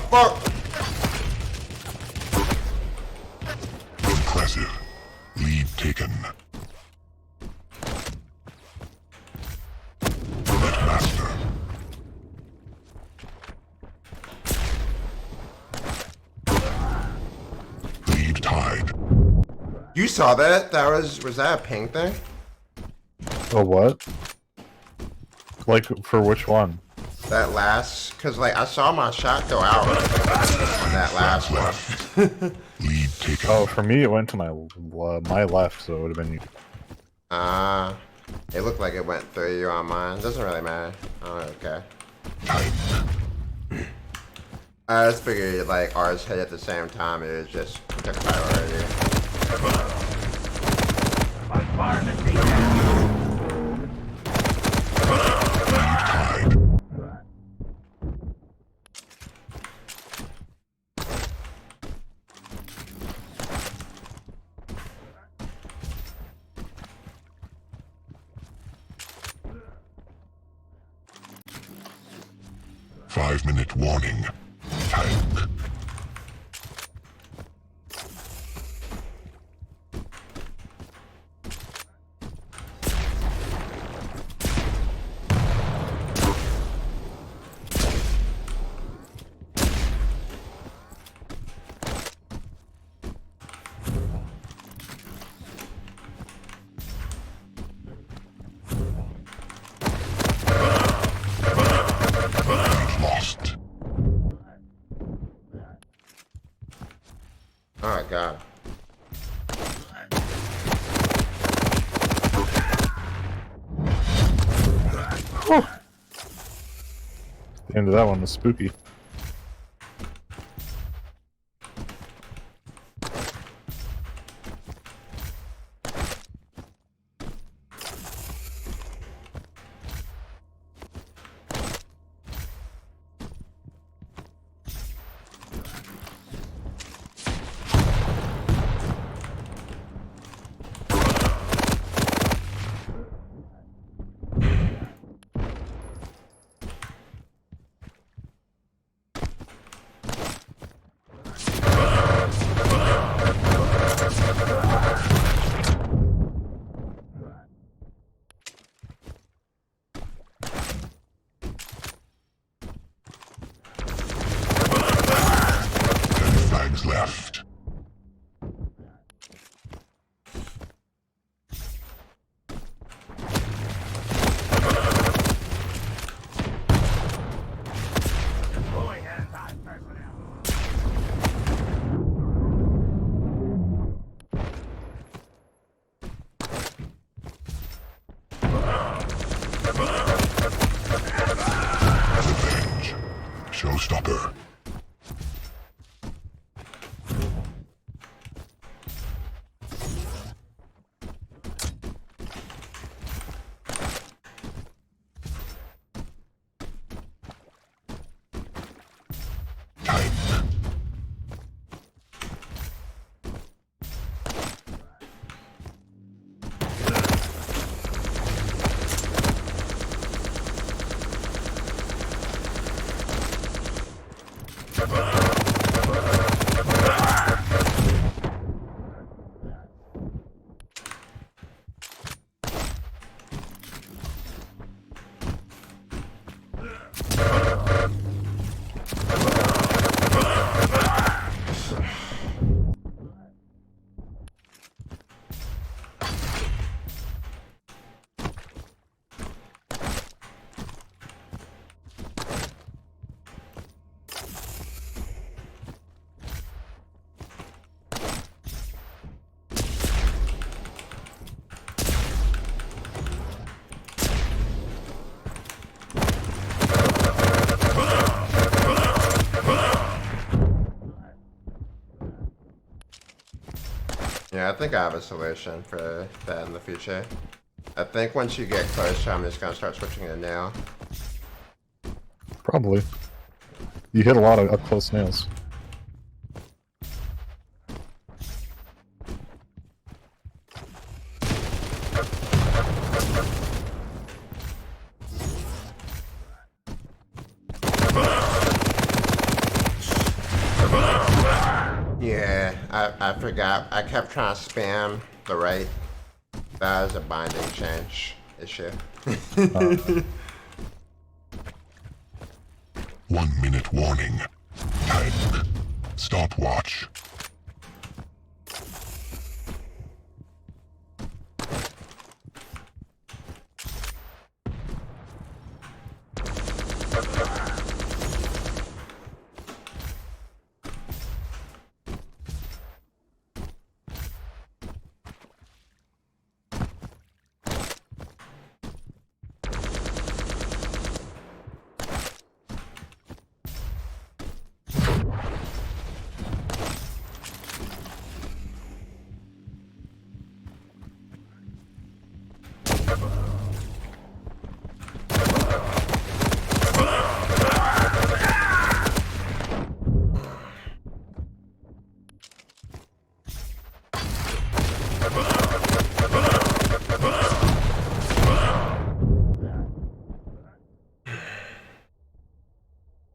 Fuck! Impressive. Lead taken. Net master. Lead tied. You saw that? Was that a ping thing? A what? Like, for which one? That last, cause like I saw my shot go out on that last one. Lead taken. Oh, for me, it went to my left, so it would have been you. It looked like it went through you on mine. Doesn't really matter. Oh, okay. I just figured like ours hit at the same time. It was just took priority. Lead tied. 5-minute warning. Tank. Lost. Oh god. The end of that one was spooky. showstopper. Time. Yeah, I think I have a solution for that in the future. I think once you get closer, I'm just gonna start switching to nail. Probably. You hit a lot of up close nails. Yeah, I forgot. I kept trying to spam the right. That was a binding change issue. 1 minute warning. Time. Stopwatch.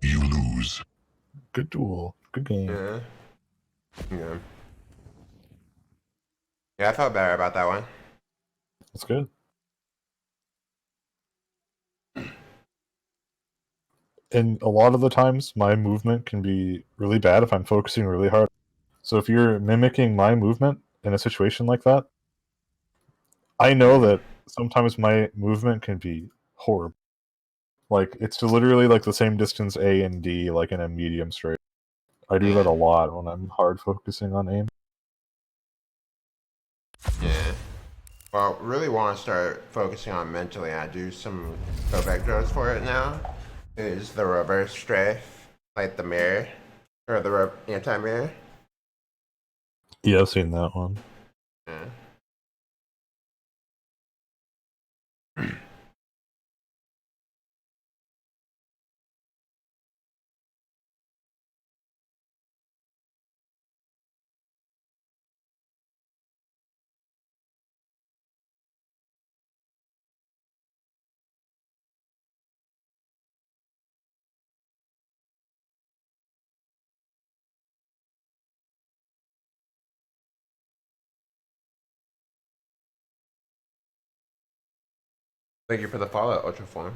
You lose. Good duel. Good game. Yeah. Yeah. Yeah, I felt better about that one. That's good. And a lot of the times, my movement can be really bad if I'm focusing really hard. So if you're mimicking my movement in a situation like that, I know that sometimes my movement can be horrible. Like, it's literally like the same distance A and D, like in a medium straight. I do that a lot when I'm hard focusing on aim. Yeah. Well, really want to start focusing on mentally. I do some throwback drills for it now. Is the reverse strafe, like the mirror, or the anti-mirror? Yeah, I've seen that one. Yeah. Thank you for the follow, Ultraform.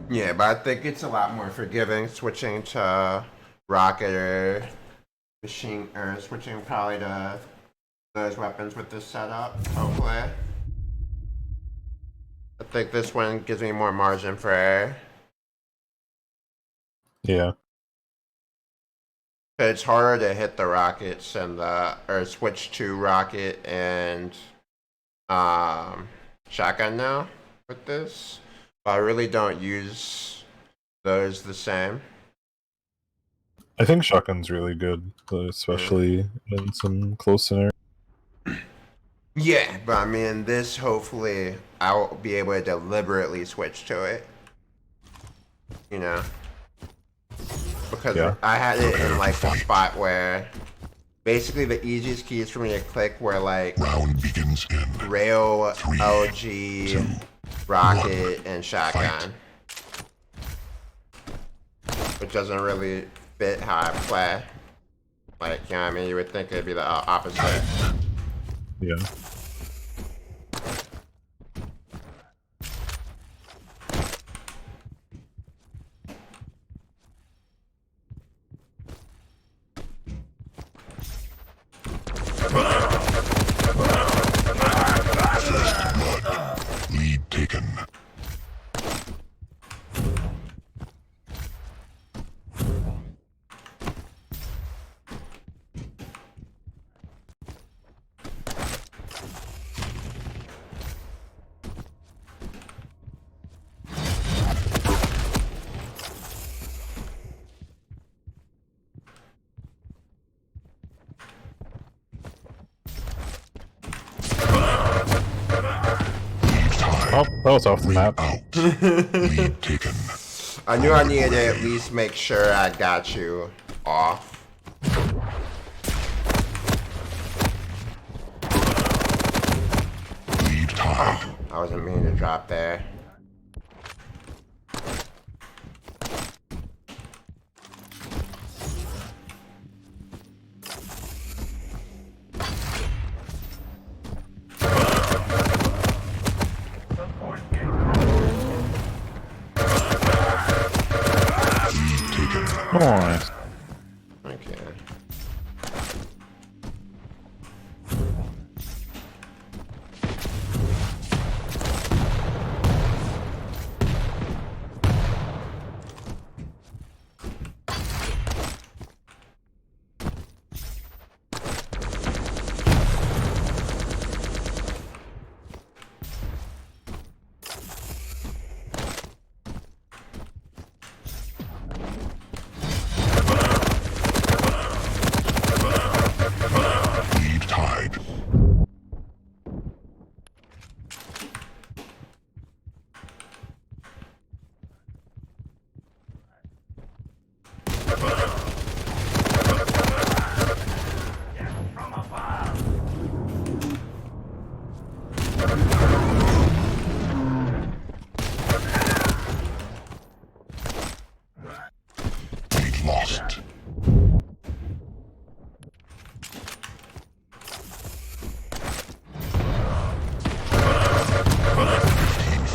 Yeah, but I think it's a lot more forgiving switching to rocket or machine, or switching probably to those weapons with this setup. Hopefully, think this one gives me more margin for error. Yeah. It's harder to hit the rockets and or switch to rocket and shotgun now with this. But I really don't use those the same. I think shotgun's really good, especially in some close scenarios. Yeah, but I mean, this hopefully I'll be able to deliberately switch to it. You know? Because Yeah. I had it in like a spot where basically the easiest keys for me to click were like Round begins in rail, 3, LG, 2, rocket, 1. and shotgun. Which doesn't really fit how I play. Like, you know what I mean? You would think it'd be the opposite. Yeah. Lead taken. Oh, that was off the map. Out. Lead taken. I knew I needed to at least make sure I got you off. Lead tied. I wasn't meaning to drop there. Nice. Okay. Lead tied. Lead lost.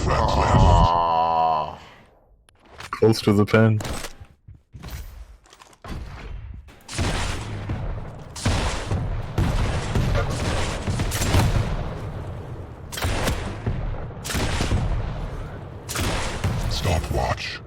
Frags left. Aww. Close to the pen. Stopwatch.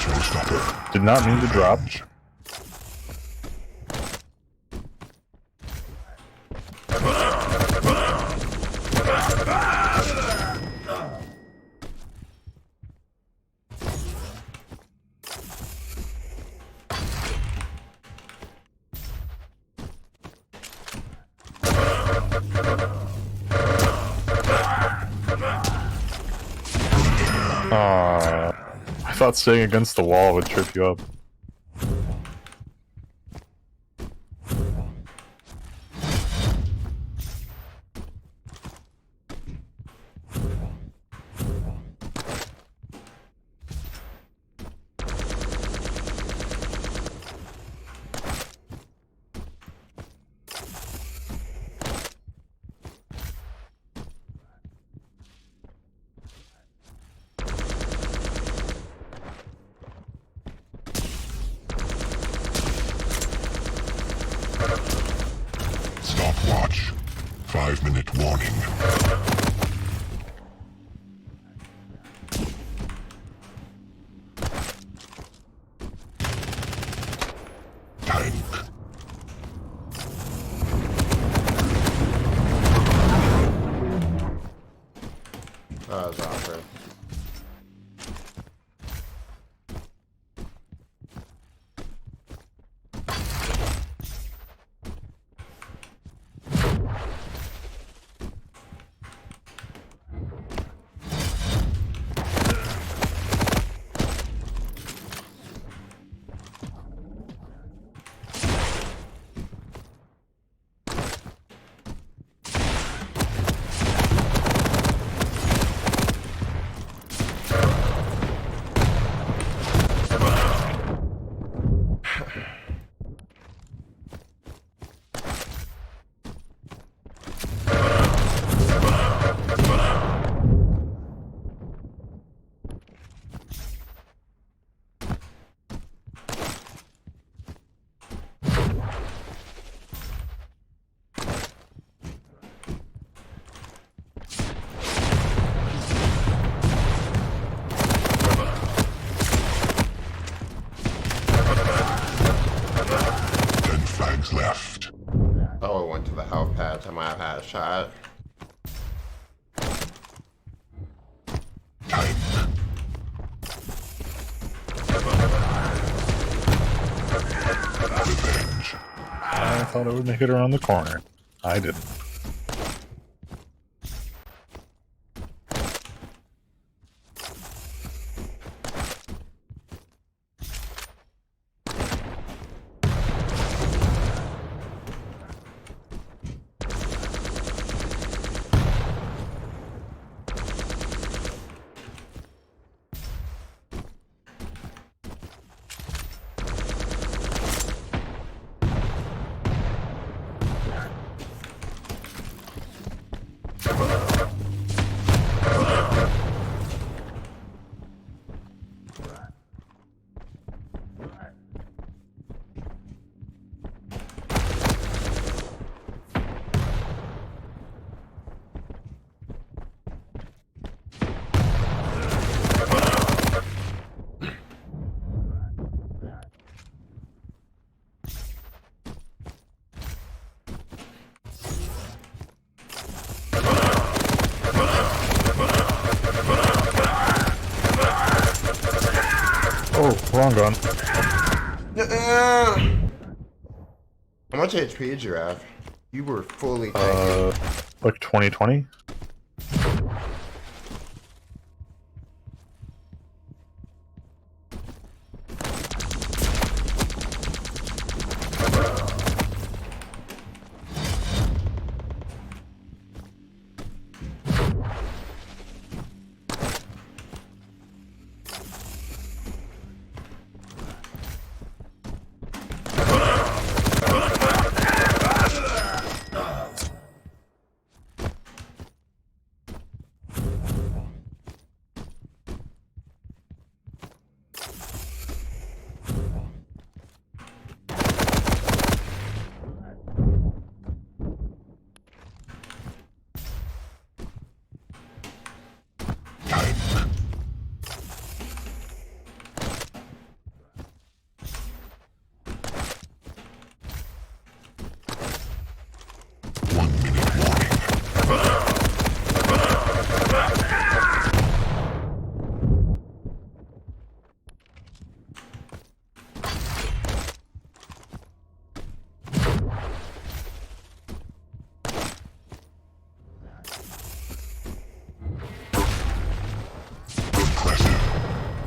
Showstopper. Did not mean to drop. I thought staying against the wall would trip you up. Stopwatch. 5-minute warning. Tank. That was awkward. Left. Oh, I went to the health pads. I might have had a shot. Tank. Revenge. I thought it would make it around the corner. I didn't. Oh, wrong gun. How much HP did you have? You were fully tanky. Like 2020?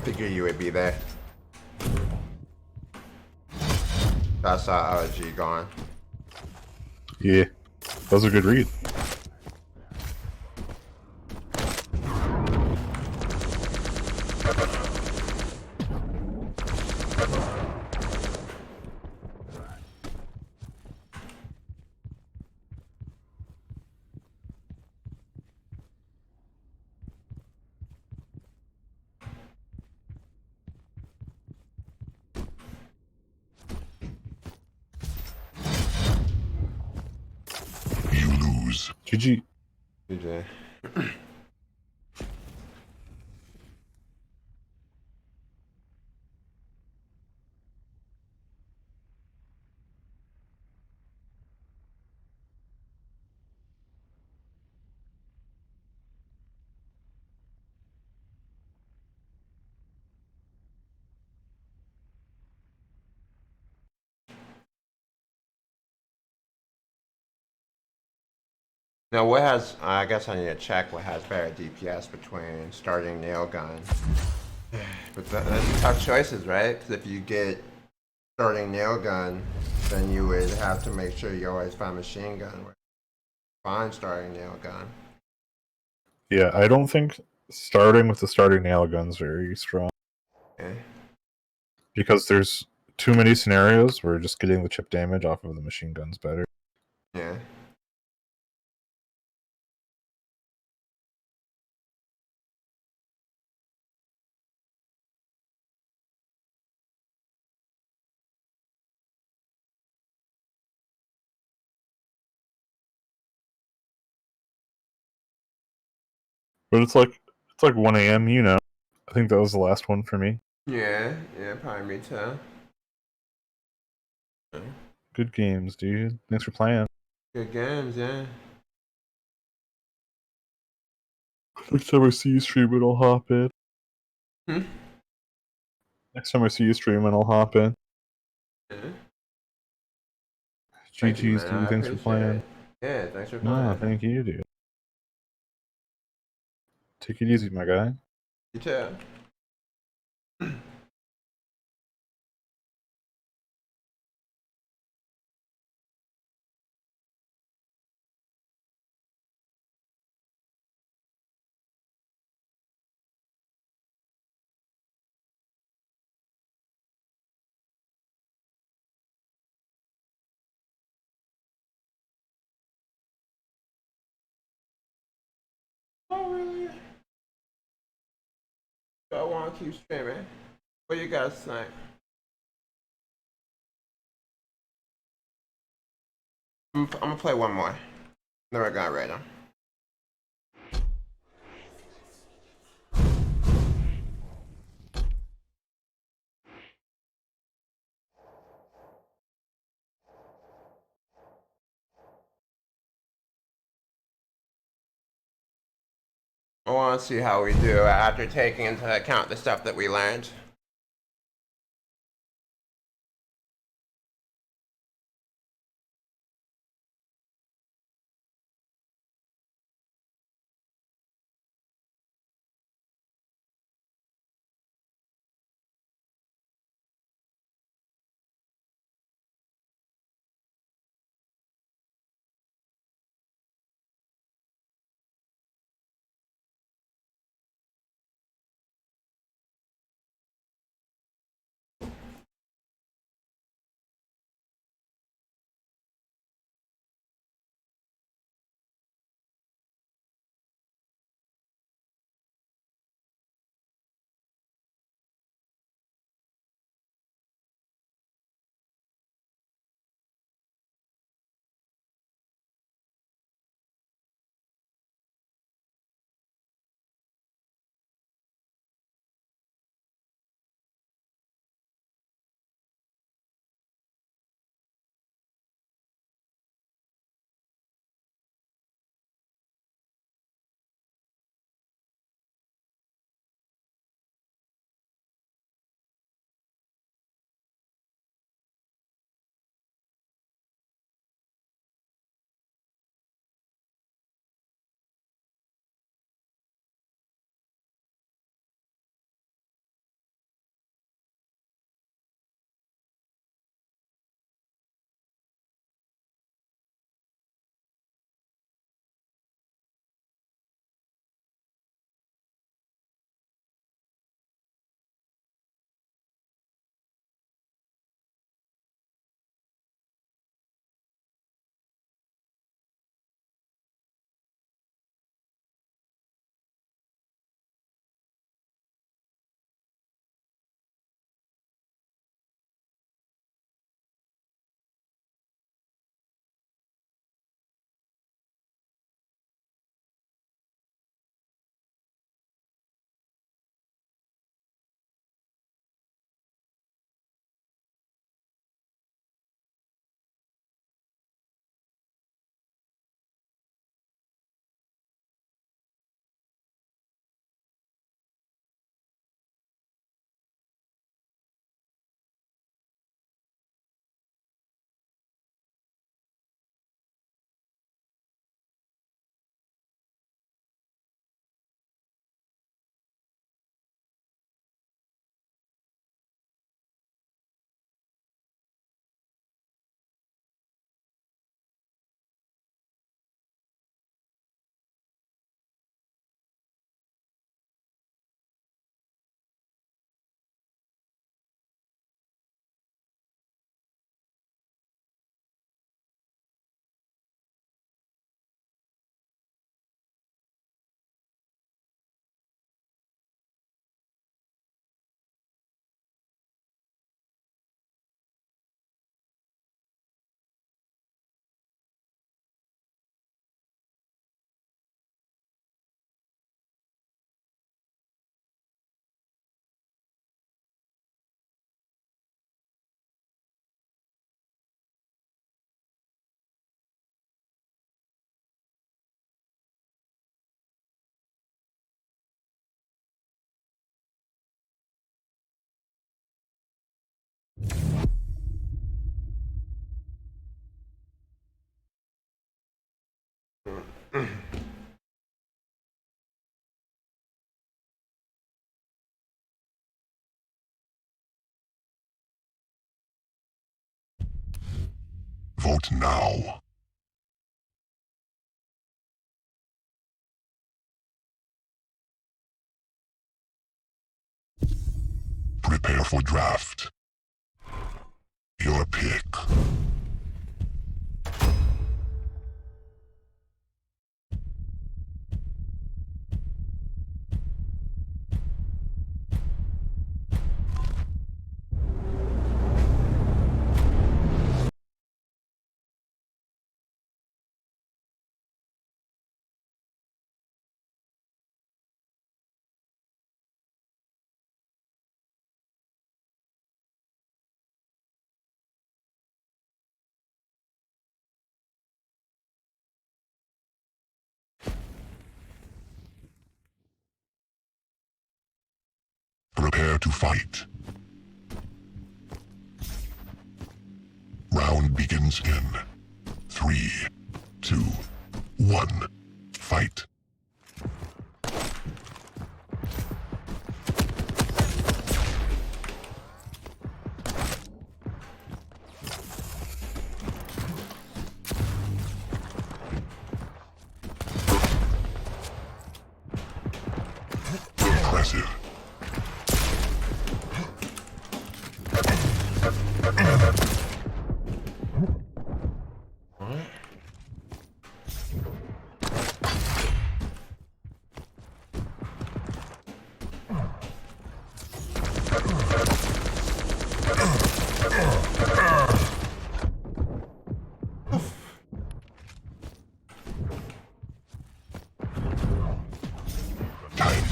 Figure you would be there. I saw LG gone. Yeah, that was a good read. You lose. GG. DJ. Now, what has, I guess I need to check what has better DPS between starting nail gun. But that's tough choices, right? Because if you get starting nail gun, then you would have to make sure you always find machine gun. Find starting nail gun. Yeah, I don't think starting with the starting nail gun's very strong. Okay. Because there's too many scenarios where just getting the chip damage off of the machine gun's better. Yeah. But it's like 1 a.m. You know. I think that was the last one for me. Yeah, yeah, probably me too. Good games, dude. Thanks for playing. Good games, yeah. Next time I see you stream it, I'll hop in. Hmm? Next time I see you stream it, I'll hop in. Yeah. Thank you, GG's, man. dude. I Thanks for appreciate playing. it. Yeah, thanks for Nah, playing. thank you, dude. Take it easy, my guy. You too. Oh, really? I want to keep streaming. What you guys think? I'm gonna play one more. Then we're gonna rate them. I want to see how we do after taking into account the stuff that we learned. Vote now. Prepare for draft. Your pick. Prepare to fight. Round begins in 3, 2, 1. Fight. Impressive. Time.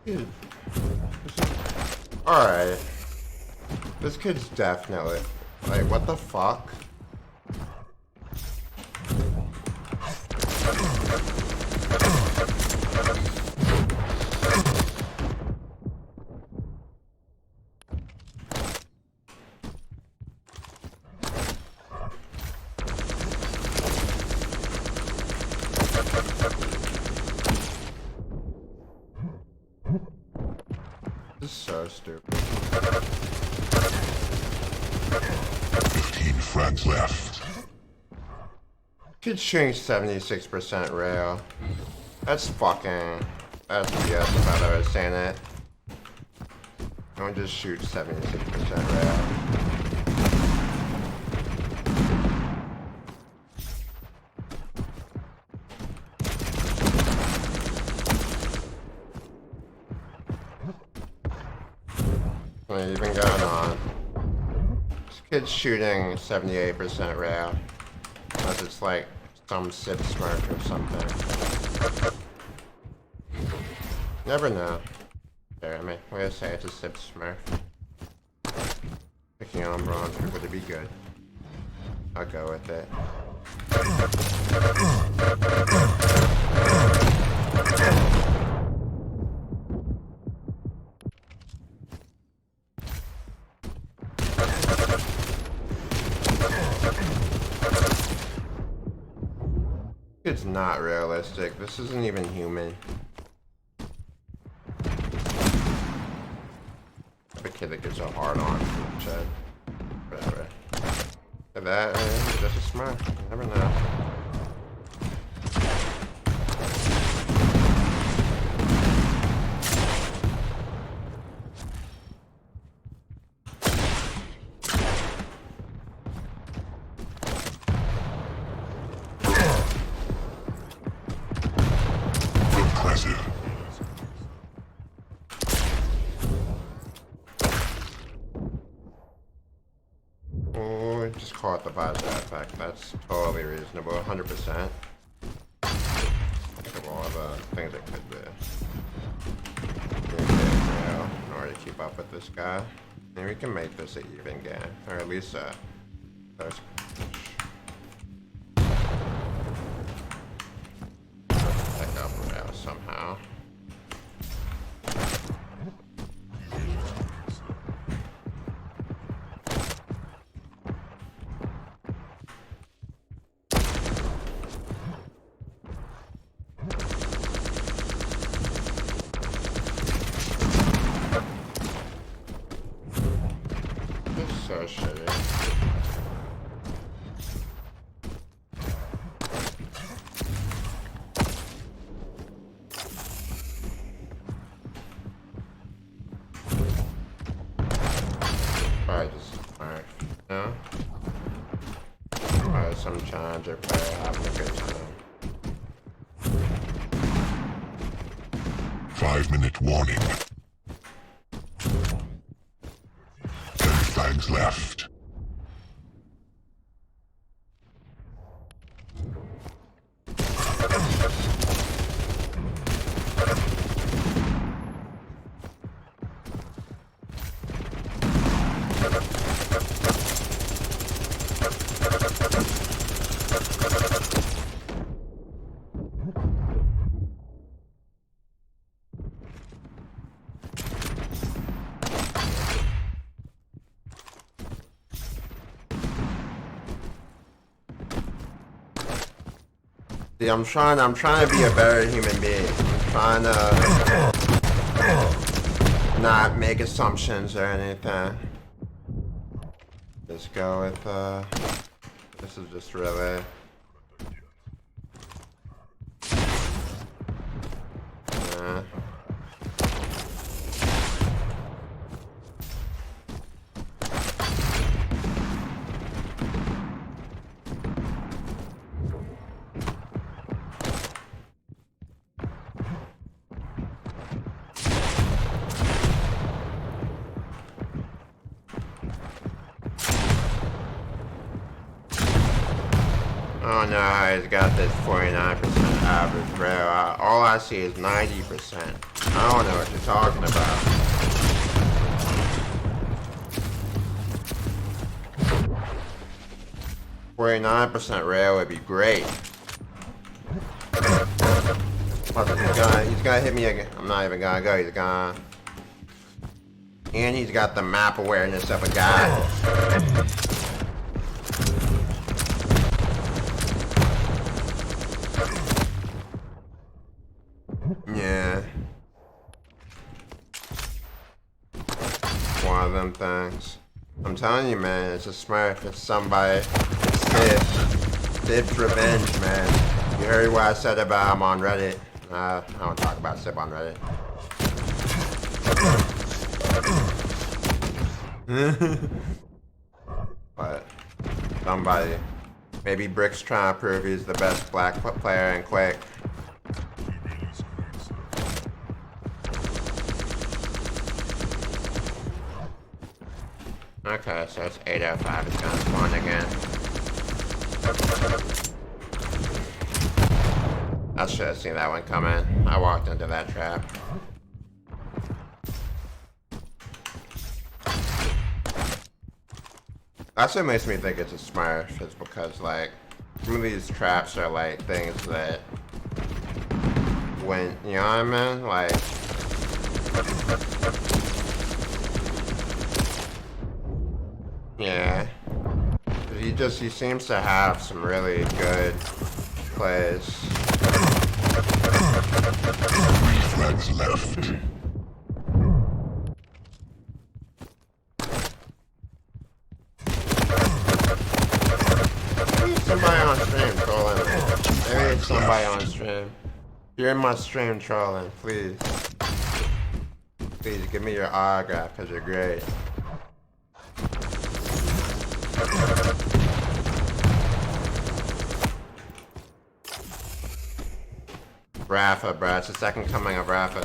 Dude. Alright. This kid's definitely... Like, what the fuck? This is so stupid. 15 friends left. Kid's shooting 76% rail. That's fucking... That's BS about how I was saying it. Don't just shoot 76% rail. What even going on? This kid's shooting 78% rail. Unless it's like some sip smurf or something. Never know. There, I mean, I'm gonna say it's a sip smurf. Picking on bronze people to be good. I'll go with it. It's not realistic. This isn't even human. The kid that gets a hard on from shit. Whatever. Look at that, man. He's just a smart. You never know. Impressive. Oh, just call it the Buzz effect. That's totally reasonable. 100%. things it could be. In order to keep up with this guy. Maybe we can make this an even game. Or at least a close. Pick up rail somehow. So shitty. Probably just alright. No? Probably some challenger player having a good time. 5-minute warning. 10 flags left. See, I'm trying to be a better human being. I'm trying to not make assumptions or anything. Just go with, this is just really... Oh no, he's got this 49% average rail. All I see is 90%. I don't know what you're talking about. .49% rail would be great. He's gonna hit me again. I'm not even gonna go. He's gonna... And he's got the map awareness of a guy. Yeah. One of them things. I'm telling you, man, it's a smurf. It's somebody. It's Sid. Sid's revenge, man. You heard what I said about him on Reddit. I don't talk about Sid on Reddit. But somebody. Maybe Brick's trying to prove he's the best black player in Quake. Okay, so it's 8:05. It's gonna spawn again. I should have seen that one coming. I walked into that trap. That's what makes me think it's a smurf, is because, like, some of these traps are, like, things that when, you know what I mean? Like, yeah. He seems to have some really good plays. 3 flags left. Somebody on stream trolling. Maybe it's somebody on stream. You're in my stream trolling, please. Please give me your autograph, because you're great. Rafa, bro. It's the second coming of Rafa.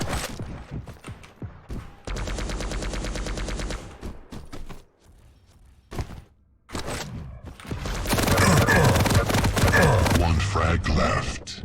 One frag left.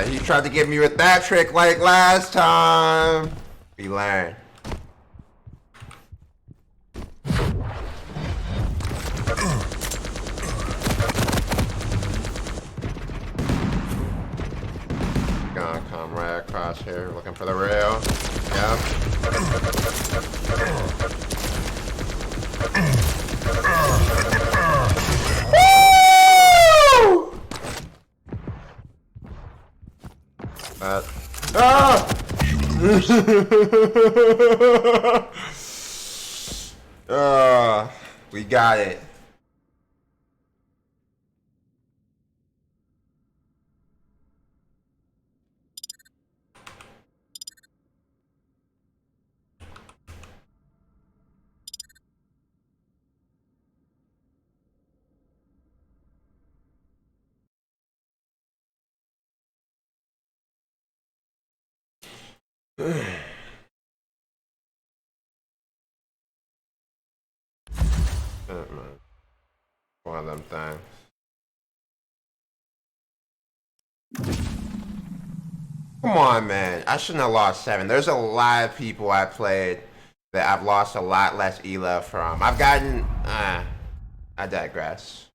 He tried to get me with that trick like last time. We learned. Gonna come right across here, looking for the rail. Yep. Ah! We got it. One of them things. Come on, man. I shouldn't have lost 7. There's a lot of people I played that I've lost a lot less ELA from. I've gotten... I digress.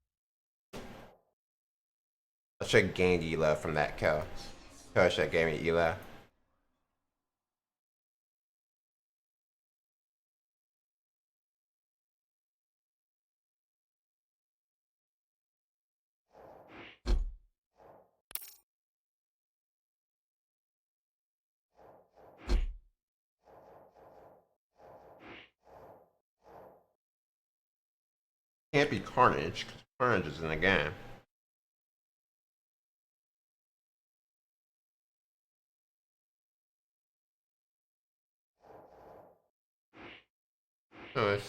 I should have gained ELA from that kill. Kill should have gave me ELA. Can't be Carnage, because Carnage is in the game. Oh, let's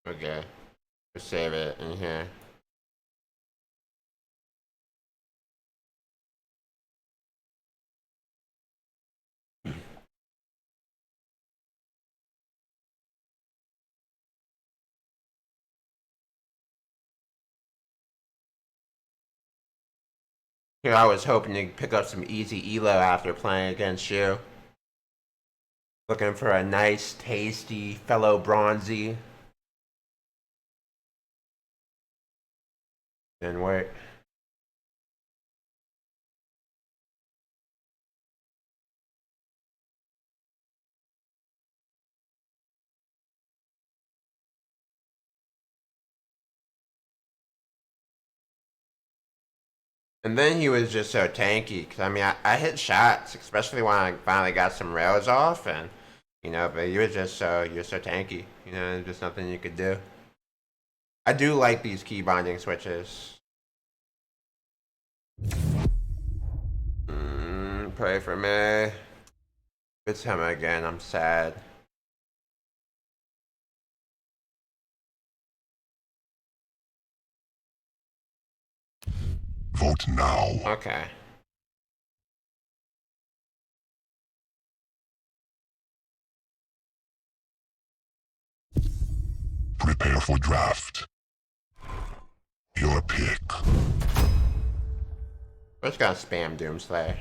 okay. We'll save it in here. Here I was hoping to pick up some easy elo after playing against you. Looking for a nice, tasty fellow bronzy. Didn't work. And then he was just so tanky, because I mean, I hit shots, especially when I finally got some rails off, and, you know, but you were so tanky, you know, there's just nothing you could do. I do like these key binding switches. Pray for me. It's him again, I'm sad. Vote now. Okay. Prepare for draft. Your pick. We're just gonna spam Doomslayer.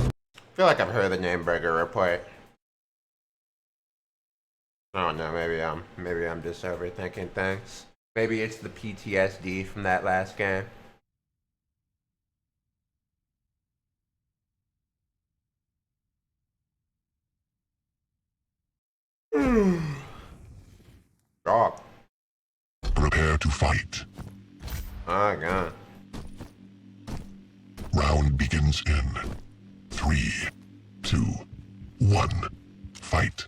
I feel like I've heard the name Burger Report. I don't know, maybe I'm just overthinking things. Maybe it's the PTSD from that last game. Drop. Prepare to fight. Oh god. Round begins in 3, 2, 1. Fight.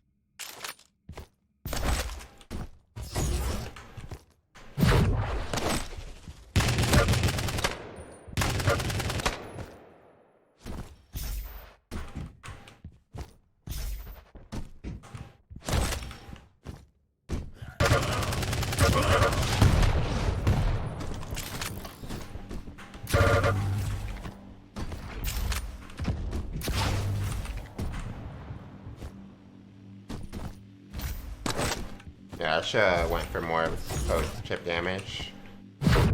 Yeah, I should have went for more post chip damage. Let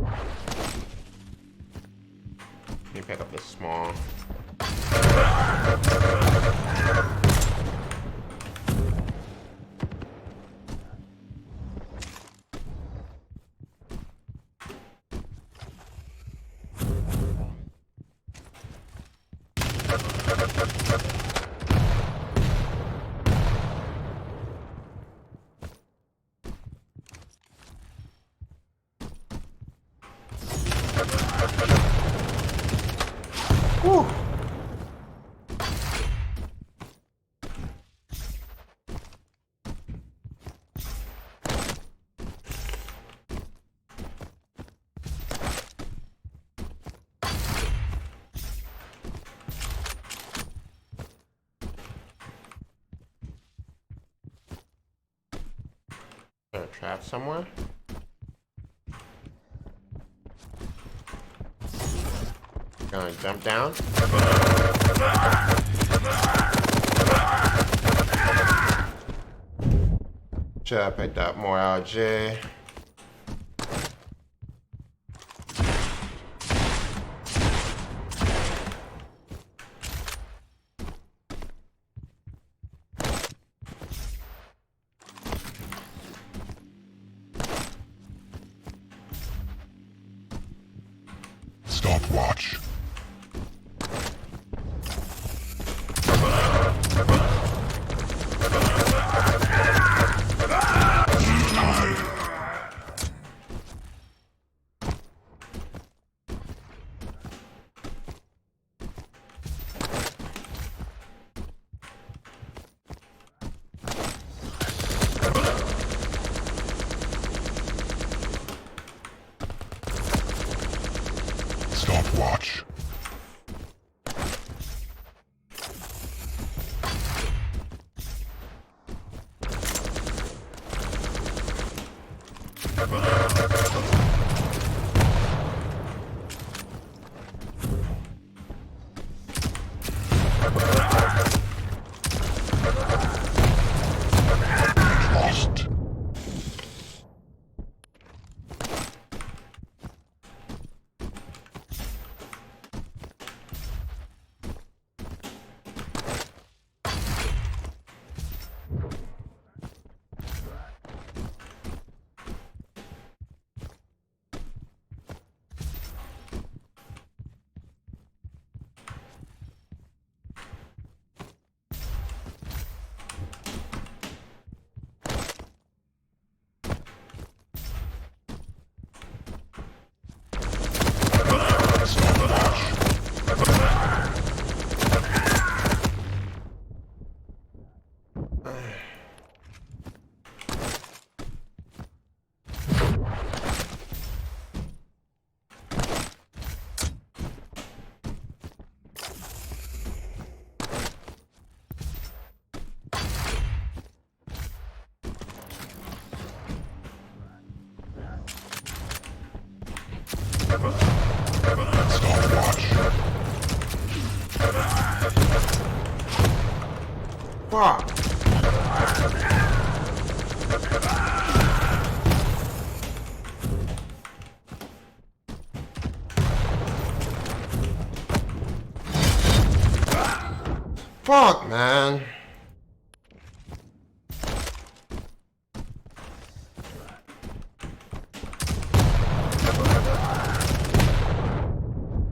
me pick up this small. Whew. Is there a trap somewhere? Gonna jump down. Should have picked up more LG. Stopwatch. Stopwatch. Lost. Fuck. Fuck, man.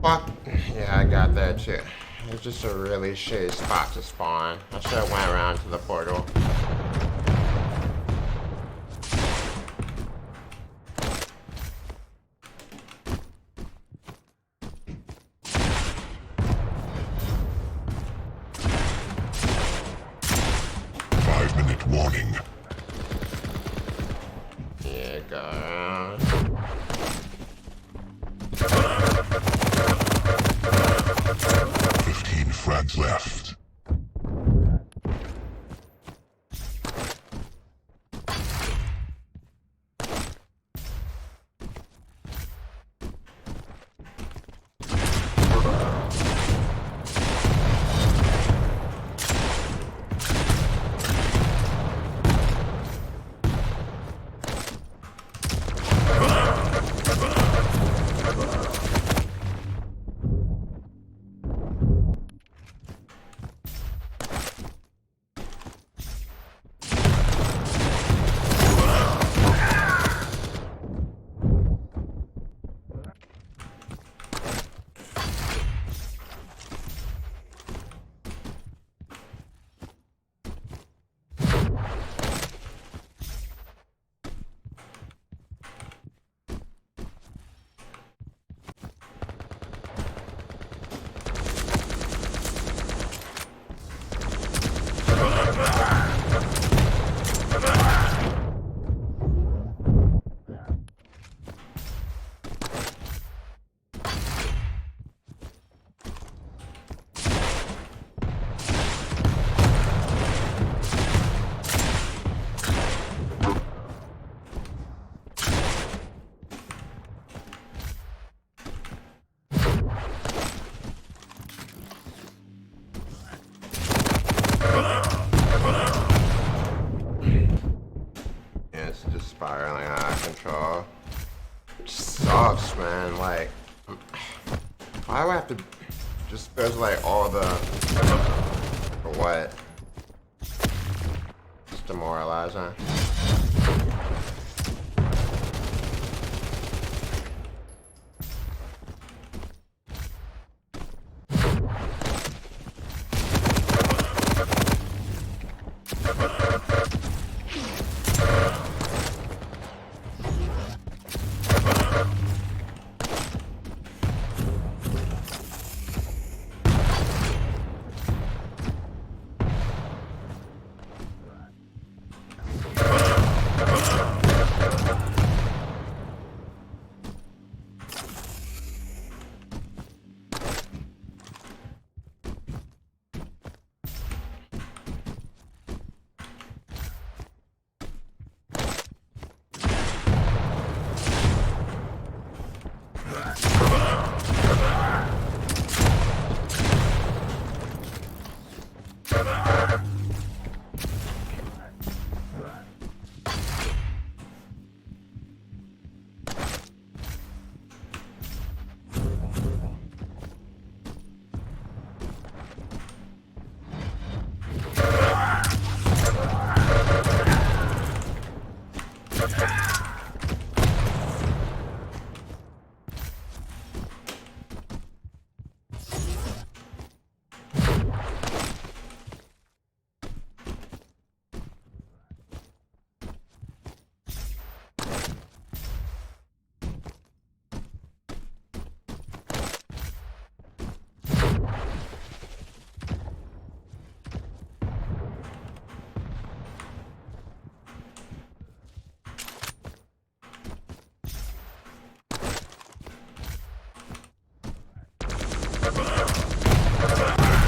Fuck. Yeah, I got that shit. It's just a really shitty spot to spawn. I should have went around to the portal. Five-minute warning. Yeah, go around. 15 frags left. sucks, man. Like, why do I have to just feels like all the for what? It's demoralizing.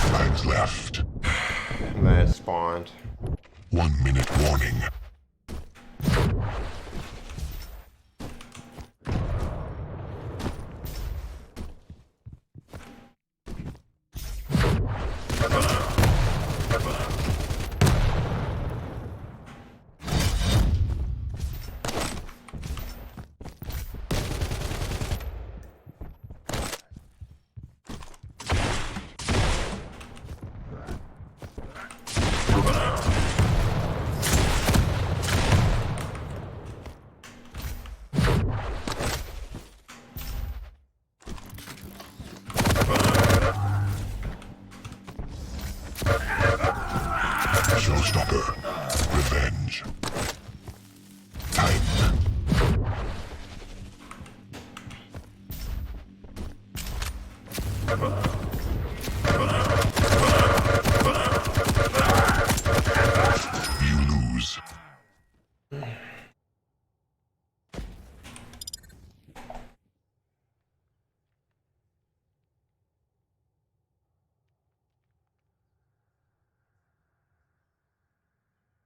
Flags left. And then it spawned. 1 minute warning. Showstopper. Revenge. Time. You lose.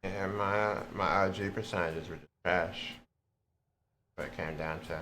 Yeah, my RG percentages were just trash. What it came down to.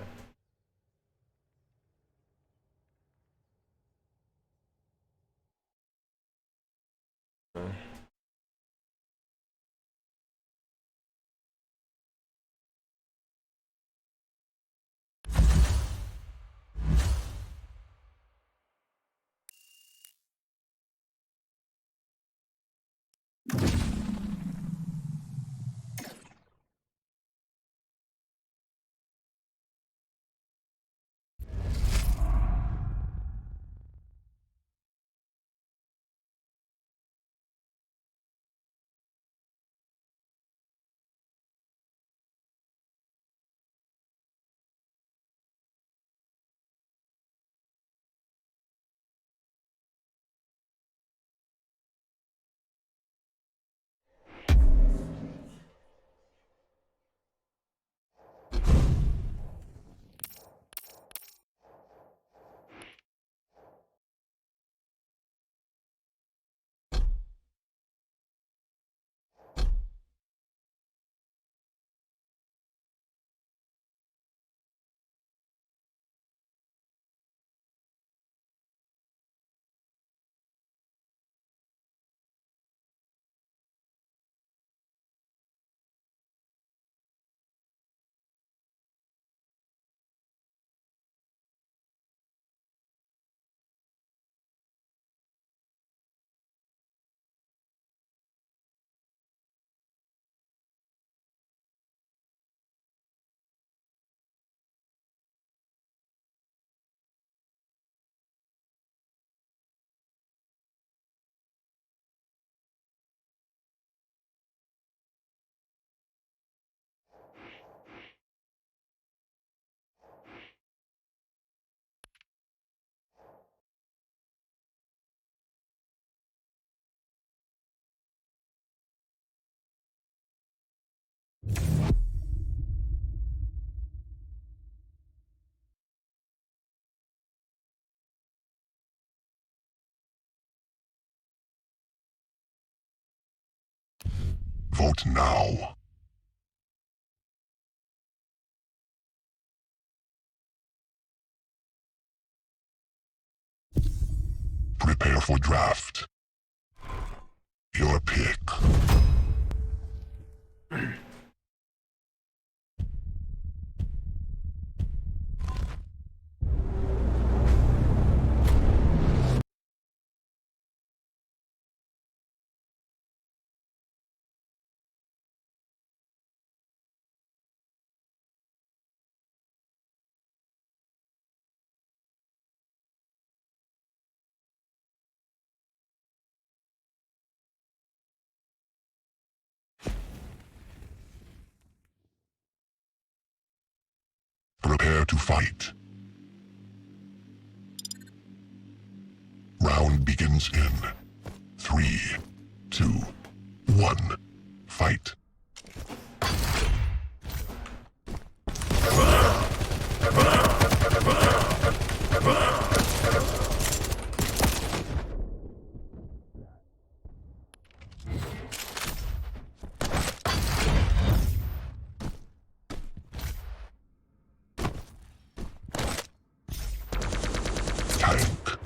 Vote now. Prepare for draft. Your pick. Prepare to fight. Round begins in 3, 2, 1. Fight. Tank.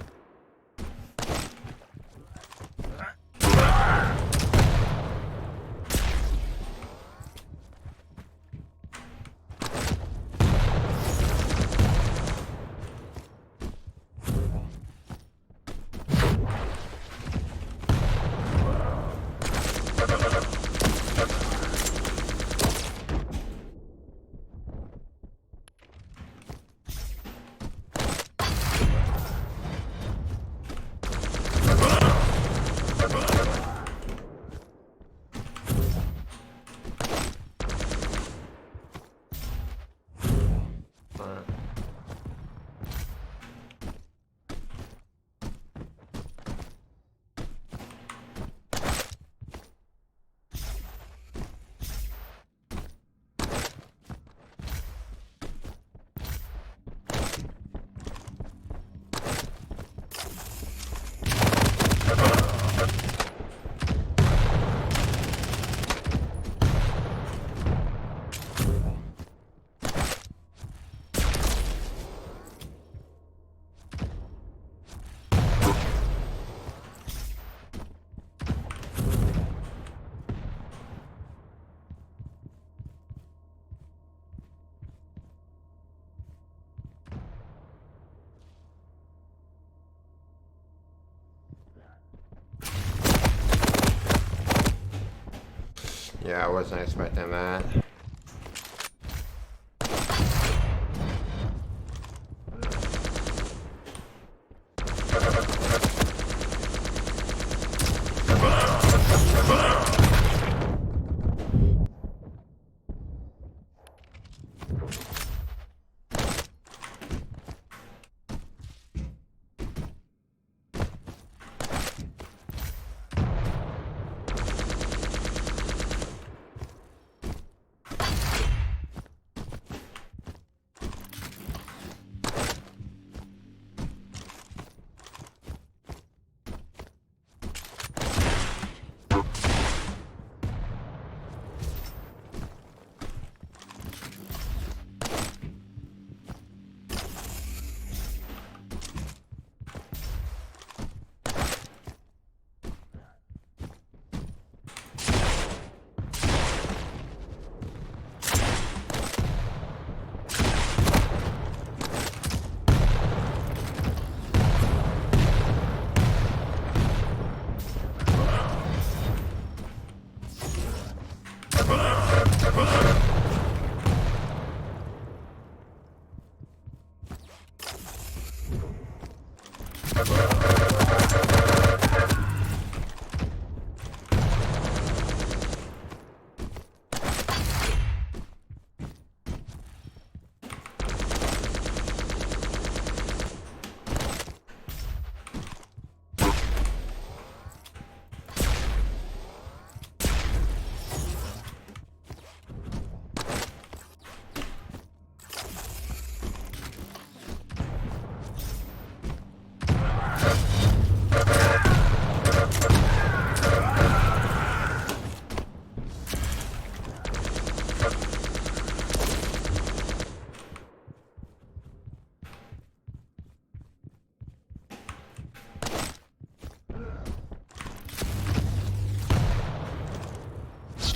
Yeah, I wasn't expecting that.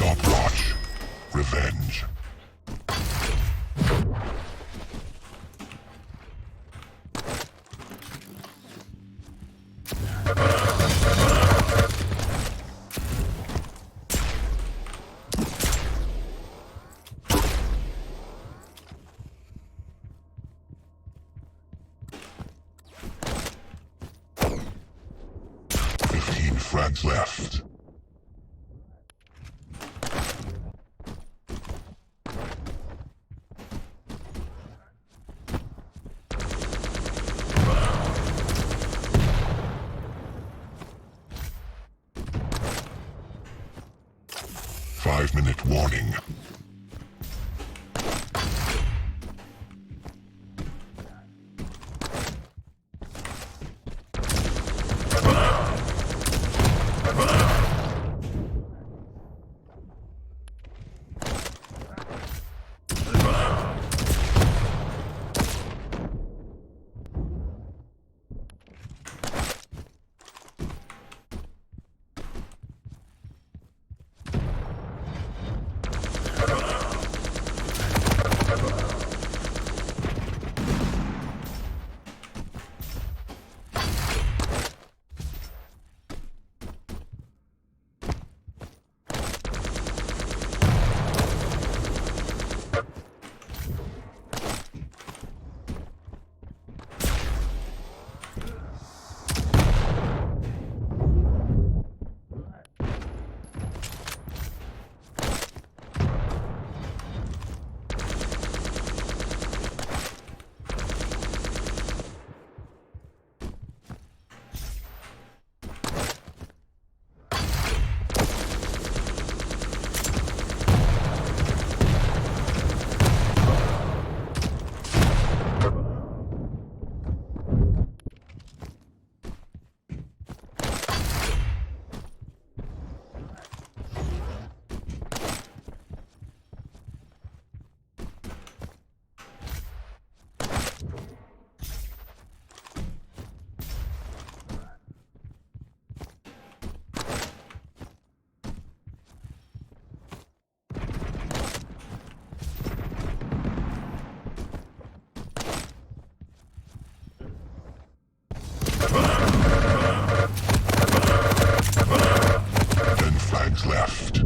Stopwatch. Revenge. Frags left. Five-minute warning. Left.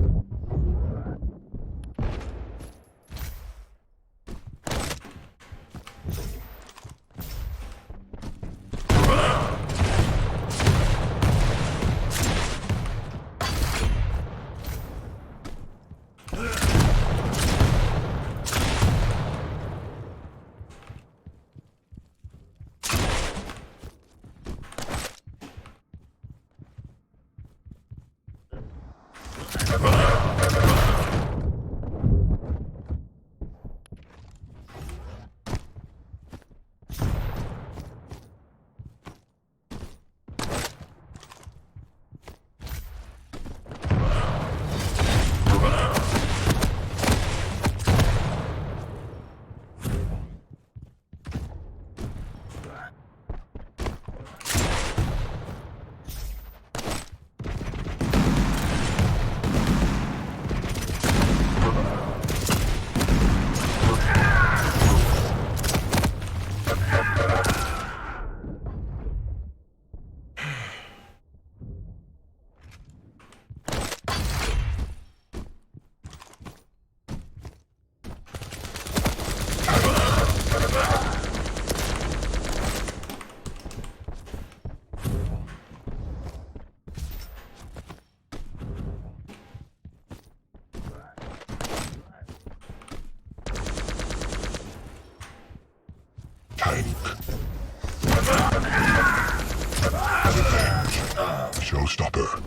Showstopper.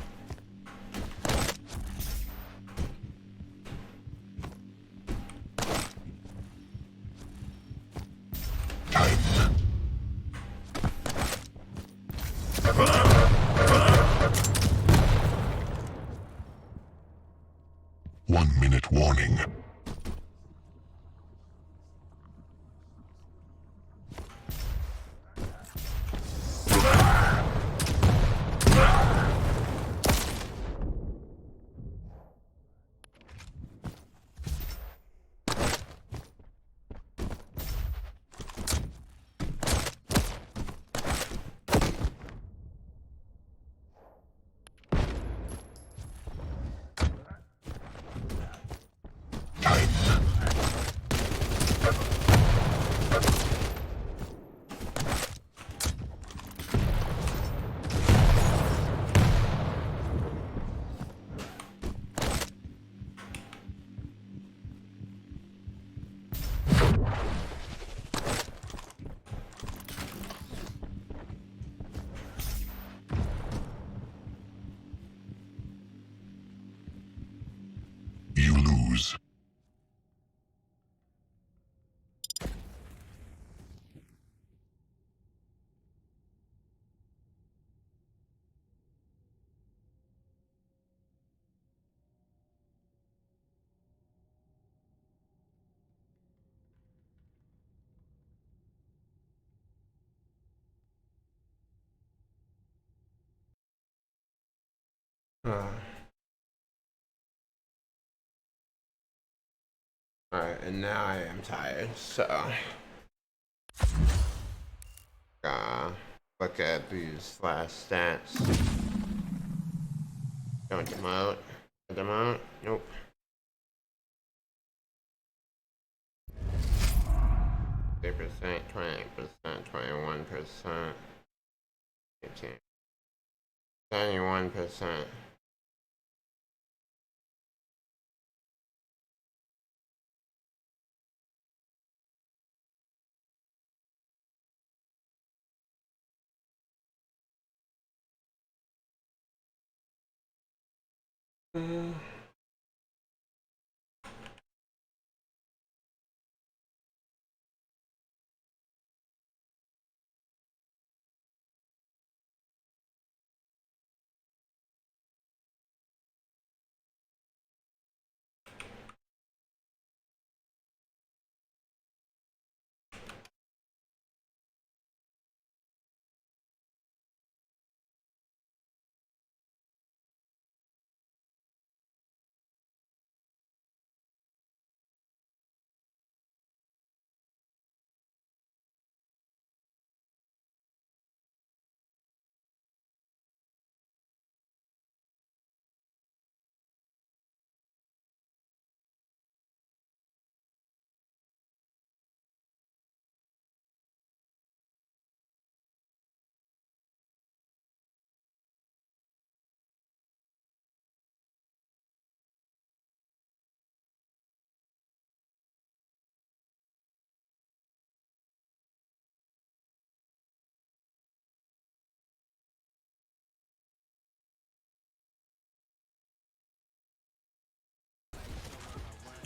Time. 1 minute warning. lose. Alright, and now I am tired, so look at these last stats. Don't demote. Demote? Nope. 8%, 28%, 21%, 18, 71%.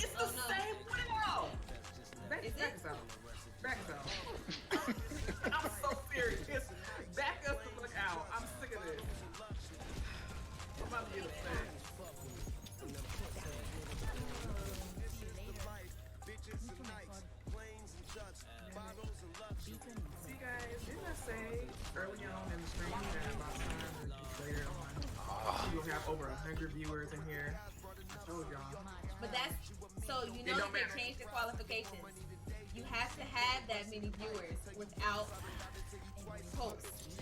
It's the same window. Back zone. Back zone. I'm so serious. Back us the fuck out. I'm sick of this. I'm about to get upset. See guys, didn't I say early on in the stream that by the time later on we will have over 100 viewers in here? I told y'all. But that's so you know that they changed the qualifications. You have to have that many viewers without hosts.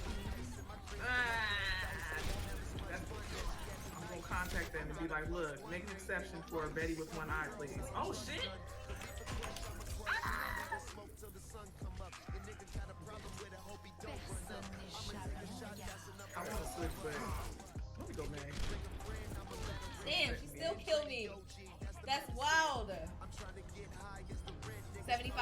I'm gonna contact them and be like, look, make an exception for Betty with one eye, please. Oh shit! I want to switch, but let me go, man. Damn, she still killed me. That's wild. 75.